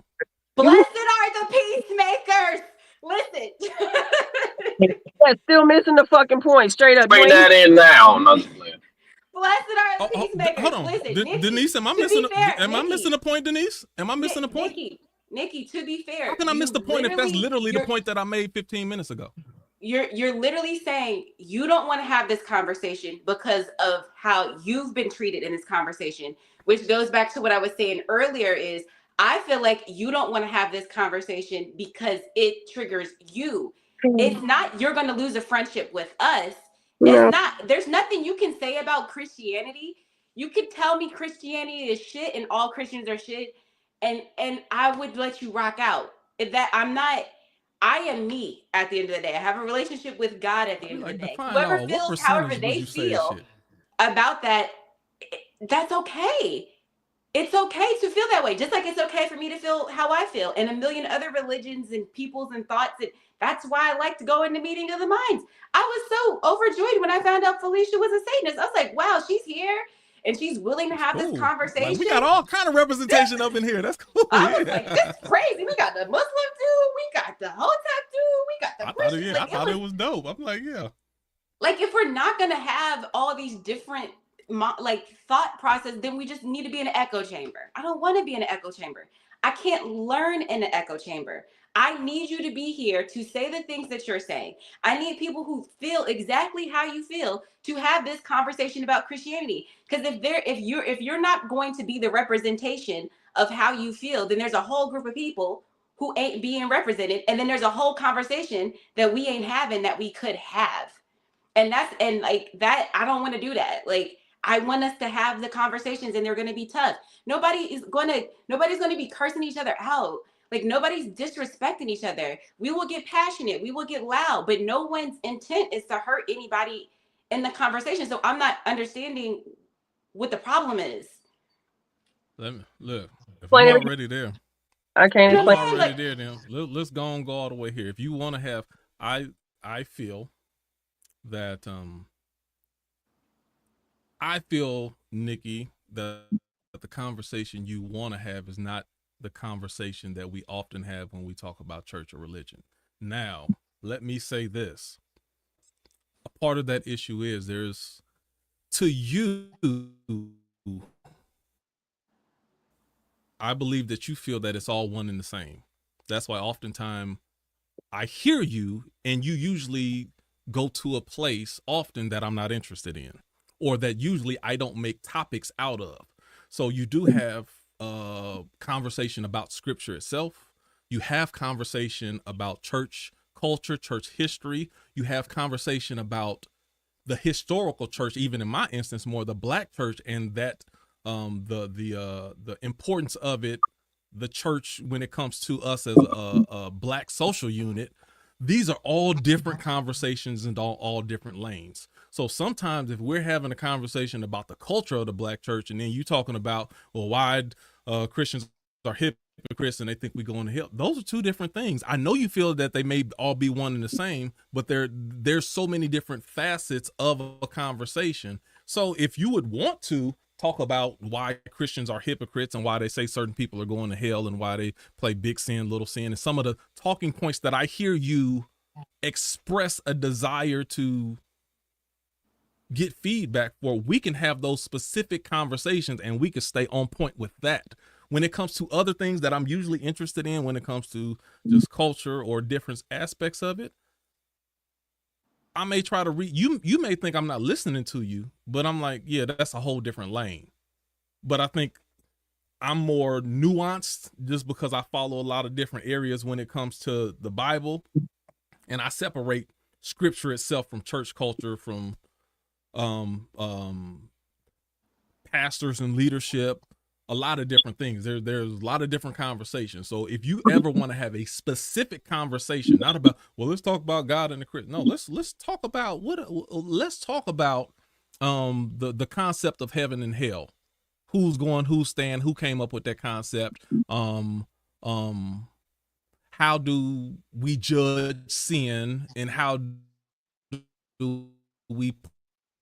Blessed are the peacemakers. Listen. Yeah, still missing the fucking point. Straight up. Bring that in now. Blessed are the peacemakers. Hold on. Listen, Nikki, Denise, am I missing a point, Denise? Am I missing a point? Nikki, to be fair. How can I miss the point if that's literally the point that I made 15 minutes ago? You're literally saying you don't want to have this conversation because of how you've been treated in this conversation, which goes back to what I was saying earlier is I feel like you don't want to have this conversation because it triggers you. It's not you're going to lose a friendship with us. It's not. There's nothing you can say about Christianity. You could tell me Christianity is shit and all Christians are shit, and I would let you rock out. I am me at the end of the day. I have a relationship with God at the end of the day. Whoever feels however they feel about that, that's okay. It's okay to feel that way. Just like it's okay for me to feel how I feel, and a million other religions and peoples and thoughts. And that's why I like to go into Meeting of the Minds. I was so overjoyed when I found out Felicia was a Satanist. I was like, wow, she's here and she's willing to have this conversation. Like, we got all kind of representation up in here. That's cool. I was like, this is crazy. We got the Muslim dude. We got the Hotep dude. We got the Christian. I thought it was dope. I'm like, yeah. Like, if we're not going to have all these different thought process, then we just need to be in an echo chamber. I don't want to be in an echo chamber. I can't learn in an echo chamber. I need you to be here to say the things that you're saying. I need people who feel exactly how you feel to have this conversation about Christianity. Because if you're not going to be the representation of how you feel, then there's a whole group of people who ain't being represented, and then there's a whole conversation that we ain't having that we could have. And like that, I don't want to do that. Like, I want us to have the conversations, and they're going to be tough. Nobody's going to be cursing each other out. Like, nobody's disrespecting each other. We will get passionate. We will get loud, but no one's intent is to hurt anybody in the conversation. So I'm not understanding what the problem is. Let me look. If you're already there, I can't explain. explain. Already there, then let's go and go all the way here. If you want to have, I feel that I feel, Nikki, that the conversation you want to have is not the conversation that we often have when we talk about church or religion. Now, let me say this. A part of that issue is there's, to you, I believe that you feel that it's all one and the same. That's why oftentimes I hear you, and you usually go to a place often that I'm not interested in, or that usually I don't make topics out of. So you do have conversation about scripture itself. You have conversation about church culture, church history. You have conversation about the historical church, even in my instance, more the Black church, and that the importance of it, the church when it comes to us as a Black social unit. These are all different conversations and all different lanes. So sometimes if we're having a conversation about the culture of the Black church, and then you talking about, well, why Christians are hypocrites and they think we go to hell, those are two different things. I know you feel that they may all be one and the same, but there's so many different facets of a conversation. So if you would want to talk about why Christians are hypocrites and why they say certain people are going to hell and why they play big sin, little sin, and some of the talking points that I hear you express a desire to get feedback for, we can have those specific conversations and we can stay on point with that. When it comes to other things that I'm usually interested in, when it comes to just culture or different aspects of it, I may try to read you. You may think I'm not listening to you, but I'm like, yeah, that's a whole different lane. But I think I'm more nuanced just because I follow a lot of different areas when it comes to the Bible, and I separate scripture itself from church culture, from pastors and leadership, a lot of different things. There's a lot of different conversations. So if you ever want to have a specific conversation, not about, well, let's talk about God and the Christian. No, let's talk about the concept of heaven and hell. Who's going, who's staying, who came up with that concept? How do we judge sin, and how do we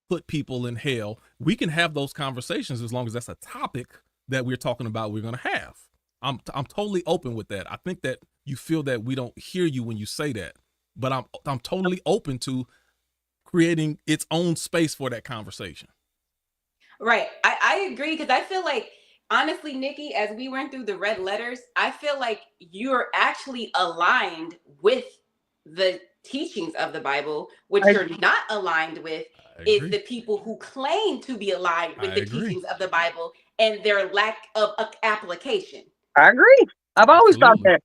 put people in hell? We can have those conversations as long as that's a topic that we're talking about we're going to have. I'm totally open with that. I think that you feel that we don't hear you when you say that, but I'm totally open to creating its own space for that conversation. Right. I agree, because I feel like, honestly, Nikki, as we went through the red letters, I feel like you're actually aligned with the teachings of the Bible. What you're not aligned with is the people who claim to be aligned with the teachings of the Bible and their lack of application. I agree. I've always thought that.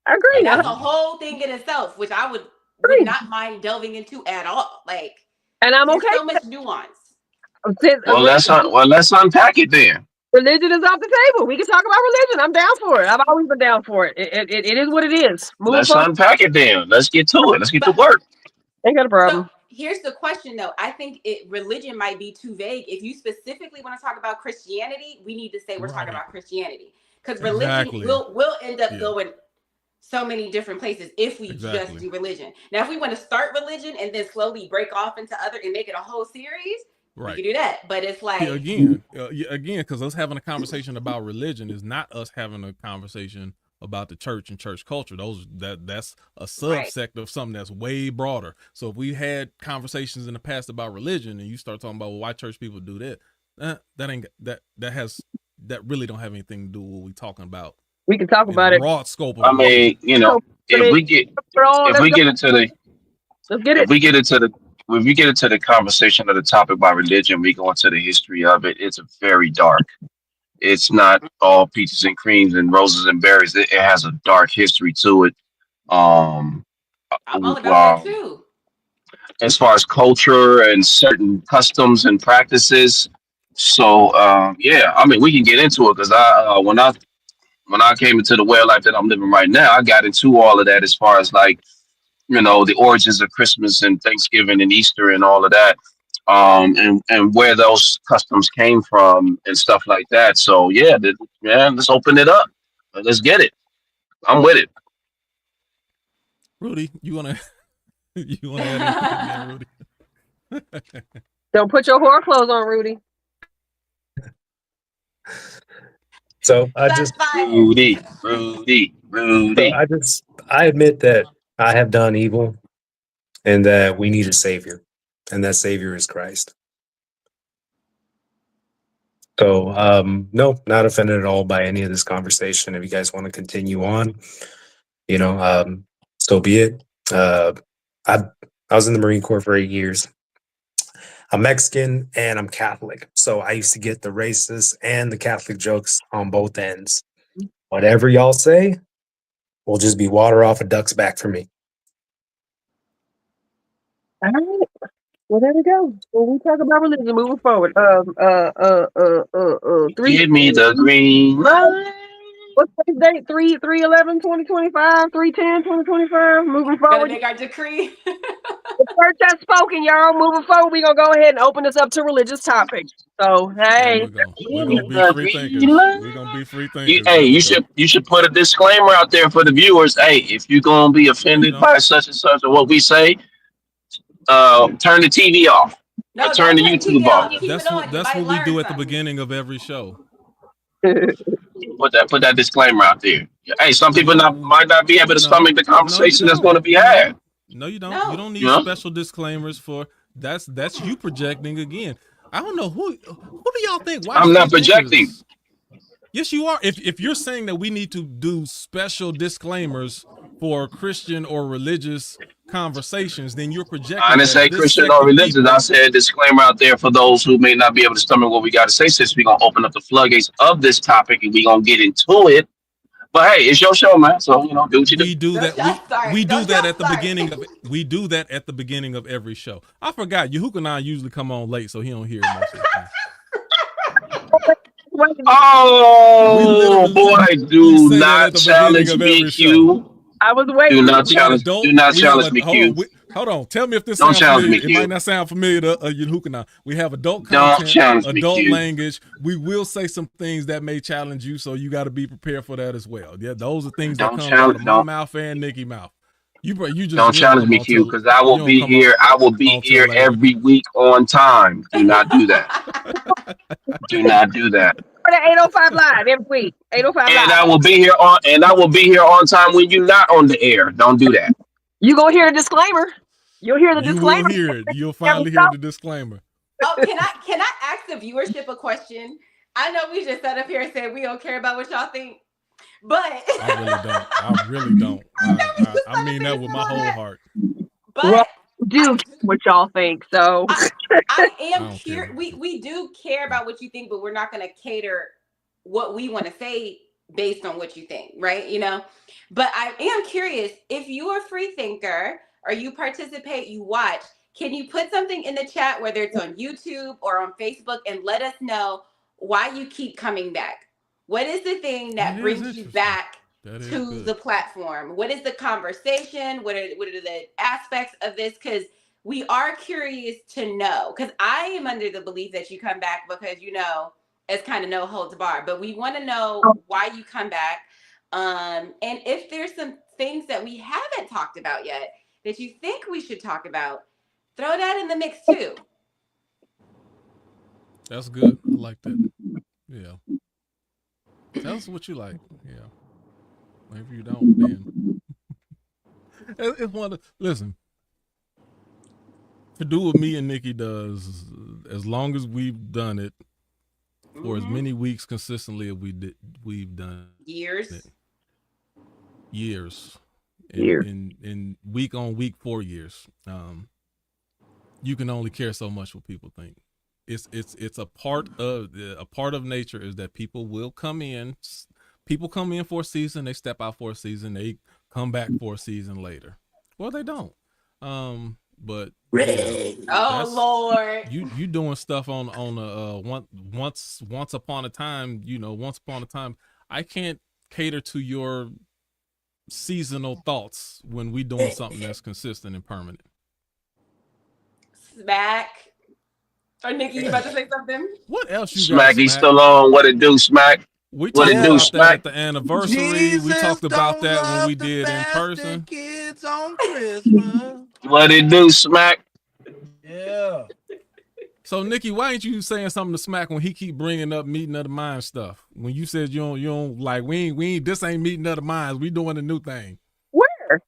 I agree. And that's a whole thing in itself, which I would not mind delving into at all. Like, and I'm there's okay. so much nuance. Well, let's unpack it then. Religion is off the table. We can talk about religion. I'm down for it. I've always been down for it. It is what it is. Let's unpack it then. Let's get to it. Let's get to work. Ain't got a problem. So here's the question, though. I think religion might be too vague. If you specifically want to talk about Christianity, we need to say we're talking about Christianity, because religion will end up going so many different places if we just do religion. Now, if we want to start religion and then slowly break off into other and make it a whole series, we can do that. But it's like, again, because us having a conversation about religion is not us having a conversation about the church and church culture. That's a subsect of something that's way broader. So if we had conversations in the past about religion, and you start talking about, well, why church people do that, that has that really don't have anything to do with what we're talking about. We can talk about it. Broad scope of I mean, you know, if we get into the let's get if it. we get into the if we get into the conversation of the topic about religion, we go into the history of it. It's very dark. It's not all peaches and creams and roses and berries. It has a dark history to it. Um, I'm all about that um, too. as far as culture and certain customs and practices. So yeah, I mean, we can get into it because when I came into the way of life that I'm living right now, I got into all of that as far as like, you know, the origins of Christmas and Thanksgiving and Easter and all of that, and where those customs came from and stuff like that. So yeah, let's open it up. Let's get it. I'm with it. Rudy, you wanna you wanna add anything there, Rudy? Don't put your whore clothes on, Rudy. So I That's just, fine. Rudy. I admit that I have done evil and that we need a savior, and that savior is Christ. So, no, not offended at all by any of this conversation. If you guys want to continue on, you know, so be it. I was in the Marine Corps for 8 years. I'm Mexican and I'm Catholic. So I used to get the racist and the Catholic jokes on both ends. Whatever y'all say will just be water off a duck's back for me. All right. Well, there we go. Well, we talk about religion moving forward. Give me the green light. What's the date? 3/11/2025, 3/10/2025. Moving Gonna forward. make our decree. The church has spoken, y'all. Moving forward, we're gonna go ahead and open this up to religious topics. So There hey. we go. We're gonna be free thinkers. We're gonna be free thinkers. You should put a disclaimer out there for the viewers. Hey, if you're gonna be offended by such and such or what we say, turn the TV off. No, Or turn the don't YouTube it off. Keep it on. That's what we do at the beginning of every show. Put that disclaimer out there. Hey, some people might not be able to stomach the conversation that's going to be had. No, you don't. No. You don't need special disclaimers for that's you projecting again. I don't know who do y'all think? I'm not projecting. Yes, you are. If you're saying that we need to do special disclaimers for Christian or religious conversations, then you're projecting. I didn't say Christian or religious. I said disclaimer out there for those who may not be able to stomach what we got to say, since we're going to open up the floodgates of this topic and we're going to get into it. But hey, it's your show, man. So, you know, do what you do. We do that. We do that at the beginning of it. We do that at the beginning of every show. I forgot. Yahuka and I usually come on late, so he don't hear most of the time. Oh boy, do not challenge me, Q. I was waiting. Do not challenge me, Q. Hold on. Tell me if this Don't sounds familiar. Me, it might not sound familiar to Yahuka and I. We have adult Don't content, adult me, language. We will say some things that may challenge you, so you got to be prepared for that as well. Yeah, those are things that come out of my mouth and Nikki mouth. You just don't challenge me, Q, because I will be here. I will be here every week on time. Do not do that. Do not do that. For the 805 live every week. 805 live. And I will be here on time when you're not on the air. Don't do that. You gonna hear a disclaimer. You'll hear the disclaimer. You will hear it. You'll finally hear the disclaimer. Oh, can I ask the viewership a question? I know we just sat up here and said we don't care about what y'all think, but I really don't. I mean that with my whole heart. But well, do what y'all think. So I am curious. We do care about what you think, but we're not going to cater what we want to say based on what you think, right? You know. But I am curious, if you're a free thinker or you participate, you watch, can you put something in the chat, whether it's on YouTube or on Facebook, and let us know why you keep coming back? What is the thing that brings you back to the platform? What is the conversation? What are the aspects of this? Because we are curious to know. Because I am under the belief that you come back because, you know, it's kind of no holds barred. But we want to know why you come back. And if there's some things that we haven't talked about yet that you think we should talk about, throw that in the mix too. That's good. I like that. Yeah. Tell us what you like. Yeah. If you don't, then it's one of listen. To do what me and Nikki does, as long as we've done it, for as many weeks consistently as we've done Years. it. Years. In week on week 4 years. You can only care so much what people think. It's a part of nature is that people will come in. People come in for a season, they step out for a season, they come back for a season later. Well, they don't. But Oh Lord, you doing stuff on once upon a time. Once upon a time, I can't cater to your seasonal thoughts when we doing something that's consistent and permanent. Smack. Or Nikki, you about to say something? What else you Smack, got? he's still on. What it do, Smack? We What talked it do, about that Smack? at the anniversary. Jesus we talked about don't that when love we the did in bastard person. kids on Christmas. What it do, Smack? Yeah. So Nikki, why ain't you saying something to Smack when he keep bringing up meeting of the mind stuff? When you said you don't like we ain't this ain't meeting of the minds. We doing a new thing. Where?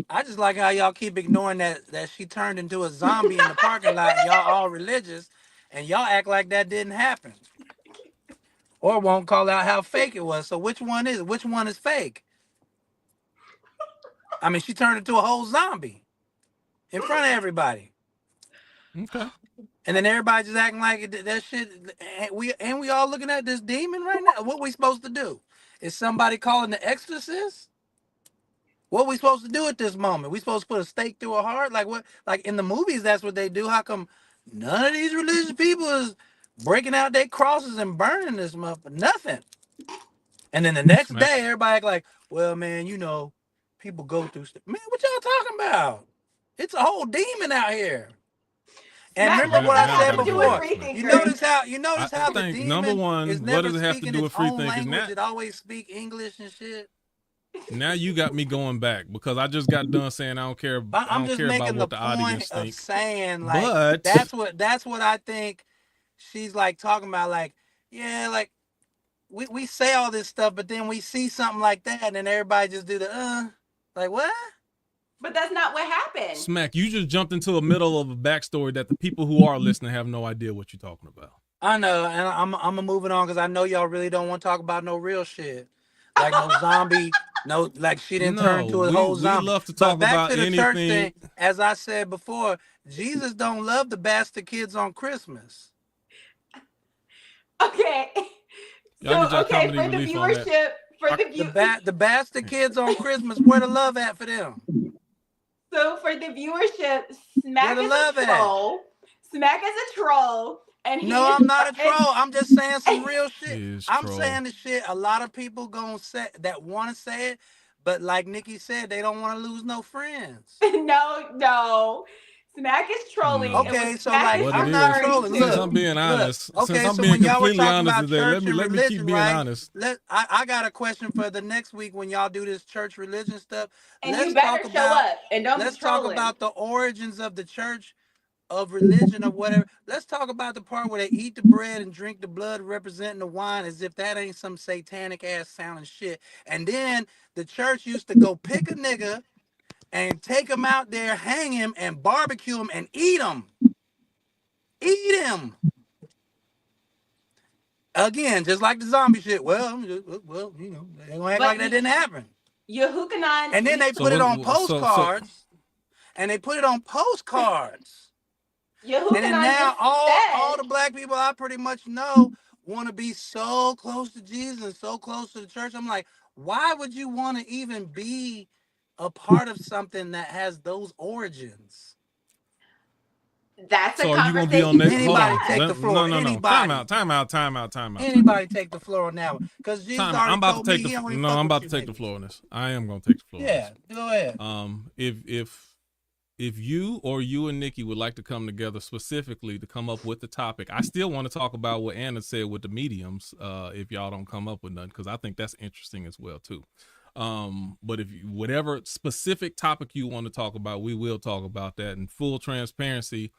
I just like how y'all keep ignoring that she turned into a zombie in the parking lot. Y'all all religious, and y'all act like that didn't happen, or won't call out how fake it was. So which one is it? Which one is fake? I mean, she turned into a whole zombie in front of everybody. Okay. And then everybody just acting like that shit. We all looking at this demon right now. What we supposed to do? Is somebody calling the exorcist? What we supposed to do at this moment? We supposed to put a stake through a heart? Like what? Like in the movies, that's what they do. How come none of these religious people is breaking out their crosses and burning this motherfucker? Nothing. And then the next day, everybody act like, well, man, people go through stuff. Man, what y'all talking about? It's a whole demon out here. And remember what I said before. You notice how I the think demon number one, is what never does it have to speaking do with its free own thinkers? language. It always speak English and shit. Now you got me going back because I just got done saying I don't care. I'm just making about what the audience point of think. saying like But that's what I think she's like talking about. Like, yeah, like we say all this stuff, but then we see something like that, and then everybody just do the like what? But that's not what happened. Smack, you just jumped into the middle of a backstory that the people who are listening have no idea what you're talking about. I know, and I'm moving on because I know y'all really don't want to talk about no real shit, like no zombie, no like she didn't turn into a whole zombie. We love to talk about to the anything. Church thing, as I said before, Jesus don't love the bastard kids on Christmas. Okay. Y'all get your okay, comedy for the relief on that. viewership, for the The bastard kids on Christmas, where the love at for them? So for the viewership, Smack is a troll. Smack is a troll. And no, I'm not a troll. I'm just saying some real shit. I'm troll. saying the shit a lot of people gonna say that want to say it, but like Nikki said, they don't want to lose no friends. No. Smack is trolling. Okay, so like I'm not trolling. Since I'm being honest, okay, since I'm so being when y'all were completely talking honest about today, church let me keep being honest. I got a question for the next week when y'all do this church religion stuff. And you better show up and don't let's be trolling. talk about the origins of the church, of religion, or whatever. Let's talk about the part where they eat the bread and drink the blood representing the wine, as if that ain't some satanic ass sounding shit. And then the church used to go pick a nigga and take him out there, hang him, and barbecue him and eat him. Eat him. Again, just like the zombie shit. Well, they gonna act like that didn't happen. Yehukanan. And then they put it on postcards. And they put it on postcards. And then now all the black people I pretty much know want to be so close to Jesus and so close to the church. I'm like, why would you want to even be a part of something that has those origins? That's so are you gonna be on next? Anybody take the floor? No. Anybody. Time out. Anybody take the floor on that one? Because Jesus already told me he don't even fuck I'm about with to you take the niggas. floor on this. I am gonna take the floor. Yeah, go ahead. If you or you and Nikki would like to come together specifically to come up with the topic, I still want to talk about what Anna said with the mediums. If y'all don't come up with nothing, because I think that's interesting as well too. But if whatever specific topic you want to talk about, we will talk about that in full transparency.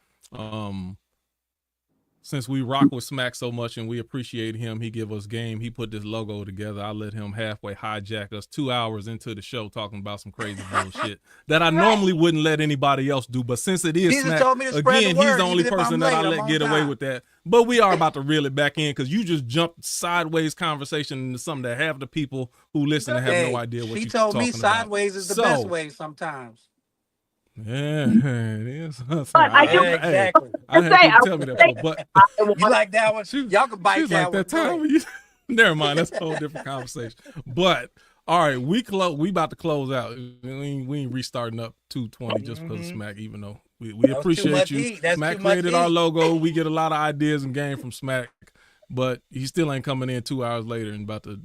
since we rock with Smack so much and we appreciate him, he give us game. He put this logo together. I let him halfway hijack us 2 hours into the show talking about some crazy bullshit that I normally wouldn't let anybody else do. But since it is Jesus Smack, told me to spread again, the he's word, the only even if person I'm that I late, I'm let on get away time. with that. But we are about to reel it back in because you just jumped sideways conversation into something that half the people who listen have Hey, no idea what she you're told talking me sideways is the So, best way sometimes. Yeah, it is. But I do Yeah, exactly. I had say, people I tell me would that say, before, but I You want like that one? Y'all can bite she's that like one. that time when you never mind, that's a whole different conversation. But all right, we about to close out. We ain't restarting up 220 just because of Smack, even though we That was too appreciate much you. heat. That's Smack too much created our heat. logo. We get a lot of ideas and game from Smack, but he still ain't coming in 2 hours later and about to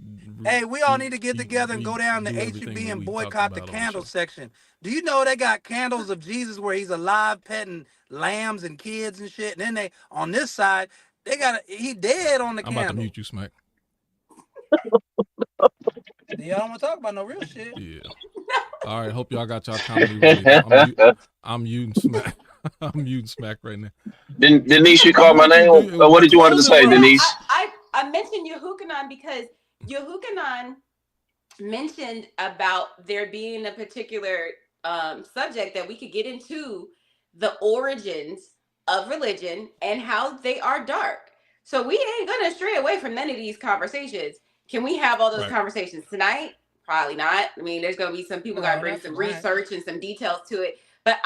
Hey, we all need to get together and go down to redo HEB everything that and we talked boycott the about on the candle show. section. Do you know they got candles of Jesus where he's alive petting lambs and kids and shit? And then they on this side, they got he dead on the I'm about to candle. mute you, Smack. Y'all don't want to talk about no real shit. Yeah. All right. Hope y'all got y'all comedy ready. I'm muting Smack. I'm muting Smack right now. Denise, you called my name. What did you want to say, Denise? I mentioned Yehukanan because Yehukanan mentioned about there being a particular subject that we could get into, the origins of religion and how they are dark. So we ain't gonna stray away from none of these conversations. Can we have all those conversations tonight? Probably not. I mean, there's gonna be some people gotta bring some research and some details to it. But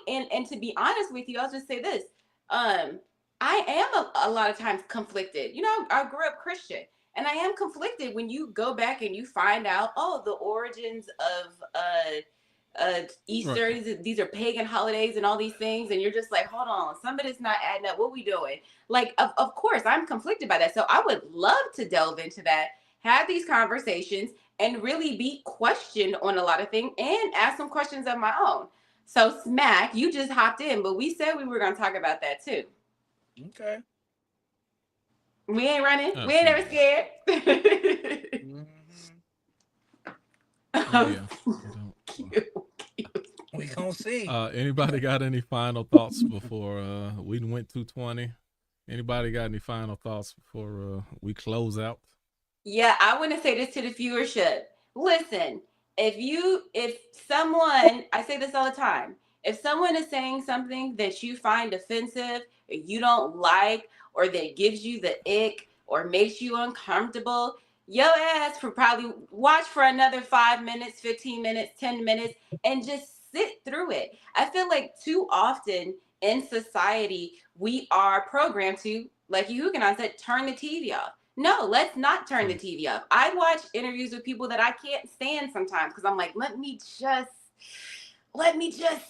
and to be honest with you, I'll just say this. I am a lot of times conflicted. You know, I grew up Christian. And I am conflicted when you go back and you find out, oh, the origins of Easter, these are pagan holidays and all these things. And you're just like, hold on, somebody's not adding up. What we doing? Like, of course, I'm conflicted by that. So I would love to delve into that, have these conversations, and really be questioned on a lot of things and ask some questions of my own. So, Smack, you just hopped in, but we said we were going to talk about that too. Okay. We ain't running. Absolutely. We ain't never scared. Yeah. We gonna see. Anybody got any final thoughts before we went 220? Anybody got any final thoughts before we close out? Yeah, I want to say this to the viewership. Listen, if someone, I say this all the time, if someone is saying something that you find offensive, or you don't like, or that gives you the ick, or makes you uncomfortable, your ass for probably watch for another 5 minutes, 15 minutes, 10 minutes, and just sit through it. I feel like too often in society, we are programmed to, like Yehukanan said, turn the TV off. No, let's not turn the TV off. I watch interviews with people that I can't stand sometimes because I'm like, let me just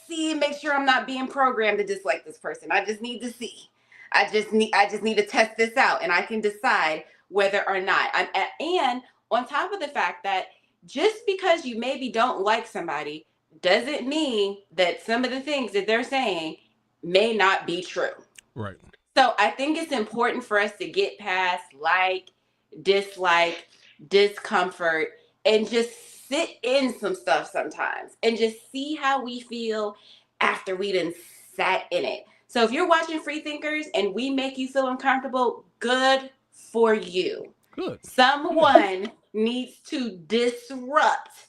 see and make sure I'm not being programmed to dislike this person. I just need to see. I just need to test this out, and I can decide whether or not. And on top of the fact that just because you maybe don't like somebody doesn't mean that some of the things that they're saying may not be true. Right. So I think it's important for us to get past like, dislike, discomfort, and just sit in some stuff sometimes and just see how we feel after we done sat in it. So if you're watching Freethinkers and we make you feel uncomfortable, good for you. Good. Someone needs to disrupt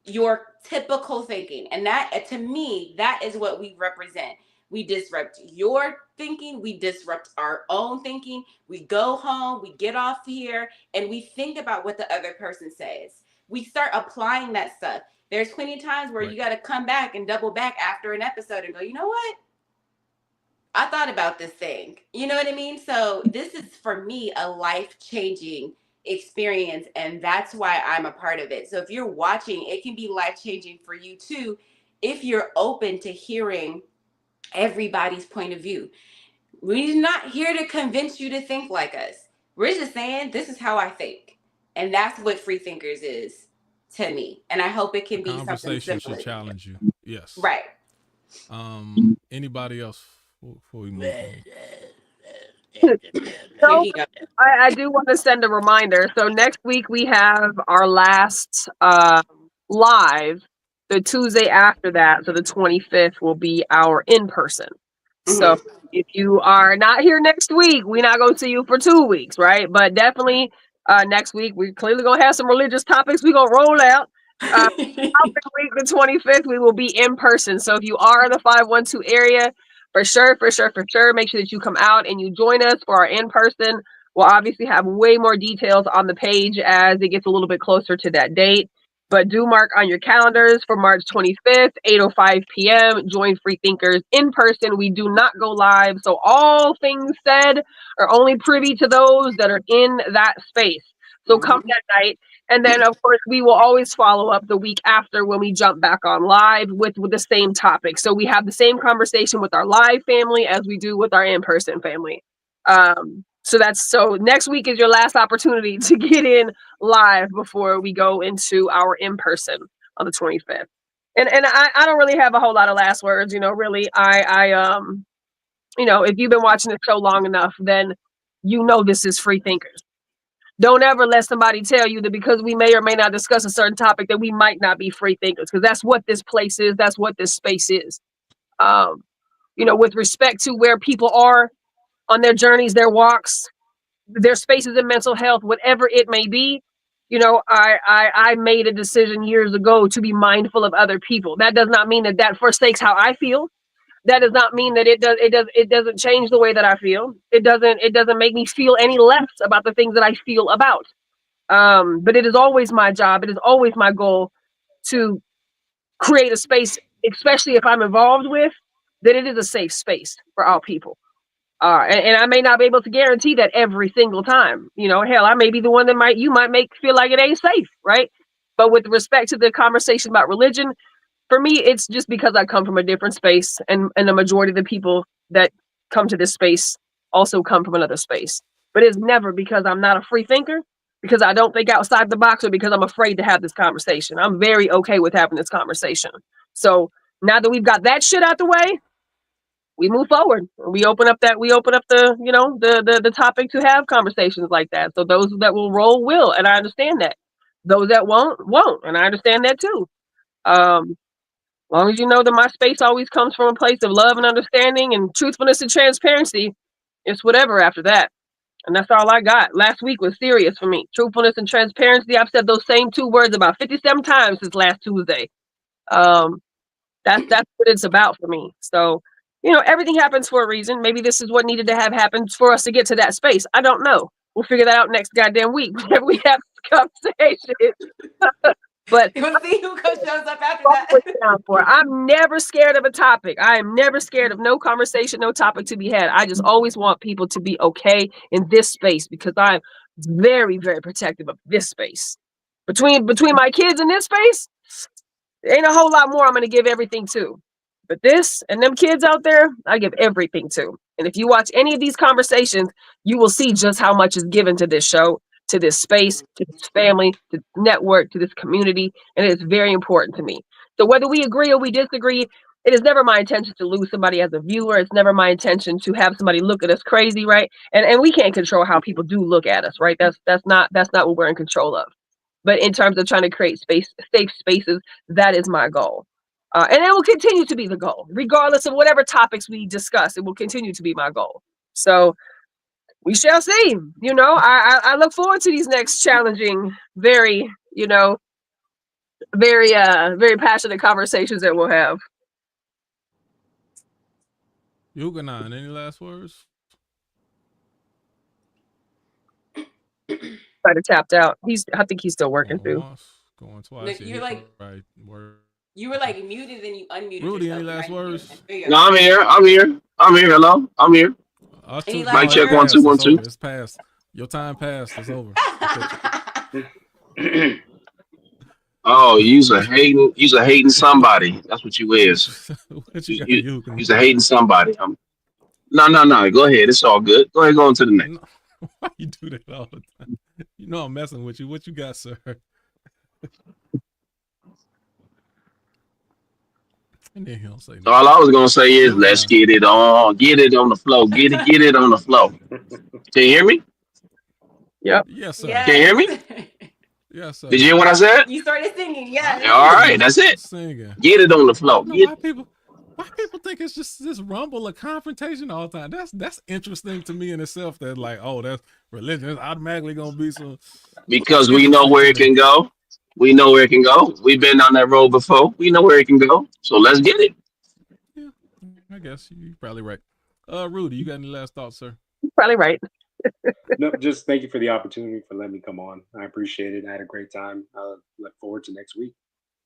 your typical thinking. And that, to me, that is what we represent. We disrupt your thinking. We disrupt our own thinking. We go home, we get off here, and we think about what the other person says. We start applying that stuff. There's plenty of times where you got to come back and double back after an episode and go, you know what? I thought about this thing. You know what I mean? So this is, for me, a life-changing experience, and that's why I'm a part of it. So if you're watching, it can be life-changing for you too, if you're open to hearing everybody's point of view. We're not here to convince you to think like us. We're just saying, this is how I think. And that's what Freethinkers is to me. And I hope it can be something simple. Conversation should challenge you. Yes. Right. Anybody else before we move on? So I do want to send a reminder. So next week we have our last live. The Tuesday after that, so the 25th, will be our in-person. So if you are not here next week, we're not going to see you for 2 weeks, right? But definitely next week, we're clearly going to have some religious topics we're going to roll out. Week the 25th, we will be in person. So if you are in the 512 area, for sure, make sure that you come out and you join us for our in-person. We'll obviously have way more details on the page as it gets a little bit closer to that date. But do mark on your calendars for March 25th, 8:05 p.m. Join Free Thinkers in person. We do not go live. So all things said are only privy to those that are in that space. So come that night. And then, of course, we will always follow up the week after when we jump back on live with the same topic. So we have the same conversation with our live family as we do with our in-person family. So next week is your last opportunity to get in live before we go into our in-person on the 25th. And I don't really have a whole lot of last words, really. If you've been watching the show long enough, then this is Free Thinkers. Don't ever let somebody tell you that because we may or may not discuss a certain topic that we might not be free thinkers, because that's what this place is. That's what this space is. With respect to where people are on their journeys, their walks, their spaces in mental health, whatever it may be, I made a decision years ago to be mindful of other people. That does not mean that forsakes how I feel. That does not mean that it doesn't change the way that I feel. It doesn't make me feel any less about the things that I feel about. But it is always my job. It is always my goal to create a space, especially if I'm involved with, that it is a safe space for all people. And I may not be able to guarantee that every single time. Hell, I may be the one that you might make feel like it ain't safe, right? But with respect to the conversation about religion, for me, it's just because I come from a different space, and the majority of the people that come to this space also come from another space. But it's never because I'm not a free thinker, because I don't think outside the box, or because I'm afraid to have this conversation. I'm very okay with having this conversation. So now that we've got that shit out the way, we move forward. We open up the topic to have conversations like that. So those that will roll will, and I understand that. Those that won't, and I understand that too. As long as you know that my space always comes from a place of love and understanding and truthfulness and transparency, it's whatever after that. And that's all I got. Last week was serious for me. Truthfulness and transparency. I've said those same 2 words about 57 times since last Tuesday. That's what it's about for me. So, everything happens for a reason. Maybe this is what needed to have happened for us to get to that space. I don't know. We'll figure that out next goddamn week whenever we have this conversation. But we'll see who shows up after that. I'm never scared of a topic. I am never scared of no conversation, no topic to be had. I just always want people to be okay in this space, because I'm very, very protective of this space. Between my kids in this space, there ain't a whole lot more I'm going to give everything to. But this and them kids out there, I give everything to. And if you watch any of these conversations, you will see just how much is given to this show, to this space, to this family, to this network, to this community. And it is very important to me. So whether we agree or we disagree, it is never my intention to lose somebody as a viewer. It's never my intention to have somebody look at us crazy, right? And we can't control how people do look at us, right? That's not what we're in control of. But in terms of trying to create safe spaces, that is my goal. And it will continue to be the goal. Regardless of whatever topics we discuss, it will continue to be my goal. So we shall see. I look forward to these next challenging, very, very passionate conversations that we'll have. Yuganon, any last words? Kind of tapped out. I think he's still working too. Going twice. Look, you're like, right. You were like muted and you unmuted. Rudy, yourself, any last right? words? No, I'm here. Hello, I'm here. Mic check 1 2 1 2. It's past. Your time passed. It's over. Oh, you's a hating somebody. That's what you is. You's a hating somebody. No. Go ahead. It's all good. Go ahead. Go on to the next. No. Why you do that all the time? I'm messing with you. What you got, sir? And then he'll say, all I was gonna say is, let's get it on the flow. Get it on the flow. Can you hear me? Yep. Yes, sir. Yes. Can you hear me? Yes, sir. Did you hear what I said? You started singing, yeah. All right, that's it. Singing. Get it on the flow. Why people Why people think it's just this rumble of confrontation all the time? That's interesting to me in itself. That like, oh, that's religion. It's automatically gonna be some. Because we know Interesting where to it me. can go. We know where it can go. We've been down that road before. We know where it can go. So let's get it. Yeah, I guess you're probably right. Rudy, you got any last thoughts, sir? Probably right. No, just thank you for the opportunity for letting me come on. I appreciate it. I had a great time. I look forward to next week.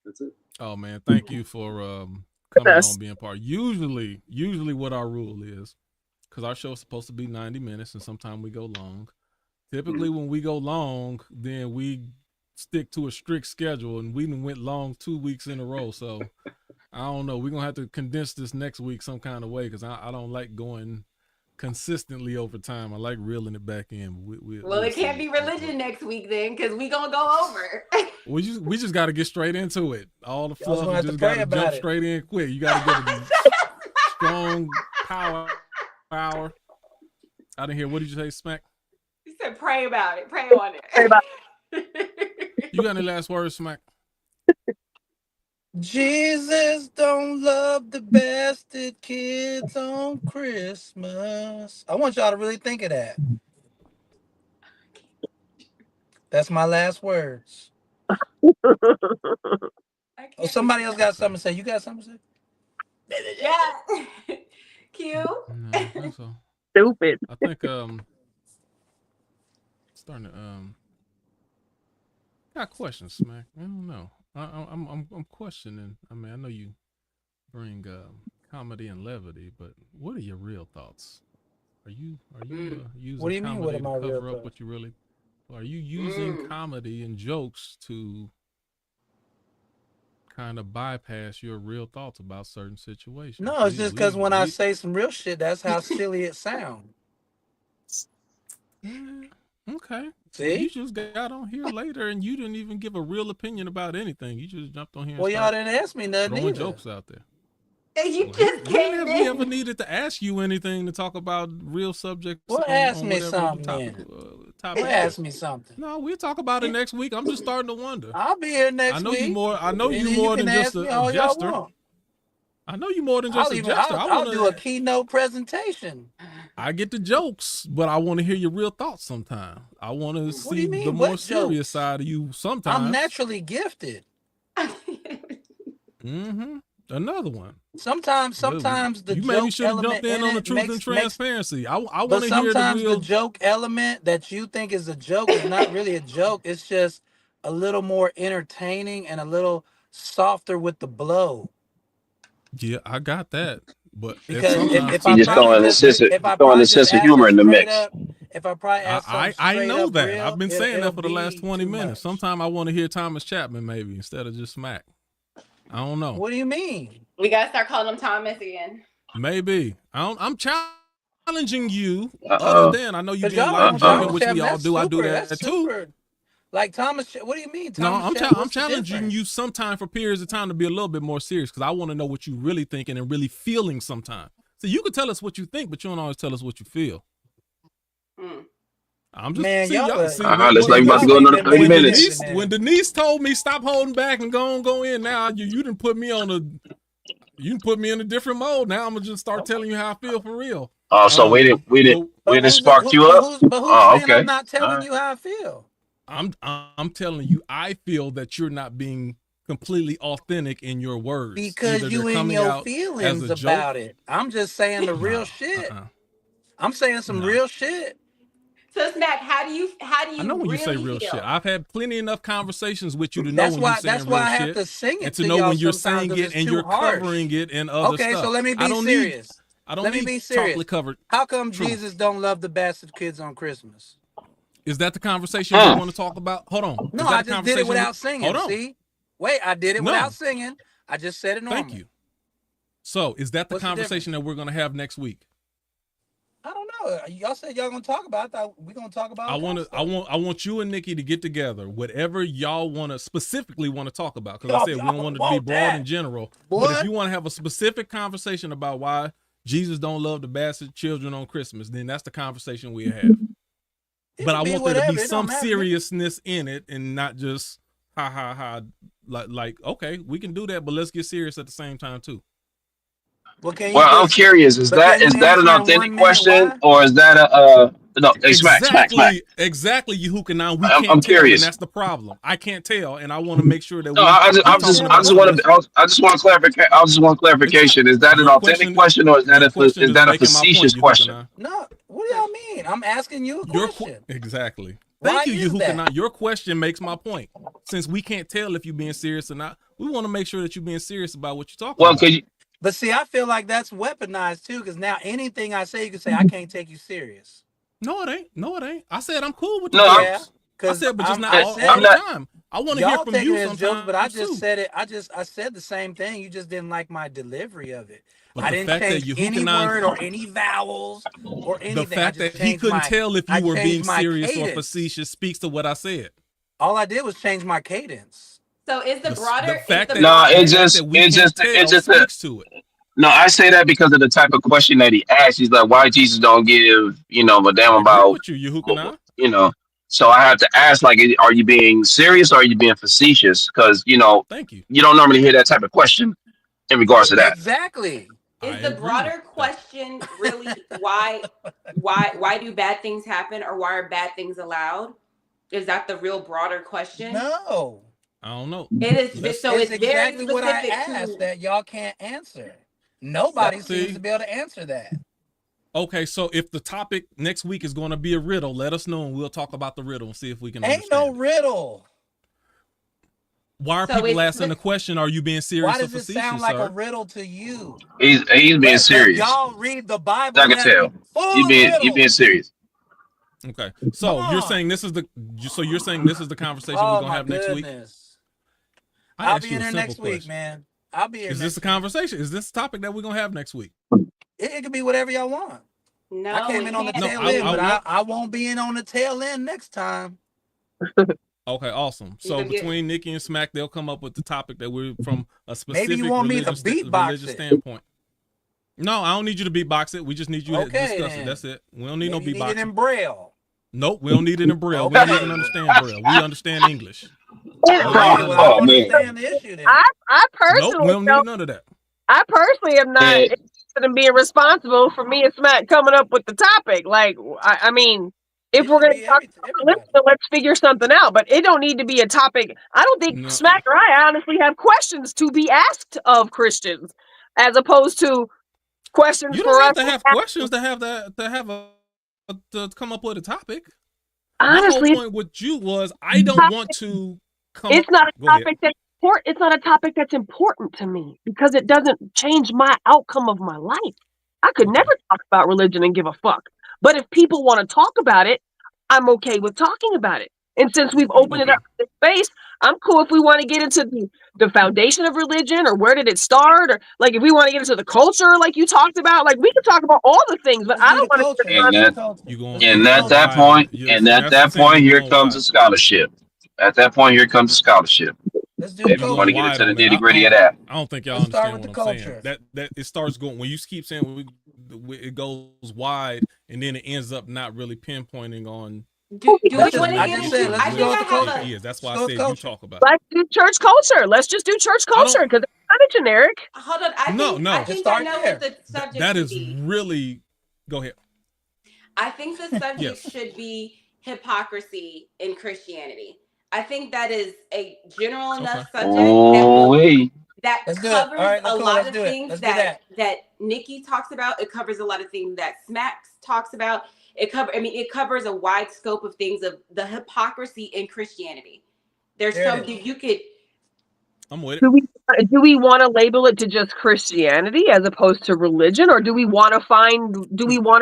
That's it. Oh man, thank you for coming Yes. on, being part. Usually what our rule is, because our show is supposed to be 90 minutes, and sometimes we go long. Typically, when we go long, then we stick to a strict schedule, and we went long 2 weeks in a row. So I don't know. We're gonna have to condense this next week some kind of way, because I don't like going consistently over time. I like reeling it back in. Well, it can't be religion next week then, because we gonna go over. We just got to get straight into it. All the Y'all fluff, gonna you have to just pray got to about jump it. straight in quick. You got to get a strong power. I didn't hear. What did you say, Smack? He said, "Pray about it. Pray on it." Pray about You got any last words, Smack? Jesus don't love the bastard kids on Christmas. I want y'all to really think of that. That's my last words. I Oh, can't somebody do else that. got something to say. You got something to say? Yeah. Q. No, I think so. Stupid. I think starting to got questions, Smack. I don't know. I'm questioning. I mean, I know you bring comedy and levity, but what are your real thoughts? Are you using What do you mean, what comedy are to my real cover up thoughts? what you really? Are you using comedy and jokes to kind of bypass your real thoughts about certain situations? No, it's just because when I say some real shit, that's how silly it sounds. Okay. See? You just got on here later and you didn't even give a real opinion about anything. You just jumped on here and Well, y'all didn't ask me nothing throwing either. jokes out there. And you Well, just when came have we ever in. needed to ask you anything to talk about real subjects? Well, on ask me whatever something topic, then. topic Well, is? ask me something. No, we'll talk about it next week. I'm just starting to wonder. I'll be here next I know week. you more. I know And you then more can than just ask me a all y'all jester. want. I know you more than just a jester. I'll do a keynote presentation. I get the jokes, but I want to hear your real thoughts sometime. I want to What do see you mean? the more What serious jokes? side of you sometimes. I'm naturally gifted. Mm-hmm. Another one. Sometimes the you maybe joke should have element jumped in on the it truth and makes transparency. I want but to hear the sometimes the real. joke element that you think is a joke is not really a joke. It's just a little more entertaining and a little softer with the blow. Yeah, I got that. But Because if You I just probably throwing a just sense of if I throwing probably a just sense of ask humor a in the straight mix. up, if I probably ask something I straight know up that. real, I've been saying it'll that for the last be 20 too minutes. much. Sometimes I want to hear Thomas Chapman maybe instead of just Smack. I don't know. What do you mean? We gotta start calling him Thomas again. Maybe. I'm challenging you. Uh-oh. Other than I know you Because being y'all light like and Thomas joking, which we Chapman. all That's do. I do super. that That's too. super. Like Thomas, what do you mean, No, Thomas I'm Chapman? What's the challenging difference? you sometime for periods of time to be a little bit more serious because I want to know what you really thinking and really feeling sometime. So you can tell us what you think, but you don't always tell us what you feel. I'm just Man, see, y'all y'all are- see. Looks like we about to y'all go ain't another been 30 paying minutes. attention When Denise told me stop holding back and go in now, you didn't put me on you didn't put me in a different mode. Now I'm gonna just start telling you how I feel for real. Oh, so we didn't spark you up. But who's Oh, saying okay. I'm not telling All right. you how I feel? I'm telling you, I feel that you're not being completely authentic in your words. Because Either you they're in coming your out feelings as a about joke. it. I'm just saying the real shit. I'm saying some real shit. So Smack, how do you I know when you say really real feel? shit. I've had plenty enough conversations with you to know That's when why. you're saying That's real why I have shit, to sing it and to to know y'all when you're sometimes saying 'cause it it's and too you're harsh. covering it in other Okay, stuff. so let me I be don't serious. I don't Let me need be serious. chocolate covered. How come truth. Jesus don't love the bastard kids on Christmas? Is that the conversation we want to talk about? Hold on. No, Is that I the just did it conversation without singing. Hold on. See? Wait, I did it No. without singing. I just said it normal. Thank you. So, is that the What's the conversation that we're going to have next week? I don't know. Y'all said y'all gonna talk about it. We're gonna talk about it. I want you and Nikki to get together. Whatever y'all specifically want to talk about. Because I said we don't want it to be broad in general. But if you want to have a specific conversation about why Jesus don't love the bastard children on Christmas, then that's the conversation we have. But I want there to be some seriousness in it and not just ha. Like okay, we can do that, but let's get serious at the same time too. Well, can you Well, I'm just? curious. Is But can you that an answer in authentic 1 minute question, why? or is that no? Hey, smack. Exactly, Yehukanan. We I'm can't tell, and curious. that's the problem. I can't tell, and I want to make sure that No, we You talking tell about us. numbers. I just want to clarify. I just want Exactly. clarification. Is that an authentic question, or is Your question is is that a making my point, facetious question? Yehukanan. No, what do y'all mean? I'm asking you a question. Exactly. Why Thank you, is that? Yehukanan. Your question makes my point. Since we can't tell if you're being serious or not, we want to make sure that you're being serious about what you're talking Well, about. could you? But see, I feel like that's weaponized too, because now anything I say, you can say I can't take you serious. No, it ain't. No, it ain't. I said I'm cool with the No, Yeah, jokes. I because said, but just not I all said the it. time. I want to hear Y'all from taking you it as jokes, but I sometimes just too. said it. I said the same thing. You just didn't like my delivery of it. But I the didn't fact that change any Yehukanan, word or any vowels or anything. the fact I just that he changed couldn't my. tell if I you were being changed my serious or cadence. facetious speaks to what I said. All I did was change my cadence. So is the The broader fact that No, the it fact just that we can't tell speaks to it. no. I say that because of the type of question that he asked. He's like, why Jesus don't give a damn I agree about with you, Yehukanan. So I have to ask, like, are you being serious or are you being facetious? Because Thank you. you don't normally hear that type of question in regards to that. Exactly. Is the broader question really why do bad things happen, or why are bad things allowed? Is that the real broader question? No. I don't know. It is. So it's very exactly what I specific asked to. that y'all can't answer. Nobody See? seems to be able to answer that. Okay, so if the topic next week is going to be a riddle, let us know and we'll talk about the riddle and see if we can Ain't no riddle. Why are So people it's asking the question, are you being serious Why or does it facetious, sound like sir? a riddle to you? He's being But serious. y'all read the Bible I and can that's tell. full You of being riddles. serious. Okay, Come so you're on. saying this is the conversation we're Oh gonna my have next week? goodness. I I'll asked be you in a there simple next week, question. man. I'll be here Is next this the week. conversation? Is this the topic that we're gonna have next week? It could be whatever y'all want. No, I came in on the tail end, but I won't be in on the tail end next time. Okay, awesome. So between Nikki and Smack, they'll come up with the topic that we're from a specific Maybe you want me to beatbox religious it. standpoint. No, I don't need you to beatbox it. We just need you to discuss it. That's it. We don't need no beatboxing. Need it in Braille. Nope, we don't need it in Braille. We don't even understand Braille. We understand English. Oh man. I personally Nope, we don't need none of that. I personally am not interested in being responsible for me and Smack coming up with the topic. Like, I mean, if we're going to talk about religion, let's figure something out. But it don't need to be a topic. I don't think Smack or I honestly have questions to be asked of Christians, as opposed to questions you for don't us. have to have questions to have to come up with a topic. Honestly, my whole point with you was I don't want to come. It's not a topic that's important. It's not a topic that's important to me because it doesn't change my outcome of my life. I could never talk about religion and give a fuck. But if people want to talk about it, I'm okay with talking about it. And since we've opened it up to this space, I'm cool if we want to get into the foundation of religion or where did it start, or like if we want to get into the culture, like you talked about, like we can talk about all the things. But I don't want to. And at that point, here comes the scholarship. At that point, here comes the scholarship. Let's do if you want to get into the nitty gritty of that. I don't think y'all understand what I'm saying. That it starts going when you keep saying it goes wide, and then it ends up not really pinpointing on. Do we want to get into? I think I have That's why I said you talk about. Let's do church culture. Let's just do church culture because it's kind of generic. Hold on, I think I know what the subject. That is really. Go ahead. I think the subject should be hypocrisy in Christianity. I think that is a general enough subject that covers a lot of things that Nikki talks about. It covers a lot of things that Smacks talks about. It covers a wide scope of things of the hypocrisy in Christianity. There's something you could. I'm with it. Do we want to label it to just Christianity as opposed to religion, or do we want to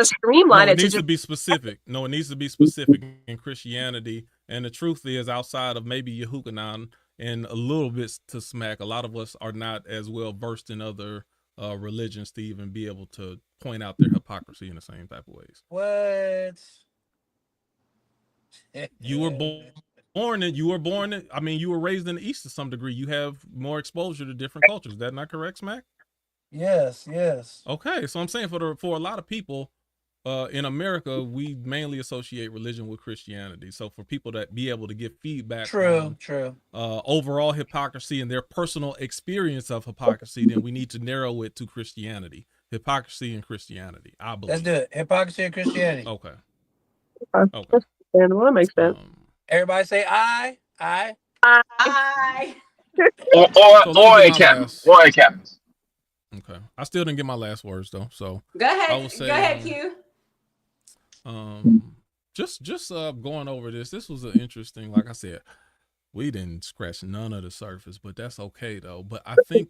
streamline it? It needs to be specific. No, it needs to be specific in Christianity. And the truth is, outside of maybe Yehukanan and a little bit to Smack, a lot of us are not as well versed in other religions to even be able to point out their hypocrisy in the same type of ways. What? You were born in, I mean, you were raised in the East to some degree. You have more exposure to different cultures. Is that not correct, Smack? Yes. Okay, so I'm saying for a lot of people, in America, we mainly associate religion with Christianity. So for people to be able to give feedback on overall hypocrisy and their personal experience of hypocrisy, then we need to narrow it to Christianity. Hypocrisy and Christianity, I believe. Let's do it. Hypocrisy and Christianity. Okay. Okay. That makes sense. Everybody say aye. Aye. I Or a cap. Or a cap. Okay. I still didn't get my last words though. So go ahead. I will say, go ahead, Q. Just going over this. This was an interesting, like I said, we didn't scratch none of the surface, but that's okay though. But I think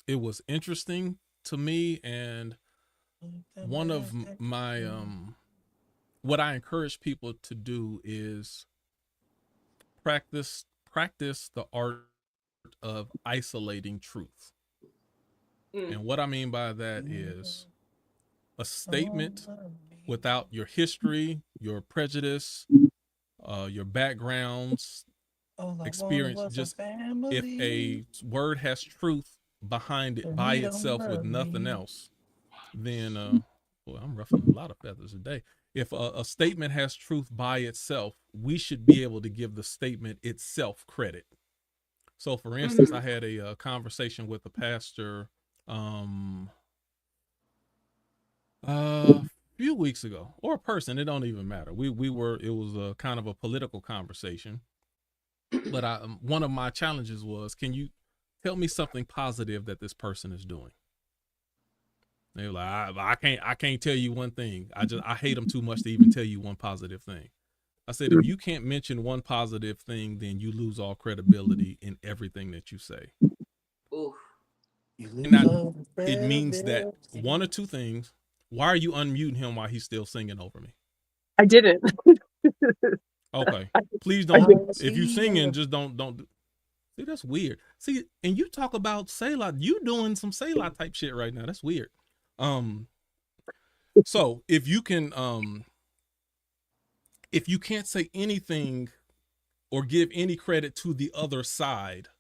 it was interesting to me, and one of my what I encourage people to do is practice the art of isolating truth. And what I mean by that is a statement without your history, your prejudice, your backgrounds, experience. Just if a word has truth behind it by itself with nothing else, then boy, I'm ruffling a lot of feathers today. If a statement has truth by itself, we should be able to give the statement itself credit. So for instance, I had a conversation with a pastor a few weeks ago, or a person, it don't even matter. It was a kind of a political conversation, but one of my challenges was, can you tell me something positive that this person is doing? They were like, I can't tell you one thing. I hate them too much to even tell you one positive thing. I said, if you can't mention one positive thing, then you lose all credibility in everything that you say. Ooh. It means that one or two things. Why are you unmuting him while he's still singing over me? I didn't. Okay. Please don't. If you singing, just don't. See, that's weird. See, and you talk about Selah. You doing some Selah type shit right now. That's weird. So if you can't say anything or give any credit to the other side,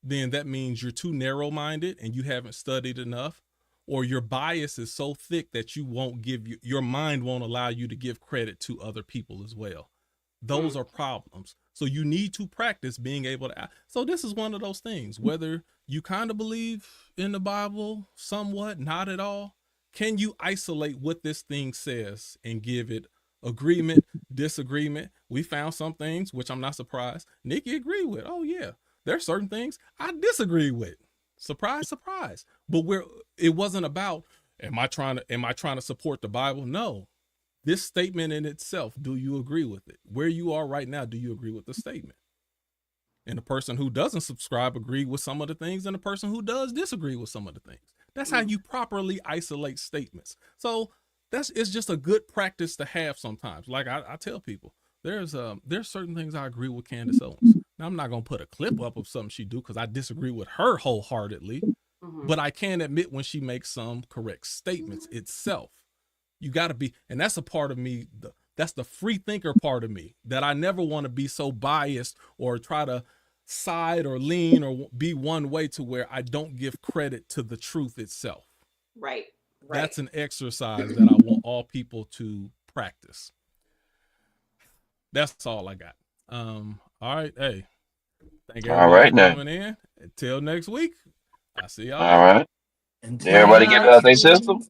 then that means you're too narrow-minded and you haven't studied enough, or your bias is so thick that your mind won't allow you to give credit to other people as well. Those are problems. So you need to practice being able to. So this is one of those things, whether you kind of believe in the Bible somewhat, not at all, can you isolate what this thing says and give it agreement, disagreement? We found some things, which I'm not surprised Nikki agreed with. Oh yeah. There's certain things I disagree with. Surprise, surprise. But it wasn't about, am I trying to support the Bible? No. This statement in itself, do you agree with it? Where you are right now, do you agree with the statement? And the person who doesn't subscribe agree with some of the things, and the person who does disagree with some of the things. That's how you properly isolate statements. So it's just a good practice to have sometimes. Like I tell people, there's certain things I agree with Candace Owens. Now, I'm not going to put a clip up of something she do because I disagree with her wholeheartedly, but I can admit when she makes some correct statements itself. You got to be, and that's a part of me, that's the free thinker part of me, that I never want to be so biased or try to side or lean or be one way to where I don't give credit to the truth itself. Right. That's an exercise that I want all people to practice. That's all I got. All right. Hey, thank everybody for coming in. Until next week, I'll see y'all. All right. Everybody get it out their system.